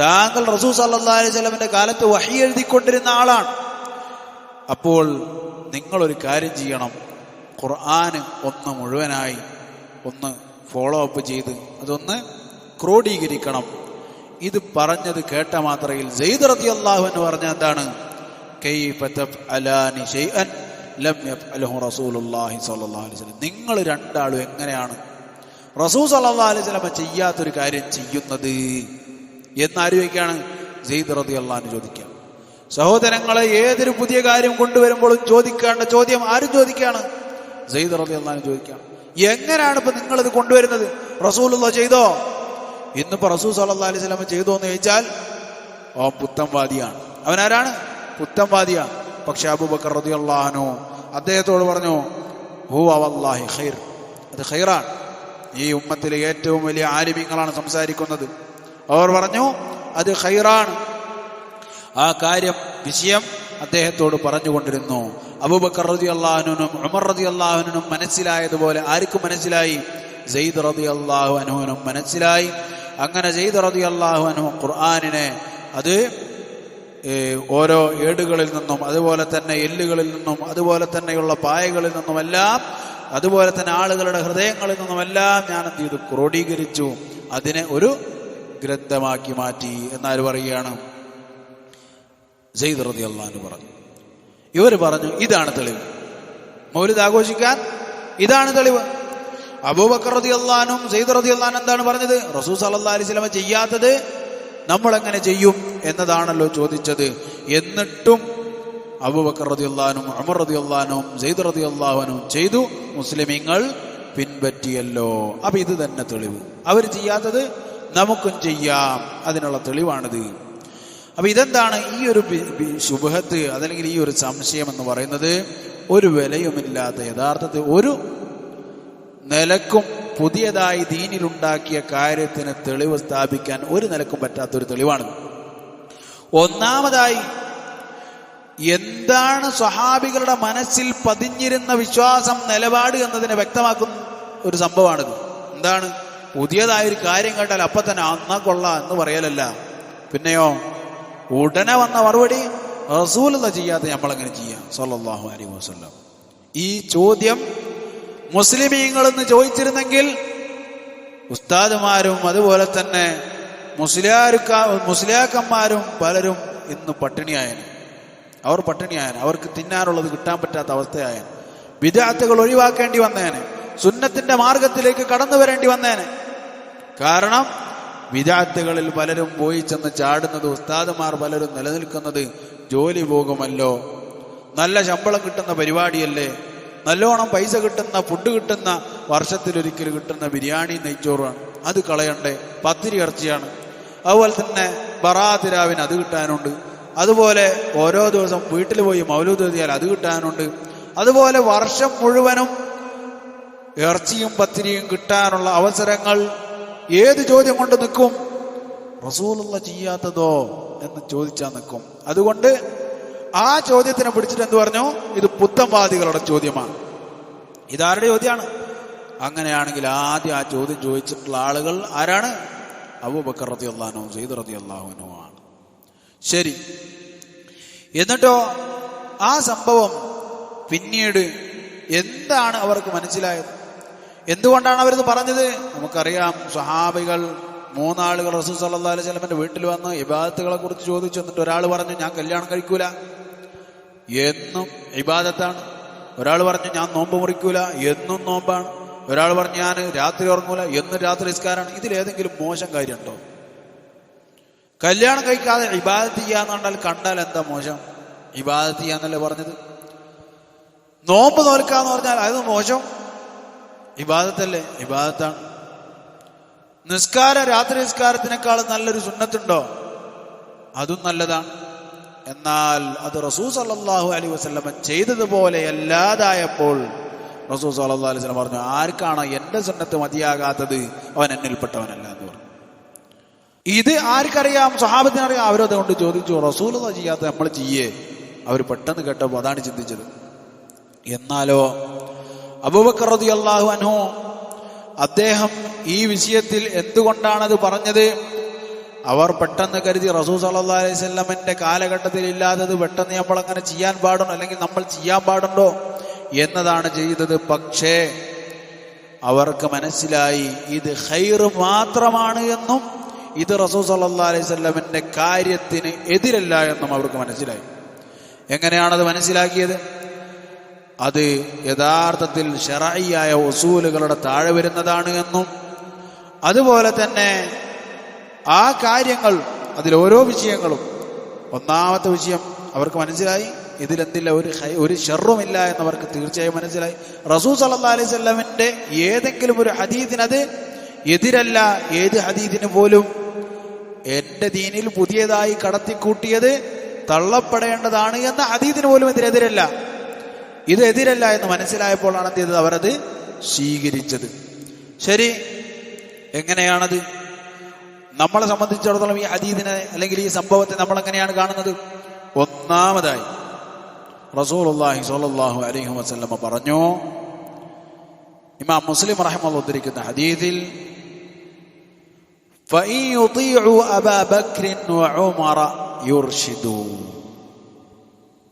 താങ്കൾ റസൂൽ സല്ലല്ലാഹു അലൈഹി വസല്ലമിന്റെ കാലത്ത് വഹി എഴുതിക്കൊണ്ടിരുന്ന ആളാണ്. അപ്പോൾ നിങ്ങളൊരു കാര്യം ചെയ്യണം, ഖുർആന് ഒന്ന് മുഴുവനായി ഒന്ന് ഫോളോ അപ്പ് ചെയ്ത് അതൊന്ന് ക്രോഡീകരിക്കണം. ഇത് പറഞ്ഞത് കേട്ട മാത്രയിൽ സെയ്ദ് റളിയല്ലാഹു അൻഹു പറഞ്ഞ എന്താണ്? കൈഫ തഫ്അലാനി ശൈഅൻ ലം യഫ്അൽഹു റസൂലുള്ളാഹി സ്വല്ലല്ലാഹു അലൈഹി വസല്ലം. നിങ്ങൾ രണ്ടാളും എങ്ങനെയാണ് റസൂൽ സല്ലല്ലാഹു അലൈഹി വസല്ലം ചെയ്യാത്തൊരു കാര്യം ചെയ്യുന്നത് എന്നാരോചിക്കുകയാണ്? സെയ്ദ് റളിയല്ലാഹു അൻഹു ചോദിക്കുക. സഹോദരങ്ങളെ, ഏതൊരു പുതിയ കാര്യം കൊണ്ടുവരുമ്പോഴും ചോദിക്കേണ്ട ചോദ്യം ആരും ചോദിക്കുകയാണ്? സെയ്ദ് റളിയല്ലാഹു അൻഹു ചോദിക്കുകയാണ്, എങ്ങനെയാണ് ഇപ്പൊ നിങ്ങളിത് കൊണ്ടുവരുന്നത്? റസൂലുള്ളാഹി ചെയ്തോ? ഇന്നിപ്പോ റസൂൽ സല്ലല്ലാഹു അലൈഹി വസല്ലം ചെയ്തോ എന്ന് ചോദിച്ചാൽ ഓ പുത്തംവാദിയാണ്. അവനാരാണ്? പുത്തംവാദിയാണ്. പക്ഷെ അബൂബക്കർ റളിയല്ലാഹു അൻഹു അദ്ദേഹത്തോട് പറഞ്ഞു, ഹുവ വല്ലാഹി ഖൈർ, അത് ഖൈറാണ്. ഈ ഉമ്മത്തിലെ ഏറ്റവും വലിയ ആലിമീങ്ങളാണ് സംസാരിക്കുന്നത്. അവർ പറഞ്ഞു അത് ഖൈറാണ്. ആ കാര്യം വിഷയം അദ്ദേഹത്തോട് പറഞ്ഞുകൊണ്ടിരുന്നു. അബൂബക്കർ റളിയല്ലാഹു അൻഹുവിനും ഉമർ റളിയല്ലാഹു അൻഹുവിനും മനസ്സിലായതുപോലെ ആർക്കും മനസ്സിലായി? സെയ്ദ് റളിയല്ലാഹു അൻഹുവിനും മനസ്സിലായി. അങ്ങനെ സെയ്ദ് റളിയല്ലാഹു അൻഹു ഖുർആനിനെ അത് ഓരോ ഏടുകളിൽ നിന്നും, അതുപോലെ തന്നെ എല്ലുകളിൽ നിന്നും, അതുപോലെ തന്നെയുള്ള പായകളിൽ നിന്നുമെല്ലാം, അതുപോലെ തന്നെ ആളുകളുടെ ഹൃദയങ്ങളിൽ നിന്നുമെല്ലാം ഞാൻ എന്ത് ചെയ്തു? ക്രോഡീകരിച്ചു. അതിനെ ഒരു ഗ്രന്ഥമാക്കി മാറ്റി എന്നാല് പറയുകയാണ്? സെയ്ദ് റളിയല്ലാഹു അൻഹു പറഞ്ഞു. ഇവർ പറഞ്ഞു, ഇതാണ് തെളിവ്, മൗലിദ് ആഘോഷിക്കാൻ ഇതാണ് തെളിവ്. അബൂബക്കർ റളിയല്ലാഹു അൻഹും സെയ്ദ് റളിയല്ലാഹു അൻഹു എന്താണ് പറഞ്ഞത്? റസൂൽ സല്ലല്ലാഹു അലൈഹി വസല്ലം ചെയ്യാത്തത് നമ്മൾ എങ്ങനെ ചെയ്യും എന്നതാണല്ലോ ചോദിച്ചത്. എന്നിട്ടും അബൂബക്കർ റളിയല്ലാഹു അൻഹും ഉമർ റളിയല്ലാഹു അൻഹും സെയ്ദ് റളിയല്ലാഹു അൻഹും ചെയ്തു, മുസ്ലിമീങ്ങൾ പിൻപറ്റിയല്ലോ. അപ്പൊ ഇത് തന്നെ തെളിവ്. അവർ ചെയ്യാത്തത് നമുക്കും ചെയ്യാം, അതിനുള്ള തെളിവാണിത്. അപ്പൊ ഇതെന്താണ്? ഈ ഒരു ശുബ്ഹത്ത് അതല്ലെങ്കിൽ ഈ ഒരു സംശയം എന്ന് പറയുന്നത് ഒരു വിലയുമില്ലാത്ത, യഥാർത്ഥത്തിൽ ഒരു നിലക്കും പുതിയതായി ദീനിലുണ്ടാക്കിയ കാര്യത്തിന് തെളിവ് സ്ഥാപിക്കാൻ ഒരു നിലക്കും പറ്റാത്തൊരു തെളിവാണ്. ഒന്നാമതായി, എന്താണ് സ്വഹാബികളുടെ മനസ്സിൽ പതിഞ്ഞിരുന്ന വിശ്വാസം, നിലപാട് എന്നതിനെ വ്യക്തമാക്കുന്ന ഒരു സംഭവമാണിത്. എന്താണ്? പുതിയതായൊരു കാര്യം കേട്ടാൽ അപ്പൊ തന്നെ അന്നാ കൊള്ളാം എന്ന് പറയലല്ല. പിന്നെയോ ഉടനെ വന്ന മറുപടി, റസൂലുള്ളാഹി ചെയ്യാതെ നമ്മളെങ്ങനെ ചെയ്യാം സ്വല്ലല്ലാഹു അലൈഹി വസല്ലം. ഈ ചോദ്യം മുസ്ലിമീങ്ങളെന്ന് ചോദിച്ചിരുന്നെങ്കിൽ ഉസ്താദുമാരും അതുപോലെ തന്നെ മുസ്ലിയാക്കന്മാരും പലരും ഇന്ന് പട്ടിണിയായന്. അവർ പട്ടിണിയായന്, അവർക്ക് തിന്നാനുള്ളത് കിട്ടാൻ പറ്റാത്ത അവസ്ഥയായന്. ബിദ്അത്തുകൾ ഒഴിവാക്കേണ്ടി വന്നേനെ, സുന്നത്തിന്റെ മാർഗത്തിലേക്ക് കടന്നു വരേണ്ടി വന്നേനെ. കാരണം ബിദ്അത്തുകളിൽ പലരും പോയി ചെന്ന് ചാടുന്നത്, ഉസ്താദുമാർ പലരും നിലനിൽക്കുന്നത് ജോലി പോകുമല്ലോ, നല്ല ശമ്പളം കിട്ടുന്ന പരിപാടിയല്ലേ, നല്ലോണം പൈസ കിട്ടുന്ന, ഫുഡ് കിട്ടുന്ന, വർഷത്തിലൊരിക്കൽ കിട്ടുന്ന ബിരിയാണി നെയ്ച്ചോറാണ്, അത് കളയണ്ടേ? പത്തിരി ഇറച്ചിയാണ്. അതുപോലെ തന്നെ ബറാത്ത് രാവിന് അത് കിട്ടാനുണ്ട്. അതുപോലെ ഓരോ ദിവസം വീട്ടിൽ പോയി മൗലൂദ് എഴുതിയാൽ അത് കിട്ടാനുണ്ട്. അതുപോലെ വർഷം മുഴുവനും ഇറച്ചിയും പത്തിരിയും കിട്ടാനുള്ള അവസരങ്ങൾ ഏത് ചോദ്യം കൊണ്ട് നിൽക്കും? റസൂലുള്ള ചെയ്യാത്തതോ എന്ന് ചോദിച്ചാൽ നിൽക്കും. അതുകൊണ്ട് ആ ചോദ്യത്തിനെ പിടിച്ചിട്ട് എന്ത് പറഞ്ഞു? ഇത് പുത്തൻവാദികളുടെ ചോദ്യമാണ്. ഇതാരുടെ ചോദ്യമാണ്? അങ്ങനെയാണെങ്കിൽ ആദ്യം ആ ചോദ്യം ചോദിച്ചിട്ടുള്ള ആളുകൾ ആരാണ്? അബൂബക്കർ റളിയല്ലാഹു അൻഹു, സയ്യിദ് റളിയല്ലാഹു അൻഹു ആണ്. ശരി, എന്നിട്ടോ ആ സംഭവം പിന്നീട് എന്താണ് അവർക്ക് മനസ്സിലായത്? എന്തുകൊണ്ടാണ് അവരിത് പറഞ്ഞത്? നമുക്കറിയാം, സ്വഹാബികൾ 3 ആളുകൾ റസൂൽ സല്ലല്ലാഹു അലൈഹി വസല്ലമയുടെ വീട്ടിൽ വന്ന് ഇബാദത്തുകളെ കുറിച്ച് ചോദിച്ചു. എന്നിട്ട് ഒരാൾ പറഞ്ഞു, ഞാൻ കല്യാണം കഴിക്കൂല, എന്നും ഇബാദത്താണ്. ഒരാൾ പറഞ്ഞു, ഞാൻ നോമ്പ് മുറിക്കൂല, എന്നും നോമ്പാണ്. ഒരാൾ പറഞ്ഞു, ഞാൻ രാത്രി ഉറങ്ങൂല, എന്നും രാത്രി നിസ്കാരമാണ്. ഇതിലേതെങ്കിലും മോശം കാര്യമുണ്ടോ? കല്യാണം കഴിക്കാതെ ഇബാദത്ത് ചെയ്യാന്ന് കണ്ടാൽ എന്താ മോശം? ഇബാദത്ത് ചെയ്യാന്നല്ലേ പറഞ്ഞത്. നോമ്പ് നോൽക്കാന്ന് പറഞ്ഞാൽ അത് മോശം? ഇബാദത്തല്ലേ? ഇബാദത്താണ്. നിസ്കാരം രാത്രി നിസ്കാരത്തിനേക്കാൾ നല്ലൊരു സുന്നത്തുണ്ടോ? അതും നല്ലതാണ്. എന്നാൽ അത് റസൂൽ സല്ലല്ലാഹു അലൈഹി വസല്ലം ചെയ്തതുപോലെ അല്ലാതായപ്പോൾ റസൂൽ സല്ലല്ലാഹു അലൈഹി വസല്ലം പറഞ്ഞു, ആർക്കാണോ എന്റെ സുന്നത്ത് മതിയാകാത്തത് അവൻ എന്നിൽപ്പെട്ടവനല്ല എന്ന് പറഞ്ഞു. ഇത് ആർക്കറിയാം? സ്വഹാബത്തിനറിയാം. അവരതുകൊണ്ട് ചോദിച്ചു, റസൂലുള്ളാഹി ചെയ്യാത്ത നമ്മൾ ചെയ്യേ? അവർ പെട്ടെന്ന് കേട്ടപ്പോൾ അതാണ് ചിന്തിച്ചത്. എന്നാലോ അബൂബക്കർ റളിയല്ലാഹു അൻഹു അദ്ദേഹം ഈ വിഷയത്തിൽ എന്തുകൊണ്ടാണത് പറഞ്ഞത്? അവർ പെട്ടെന്ന് കരുതി റസൂൽ സല്ലല്ലാഹു അലൈഹി വസല്ലമന്റെ കാലഘട്ടത്തിൽ ഇല്ലാത്തത് പെട്ടെന്ന് നമ്മൾ അങ്ങനെ ചെയ്യാൻ പാടുണ്ടോ, അല്ലെങ്കിൽ നമ്മൾ ചെയ്യാൻ പാടുണ്ടോ എന്നതാണ് ചെയ്തത്. പക്ഷേ അവർക്ക് മനസ്സിലായി ഇത് ഖൈർ മാത്രമാണ് എന്നും ഇത് റസൂൽ സല്ലല്ലാഹു അലൈഹി വസല്ലമന്റെ കാര്യത്തിന് എതിരല്ല എന്നും അവർക്ക് മനസ്സിലായി. എങ്ങനെയാണത് മനസ്സിലാക്കിയത്? അത് യഥാർത്ഥത്തിൽ ശർഈയായ ഉസൂലുകളുടെ താഴെ വരുന്നതാണ് എന്നും അതുപോലെ തന്നെ ആ കാര്യങ്ങൾ, അതിലോരോ വിഷയങ്ങളും, ഒന്നാമത്തെ വിഷയം അവർക്ക് മനസ്സിലായി, ഇതിലെന്തില്ല ഒരു ഷർറുമില്ല എന്നവർക്ക് തീർച്ചയായും മനസ്സിലായി. റസൂൽ സല്ലല്ലാഹു അലൈഹി വസല്ലമിന്റെ ഏതെങ്കിലും ഒരു ഹദീസിന് അത് എതിരല്ല. ഏത് ഹദീസിന് പോലും എന്റെ ദീനിൽ പുതിയതായി കടത്തിക്കൂട്ടിയത് തള്ളപ്പെടേണ്ടതാണ് എന്ന ഹദീസിന് പോലും ഇതിനെതിരല്ല. ഇത് എതിരല്ല എന്ന് മനസ്സിലായപ്പോഴാണ് എന്ത് ചെയ്തത്? അവരത് സ്വീകരിച്ചത്. ശരി, എങ്ങനെയാണത്? നമ്മളെ സംബന്ധിച്ചിടത്തോളം ഈ ഹദീസിനെ അല്ലെങ്കിൽ ഈ സംഭവത്തെ നമ്മൾ എങ്ങനെയാണ് കാണുന്നത്? ഒന്നാമതായി റസൂലുള്ളാഹി സ്വല്ലല്ലാഹു അലൈഹി വസല്ലം പറഞ്ഞു, ഇമാം മുസ്ലിം റഹിമഹുല്ലാഹ് ഉദ്ധരിക്കുന്ന ഹദീസിൽ, ഫഇൻ യുതീഉ അബാ ബക്ർ വഉമറ യുർഷിദു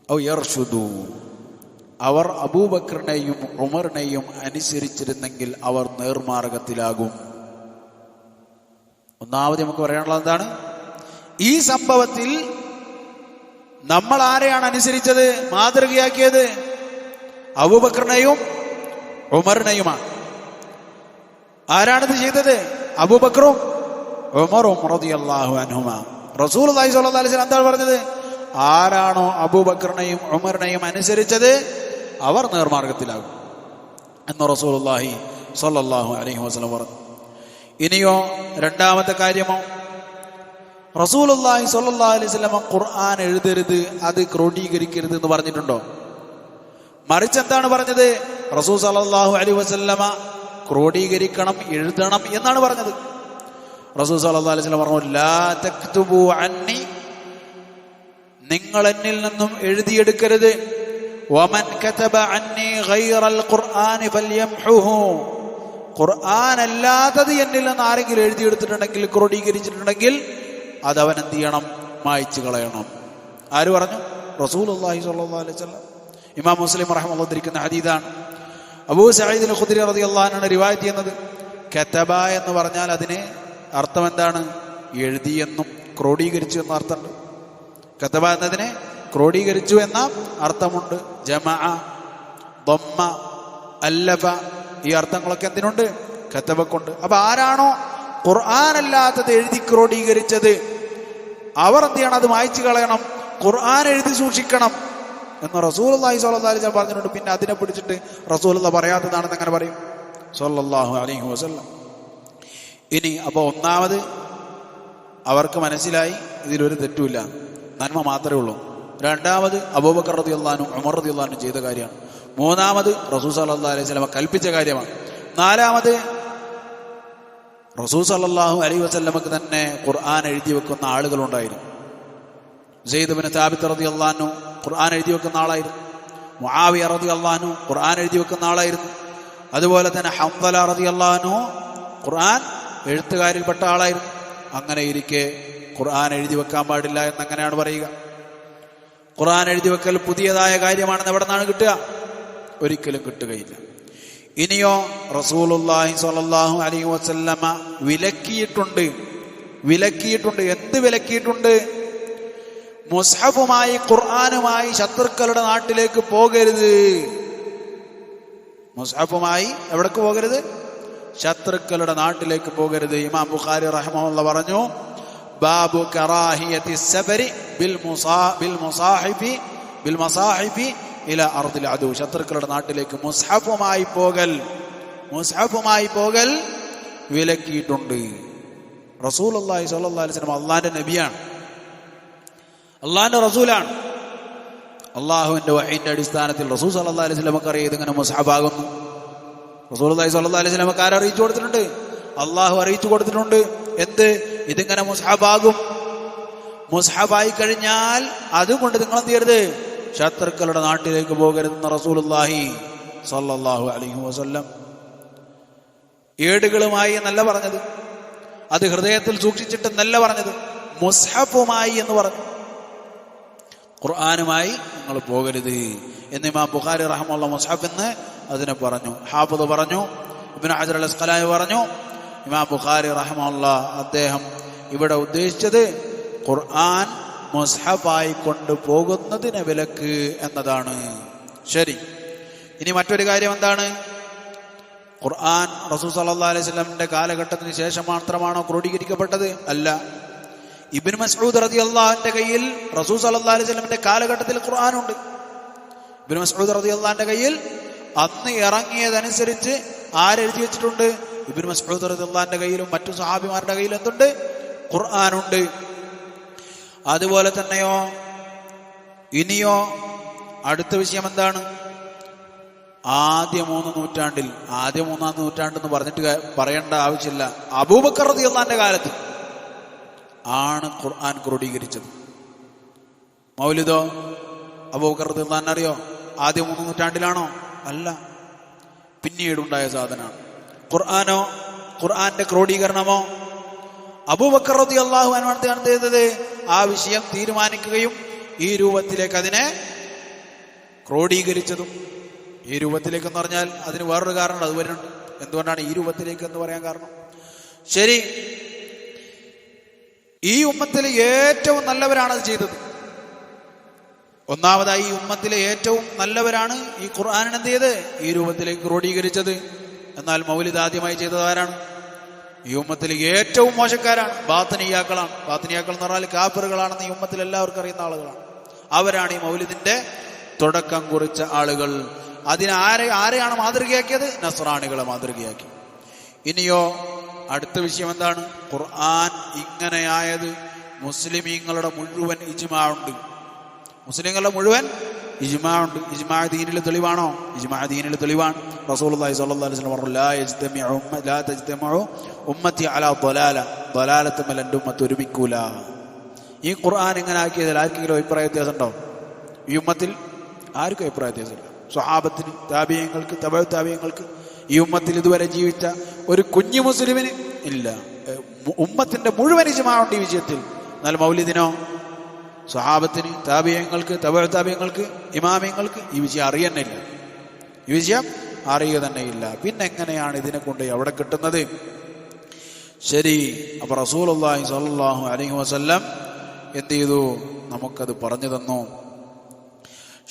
ഔ യർഷുദു, അവർ അബൂബക്കറിനെയും ഉമറിനെയും അനുസരിച്ചിരുന്നെങ്കിൽ അവർ നേർമാർഗത്തിലാകും. ഒന്നാമത് നമുക്ക് പറയാനുള്ളത് എന്താണ്? ഈ സംഭവത്തിൽ നമ്മൾ ആരെയാണ് അനുസരിച്ചത്, മാതൃകയാക്കിയത്? അബൂബക്കറിനെയും ഉമറിനെയുമാണ്. ആരാണിത് ചെയ്തത്? അബൂബക്കറും ഉമറും റളിയല്ലാഹു അൻഹുമാ. റസൂലുള്ളാഹി സ്വല്ലല്ലാഹു അലൈഹി വസല്ലം എന്താണ് പറഞ്ഞത്? ആരാണോ അബൂബക്കറിനെയും ഉമറിനെയും അനുസരിച്ചത് അവർ നേർമാർഗത്തിലാകും എന്ന് റസൂലുള്ളാഹി സ്വല്ലല്ലാഹു അലൈഹി വസല്ലം പറഞ്ഞു. ഇനിയോ രണ്ടാമത്തെ കാര്യമോ, റസൂലുള്ളാഹി സ്വല്ലല്ലാഹു അലൈഹി വസല്ലം ഖുർആൻ എഴുതരുത്, അത് ക്രോഡീകരിക്കരുത് എന്ന് പറഞ്ഞിട്ടുണ്ടോ? മറിച്ച് എന്താണ് പറഞ്ഞത്? റസൂൽ സ്വല്ലല്ലാഹു അലൈഹി വസല്ലം ക്രോഡീകരിക്കണം, എഴുതണം എന്നാണ് പറഞ്ഞത്. റസൂൽ സ്വല്ലല്ലാഹു അലൈഹി വസല്ലം പറഞ്ഞു, ലാ തക്തുബു അന്നി, നിങ്ങൾ എന്നിൽ നിന്നും എഴുതിയെടുക്കരുത്. വമൻ കതബ അന്നി ഗൈറൽ ഖുർആനി ഫൽയംഹുഹു, ഖുർആൻ അല്ലാത്തത് എന്നിൽ നിന്ന് ആരെങ്കിലും എഴുതിയെടുത്തിട്ടുണ്ടെങ്കിൽ, ക്രോഡീകരിച്ചിട്ടുണ്ടെങ്കിൽ അതവൻ എന്ത് ചെയ്യണം? മായ്ച്ചു കളയണം. ആര് പറഞ്ഞു? റസൂലുള്ളാഹി സ്വല്ലല്ലാഹു അലൈഹി വസല്ലം. ഇമാം മുസ്ലിം റഹിമഹുല്ലാഹ് ഉദ്ധരിക്കുന്ന ഹദീസാണ്. അബൂ സഈദ് അൽ ഖുദ്രി റളിയല്ലാഹു അൻഹു റിവായത്ത് ചെയ്യുന്നത്, കതബ എന്ന് പറഞ്ഞാൽ അതിന് അർത്ഥം എന്താണ്? എഴുതിയെന്നും ക്രോഡീകരിച്ചു എന്ന അർത്ഥമുണ്ട്. കതബ എന്നതിനെ ക്രോഡീകരിച്ചു എന്ന അർത്ഥമുണ്ട്. ജമഅ, ദമ്മ, അല്ലഫ, ഈ അർത്ഥങ്ങളൊക്കെ എന്തിനുണ്ട്? കതബക്കുണ്ട്. അപ്പൊ ആരാണോ ഖുർആൻ അല്ലാത്തത് എഴുതി ക്രോഡീകരിച്ചത് അവർ എന്ത് ചെയ്യണം? അത് മായ്ച്ചു കളയണം, ഖുർആൻ എഴുതി സൂക്ഷിക്കണം എന്ന് റസൂലുള്ളാഹി സ്വല്ലല്ലാഹു അലൈഹി വസല്ലം പറഞ്ഞിട്ടുണ്ട്. പിന്നെ അതിനെ പിടിച്ചിട്ട് റസൂലുള്ളാഹി പറയാത്തതാണെന്ന് എങ്ങനെ പറയും? സ്വല്ലല്ലാഹു അലൈഹി വസല്ലം. ഇനി അപ്പോൾ ഒന്നാമത് അവർക്ക് മനസ്സിലായി ഇതിലൊരു തെറ്റുമില്ല, നന്മ മാത്രമേ ഉള്ളൂ. രണ്ടാമത് അബൂബക്കർ റളിയല്ലാഹു അൻഹു ഉമർ റളിയല്ലാഹു അൻഹു ചെയ്ത കാര്യമാണ്. മൂന്നാമത് റസൂൽ സല്ലല്ലാഹു അലൈഹി വസല്ലം കൽപ്പിച്ച കാര്യമാണ്. നാലാമത് റസൂൽ സല്ലല്ലാഹു അലൈഹി വസല്ലമക്ക് തന്നെ ഖുർആൻ എഴുതി വെക്കുന്ന ആളുകളുണ്ടായിരുന്നു. സെയ്ദ് ഇബ്നു സാബിത്ത് റളിയല്ലാഹു അൻഹു ഖുർആൻ എഴുതി വെക്കുന്ന ആളായിരുന്നു. മുആവിയ റളിയല്ലാഹു അൻഹു ഖുർആൻ എഴുതി വെക്കുന്ന ആളായിരുന്നു. അതുപോലെ തന്നെ ഹംദല റളിയല്ലാഹു അൻഹു ഖുർആൻ എഴുത്തുകാരിൽപ്പെട്ട ആളായിരുന്നു. അങ്ങനെ ഇരിക്കെ ഖുർആൻ എഴുതി വെക്കാൻ പാടില്ല എന്നങ്ങനെയാണ് പറയുക? ഖുർആൻ എഴുതി വെക്കൽ പുതിയതായ കാര്യമാണെന്ന് എവിടെ നിന്നാണ് കിട്ടുക? ഒരിക്കലും കിട്ടുകയില്ല. ഇനിയോ റസൂലുള്ളാഹി സ്വല്ലല്ലാഹു അലൈഹി വസല്ലമ വിലക്കിയിട്ടുണ്ട്. എന്ത് വിലക്കിയിട്ടുണ്ട്? മുസ്ഹഫുമായി ഖുർആനുമായി ശത്രുക്കളുടെ നാട്ടിലേക്ക് പോകരുത്. മുസ്ഹഫുമായി എവിടേക്ക് പോകരുത്? ശത്രുക്കളുടെ നാട്ടിലേക്ക് പോകരുത്. ഇമാം ബുഖാരി റഹിമഹുല്ലാഹ് പറഞ്ഞു, ബാബു കറാഹിയത്തി സഫരി ബിൽ മസാഹിഫി ഇല അർദിൽ അദു. ശത്രുക്കളുടെ നാട്ടിലേക്ക് മുസ്ഹഫുമായി പോകൽ വിലക്കിയിട്ടുണ്ട്. റസൂലുള്ളാഹി സ്വല്ലല്ലാഹു അലൈഹി വസല്ലം അള്ളാന്റെ നബിയാണ്, അള്ളാന്റെ റസൂലാണ്. അള്ളാഹുവിന്റെ വഹീന്റെ അടിസ്ഥാനത്തിൽ റസൂൽ സല്ലല്ലാഹു അലൈഹി വസല്ലം അറിയാം ഇതിങ്ങനെ മുസ്ഹഫാകുന്നു. റസൂലുള്ളാഹി സ്വല്ലല്ലാഹു അലൈഹി വസല്ലം അറിയിച്ചു കൊടുത്തിട്ടുണ്ട്, അള്ളാഹു അറിയിച്ചു കൊടുത്തിട്ടുണ്ട്. എന്ത്? ഇതിങ്ങനെ മുസ്ഹഫാകും. മുസ്ഹഫായി കഴിഞ്ഞാൽ അതുകൊണ്ട് നിങ്ങൾ എന്ത് ചെയ്യരുത്? ശത്രുക്കളുടെ നാട്ടിലേക്ക് പോകരുതെന്ന് റസൂലുള്ളാഹി സ്വല്ലല്ലാഹു അലൈഹി വസല്ലം. ഏടുകളുമായി എന്നല്ല പറഞ്ഞത്, അത് ഹൃദയത്തിൽ സൂക്ഷിച്ചിട്ടെന്നല്ല പറഞ്ഞത്, മുസ്ഹഫുമായി എന്ന് പറഞ്ഞു. ഖുർആനുമായി നിങ്ങൾ പോകരുത് എന്ന് ഇമാം ബുഖാരി റഹിമഹുല്ലാഹ് മുസ്ഹഫ് എന്ന് അതിനെ പറഞ്ഞു. ഹാഫിദ് പറഞ്ഞു, ഇബ്നു ഹജർ അൽ അസ്ഖലാനി പറഞ്ഞു. ഇമാം ബുഖാരി റഹിമഹുല്ലാഹ് അദ്ദേഹം ഇവിടെ ഉദ്ദേശിച്ചത് ഖുർആൻ മുസ്ഹഫായി കൊണ്ടുപോകുന്നതിന് വിലക്ക് എന്നതാണ്. ശരി, ഇനി മറ്റൊരു കാര്യം എന്താണ്? ഖുർആൻ റസൂൽ സല്ലല്ലാഹു അലൈഹി വസല്ലമിന്റെ കാലഘട്ടത്തിന് ശേഷം മാത്രമാണോ ക്രോഡീകരിക്കപ്പെട്ടത്? അല്ല. ഇബ്നു മസ്ഊദ് റളിയല്ലാഹു അൻഹുവിന്റെ കയ്യിൽ റസൂൽ സല്ലല്ലാഹു അലൈഹി വസല്ലമിന്റെ കാലഘട്ടത്തിൽ ഖുർആനുണ്ട്. ഇബ്നു മസ്ഊദ് റളിയല്ലാഹു അൻഹുവിന്റെ കയ്യിൽ അന്ന് ഇറങ്ങിയതനുസരിച്ച് ആരെഴുതി വെച്ചിട്ടുണ്ട്? ഇബ്നു മസ്ഊദ് റളിയല്ലാഹു അൻഹുവിന്റെ കയ്യിലും മറ്റു സ്വഹാബിമാരുടെ കയ്യിലും എന്തുണ്ട്? ഖുർആനുണ്ട്. അതുപോലെ തന്നെയോ ഇനിയോ അടുത്ത വിഷയം എന്താണ്? ആദ്യ മൂന്നാം നൂറ്റാണ്ടെന്ന് പറഞ്ഞിട്ട് പറയേണ്ട ആവശ്യമില്ല. അബൂബക്കർ റളിയല്ലാഹു അൻഹുവിന്റെ കാലത്ത് ആണ് ഖുർആൻ ക്രോഡീകരിച്ചത്. മൗലിദോ അബൂബക്കർ റളിയല്ലാഹു അൻഹു അറിയോ? ആദ്യ 3 നൂറ്റാണ്ടിലാണോ? അല്ല, പിന്നീടുണ്ടായ സാധനമാണ്. ഖുർആനോ ഖുർആന്റെ ക്രോഡീകരണമോ അബൂബക്കർ റളിയല്ലാഹു അൻഹു ആണ് ചെയ്തത്. ആ വിഷയം തീരുമാനിക്കുകയും ഈ രൂപത്തിലേക്ക് അതിനെ ക്രോഡീകരിച്ചതും. ഈ രൂപത്തിലേക്ക് എന്ന് പറഞ്ഞാൽ അതിന് വേറൊരു കാരണം അത് വരുന്നുണ്ട്. എന്തുകൊണ്ടാണ് ഈ രൂപത്തിലേക്ക് എന്ന് പറയാൻ കാരണം? ശരി, ഈ ഉമ്മത്തിലെ ഏറ്റവും നല്ലവരാണ് അത് ചെയ്തത്. ഒന്നാമതായി ഈ ഉമ്മത്തിലെ ഏറ്റവും നല്ലവരാണ് ഈ ഖുർആനിനെ എന്ത് ചെയ്ത് ഈ രൂപത്തിലേക്ക് ക്രോഡീകരിച്ചത്. എന്നാൽ മൗലിദ് ആദ്യമായി ചെയ്തത് ആരാണ്? ഈ ഉമ്മത്തിൽ ഏറ്റവും മോശക്കാരാണ് ബാത്തിനിയാക്കളാണ്. ബാത്തിനിയാക്കൾ എന്ന് പറഞ്ഞാൽ കാഫിറുകളാണെന്ന് ഈ ഉമ്മത്തിൽ എല്ലാവർക്കും അറിയുന്ന ആളുകളാണ്. അവരാണ് ഈ മൗലിദിന്റെ തുടക്കം കുറിച്ച ആളുകൾ. ആരെയാണ് മാതൃകയാക്കിയത്? നസ്രാണികളെ മാതൃകയാക്കി. ഇനിയോ അടുത്ത വിഷയം എന്താണ്? ഖുർആൻ ഇങ്ങനെയായത് മുസ്ലിമീങ്ങളുടെ മുഴുവൻ ഇജ്മാ ഉണ്ട്. മുസ്ലിങ്ങളുടെ മുഴുവൻ ഇജ്മാ ഉണ്ട്. ഇജ്മാ ദീനിൽ തെളിവാണോ? ഇജ്മാ ദീനിൽ തെളിവാണ്. റസൂലുള്ളാഹി സ്വല്ലല്ലാഹു അലൈഹി വസല്ലം പറഞ്ഞു, ലാ തജ്തമിഉ ഉമ്മത്തി അലാ ളലാലത്തുമ്മൽ എൻ്റെ ഉമ്മത്ത് ഒരുമിക്കൂല. ഈ ഖുർആൻ ഇങ്ങനെ ആക്കിയതിൽ ആർക്കെങ്കിലും അഭിപ്രായ വ്യത്യാസം ഉണ്ടോ? ഈ ഉമ്മത്തിൽ ആർക്കും അഭിപ്രായ വ്യത്യാസമില്ല. സ്വഹാബത്തിന്, താബിഈങ്ങൾക്ക്, തബഉ താബിഈങ്ങൾക്ക്, ഈ ഉമ്മത്തിൽ ഇതുവരെ ജീവിച്ച ഒരു കുഞ്ഞു മുസ്ലിമിന് ഇല്ല. ഉമ്മത്തിന്റെ മുഴുവൻ ഇജ്മാ ഉണ്ട് ഈ വിഷയത്തിൽ. എന്നാൽ മൗലിദിനോ സ്വഹാബത്തിന്, താബിഈങ്ങൾക്ക്, തബഉ താബിഈങ്ങൾക്ക്, ഇമാമിങ്ങൾക്ക് ഈ വിഷയം അറിയുന്നില്ല. ഈ വിഷയം അറിയുക തന്നെ ഇല്ല. പിന്നെ എങ്ങനെയാണ് ഇതിനെ കൊണ്ട് എവിടെ കിട്ടുന്നത്? ശരി, അപ്പൊ റസൂലുള്ളാഹി സ്വല്ലല്ലാഹു അലൈഹി വസല്ലം എന്ത് ചെയ്തു? നമുക്കത് പറഞ്ഞു തന്നു.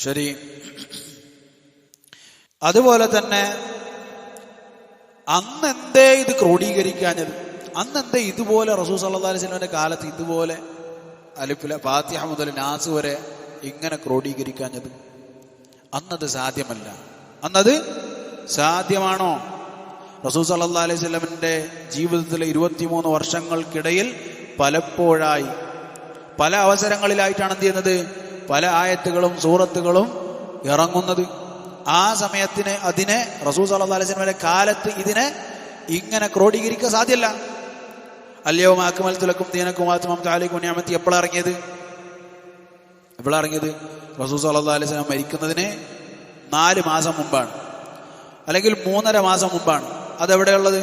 ശരി, അതുപോലെ തന്നെ അന്നെന്തേ ഇത് ക്രോഡീകരിക്കാഞ്ഞത്? അന്നെന്തേ ഇതുപോലെ റസൂൽ സല്ലല്ലാഹു അലൈഹി വസല്ലമിന്റെ കാലത്ത് ഇതുപോലെ അലിഫില ഫാത്തിഹ മുതൽ നാസ് വരെ ഇങ്ങനെ റസൂൽ സല്ലല്ലാഹു അലൈഹി വസല്ലമിന്റെ ജീവിതത്തിലെ 23 വർഷങ്ങൾക്കിടയിൽ പലപ്പോഴായി പല അവസരങ്ങളിലായിട്ടാണ് എന്ത് ചെയ്യുന്നത്, പല ആയത്തുകളും സൂറത്തുകളും ഇറങ്ങുന്നത്. ആ സമയത്തിന് അതിനെ റസൂൽ സല്ലല്ലാഹു അലൈഹി വസല്ലമയുടെ കാലത്ത് ഇതിനെ ഇങ്ങനെ ക്രോഡീകരിക്കാൻ സാധ്യമല്ല. അൽയൗമ അക്മൽതു ലക്കും ദീനക്കും വഅത്മംതു അലൈക്കും നിഅമതി എപ്പോഴാണ് ഇറങ്ങിയത്? റസൂൽ സല്ലല്ലാഹു അലൈഹി വസല്ലം മരിക്കുന്നതിന് 4 മാസം മുമ്പാണ്, അല്ലെങ്കിൽ 3.5 മാസം മുമ്പാണ്. അതെവിടെയുള്ളത്?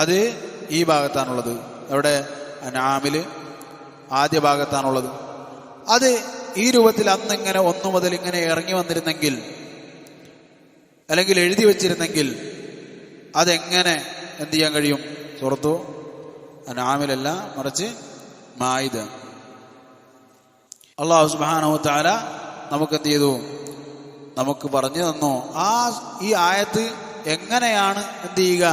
അത് ഈ ഭാഗത്താണുള്ളത്. എവിടെ? അൻആമിൽ ആദ്യ ഭാഗത്താണുള്ളത്. അത് ഈ രൂപത്തിൽ അന്ന് ഇങ്ങനെ 1 മുതൽ ഇങ്ങനെ ഇറങ്ങി വന്നിരുന്നെങ്കിൽ, അല്ലെങ്കിൽ എഴുതി വച്ചിരുന്നെങ്കിൽ അതെങ്ങനെ എന്ത് ചെയ്യാൻ കഴിയും? സൂറത്തു അൻആമിലല്ല, മറിച്ച് മാഇദ. അല്ലാഹു സുബ്ഹാനഹു വ തആല നമുക്ക് എന്ത് ചെയ്തു? നമുക്ക് പറഞ്ഞു തന്നു ഈ ആയത്ത് എങ്ങനെയാണ് എന്ത് ചെയ്യുക.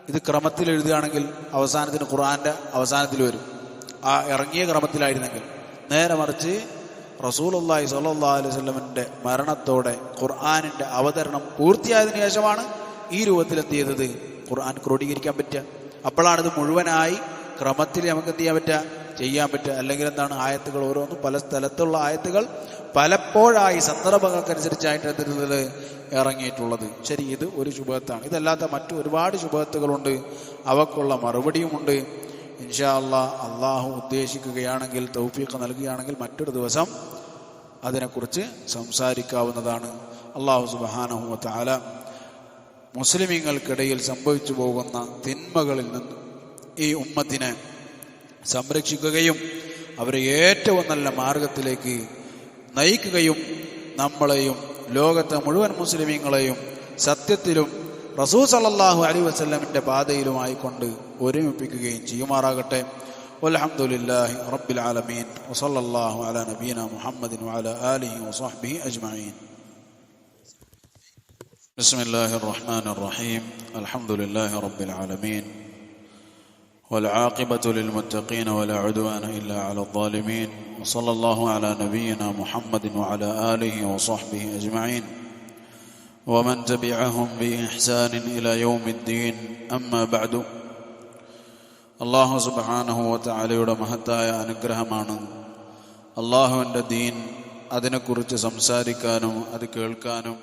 ഇത് ക്രമത്തിൽ എഴുതുകയാണെങ്കിൽ അവസാനത്തിന് ഖുർആന്റെ അവസാനത്തിൽ വരും, ആ ഇറങ്ങിയ ക്രമത്തിലായിരുന്നെങ്കിൽ. നേരെ മറിച്ച് റസൂലുള്ളാഹി സ്വല്ലല്ലാഹു അലൈഹി വസല്ലമിന്റെ മരണത്തോടെ ഖുർആനിന്റെ അവതരണം പൂർത്തിയായതിനു ശേഷമാണ് ഈ രൂപത്തിൽ എന്ത് ചെയ്തത്, ഖുർആൻ ക്രോഡീകരിക്കാൻ പറ്റുക. അപ്പോഴാണിത് മുഴുവനായി ക്രമത്തിൽ നമുക്ക് എന്ത് ചെയ്യാൻ പറ്റുക. അല്ലെങ്കിൽ എന്താണ്, ആയത്തുകൾ ഓരോന്നും പല സ്ഥലത്തുള്ള ആയത്തുകൾ പലപ്പോഴായി സന്ദർഭങ്ങൾക്കനുസരിച്ചായിട്ട് എന്തിരുന്നത് ഇറങ്ങിയിട്ടുള്ളത്. ശരി, ഇത് ഒരു ശുബഹത്താണ്. ഇതല്ലാത്ത മറ്റു ഒരുപാട് ശുബഹത്തുകളുണ്ട്, അവക്കുള്ള മറുപടിയുമുണ്ട്. ഇൻഷാ അല്ലാഹ് അള്ളാഹു ഉദ്ദേശിക്കുകയാണെങ്കിൽ, തൗഫീഖ് നൽകുകയാണെങ്കിൽ മറ്റൊരു ദിവസം അതിനെക്കുറിച്ച് സംസാരിക്കാവുന്നതാണ്. അള്ളാഹു സുബ്ഹാനഹു വ തആല മുസ്ലിമീങ്ങൾക്കിടയിൽ സംഭവിച്ചു പോകുന്ന തിന്മകളിൽ നിന്ന് ഈ ഉമ്മത്തിനെ സംരക്ഷിക്കുകയും അവരെ ഏറ്റവും നല്ല മാർഗത്തിലേക്ക് നയിക്കുകയും നമ്മളെയും ലോകത്തെ മുഴുവൻ മുസ്ലിമീങ്ങളെയും സത്യത്തിലും റസൂൽ സല്ലല്ലാഹു അലൈഹി വസല്ലമിന്റെ പാതയിലുമായി കൊണ്ട് ഒരുമിപ്പിക്കുകയും ചെയ്യുമാറാകട്ടെ. വൽഹംദുലില്ലാഹി റബ്ബിൽ ആലമീൻ വസല്ലല്ലാഹു അലാ നബീന മുഹമ്മദിൻ വഅലാ ആലിഹി വസഹ്ബിഹി അജ്മഈൻ. ബിസ്മില്ലാഹിർ റഹ്മാനിർ റഹീം. അൽഹംദുലില്ലാഹി റബ്ബിൽ ആലമീൻ والعاقبة للمتقين ولا عدوان إلا على الظالمين وصلى الله على نبينا محمد وعلى آله وصحبه أجمعين ومن تبعهم بإحسان إلى يوم الدين. أما بعد. അല്ലാഹു സുബ്ഹാനഹു വ തആലയുടെ മഹത്തായ അനുഗ്രഹമാണ് അല്ലാഹുവിൻ്റെ ദീൻ. അതിനെക്കുറിച്ച് സംസാരിക്കാനും അത് കേൾക്കാനും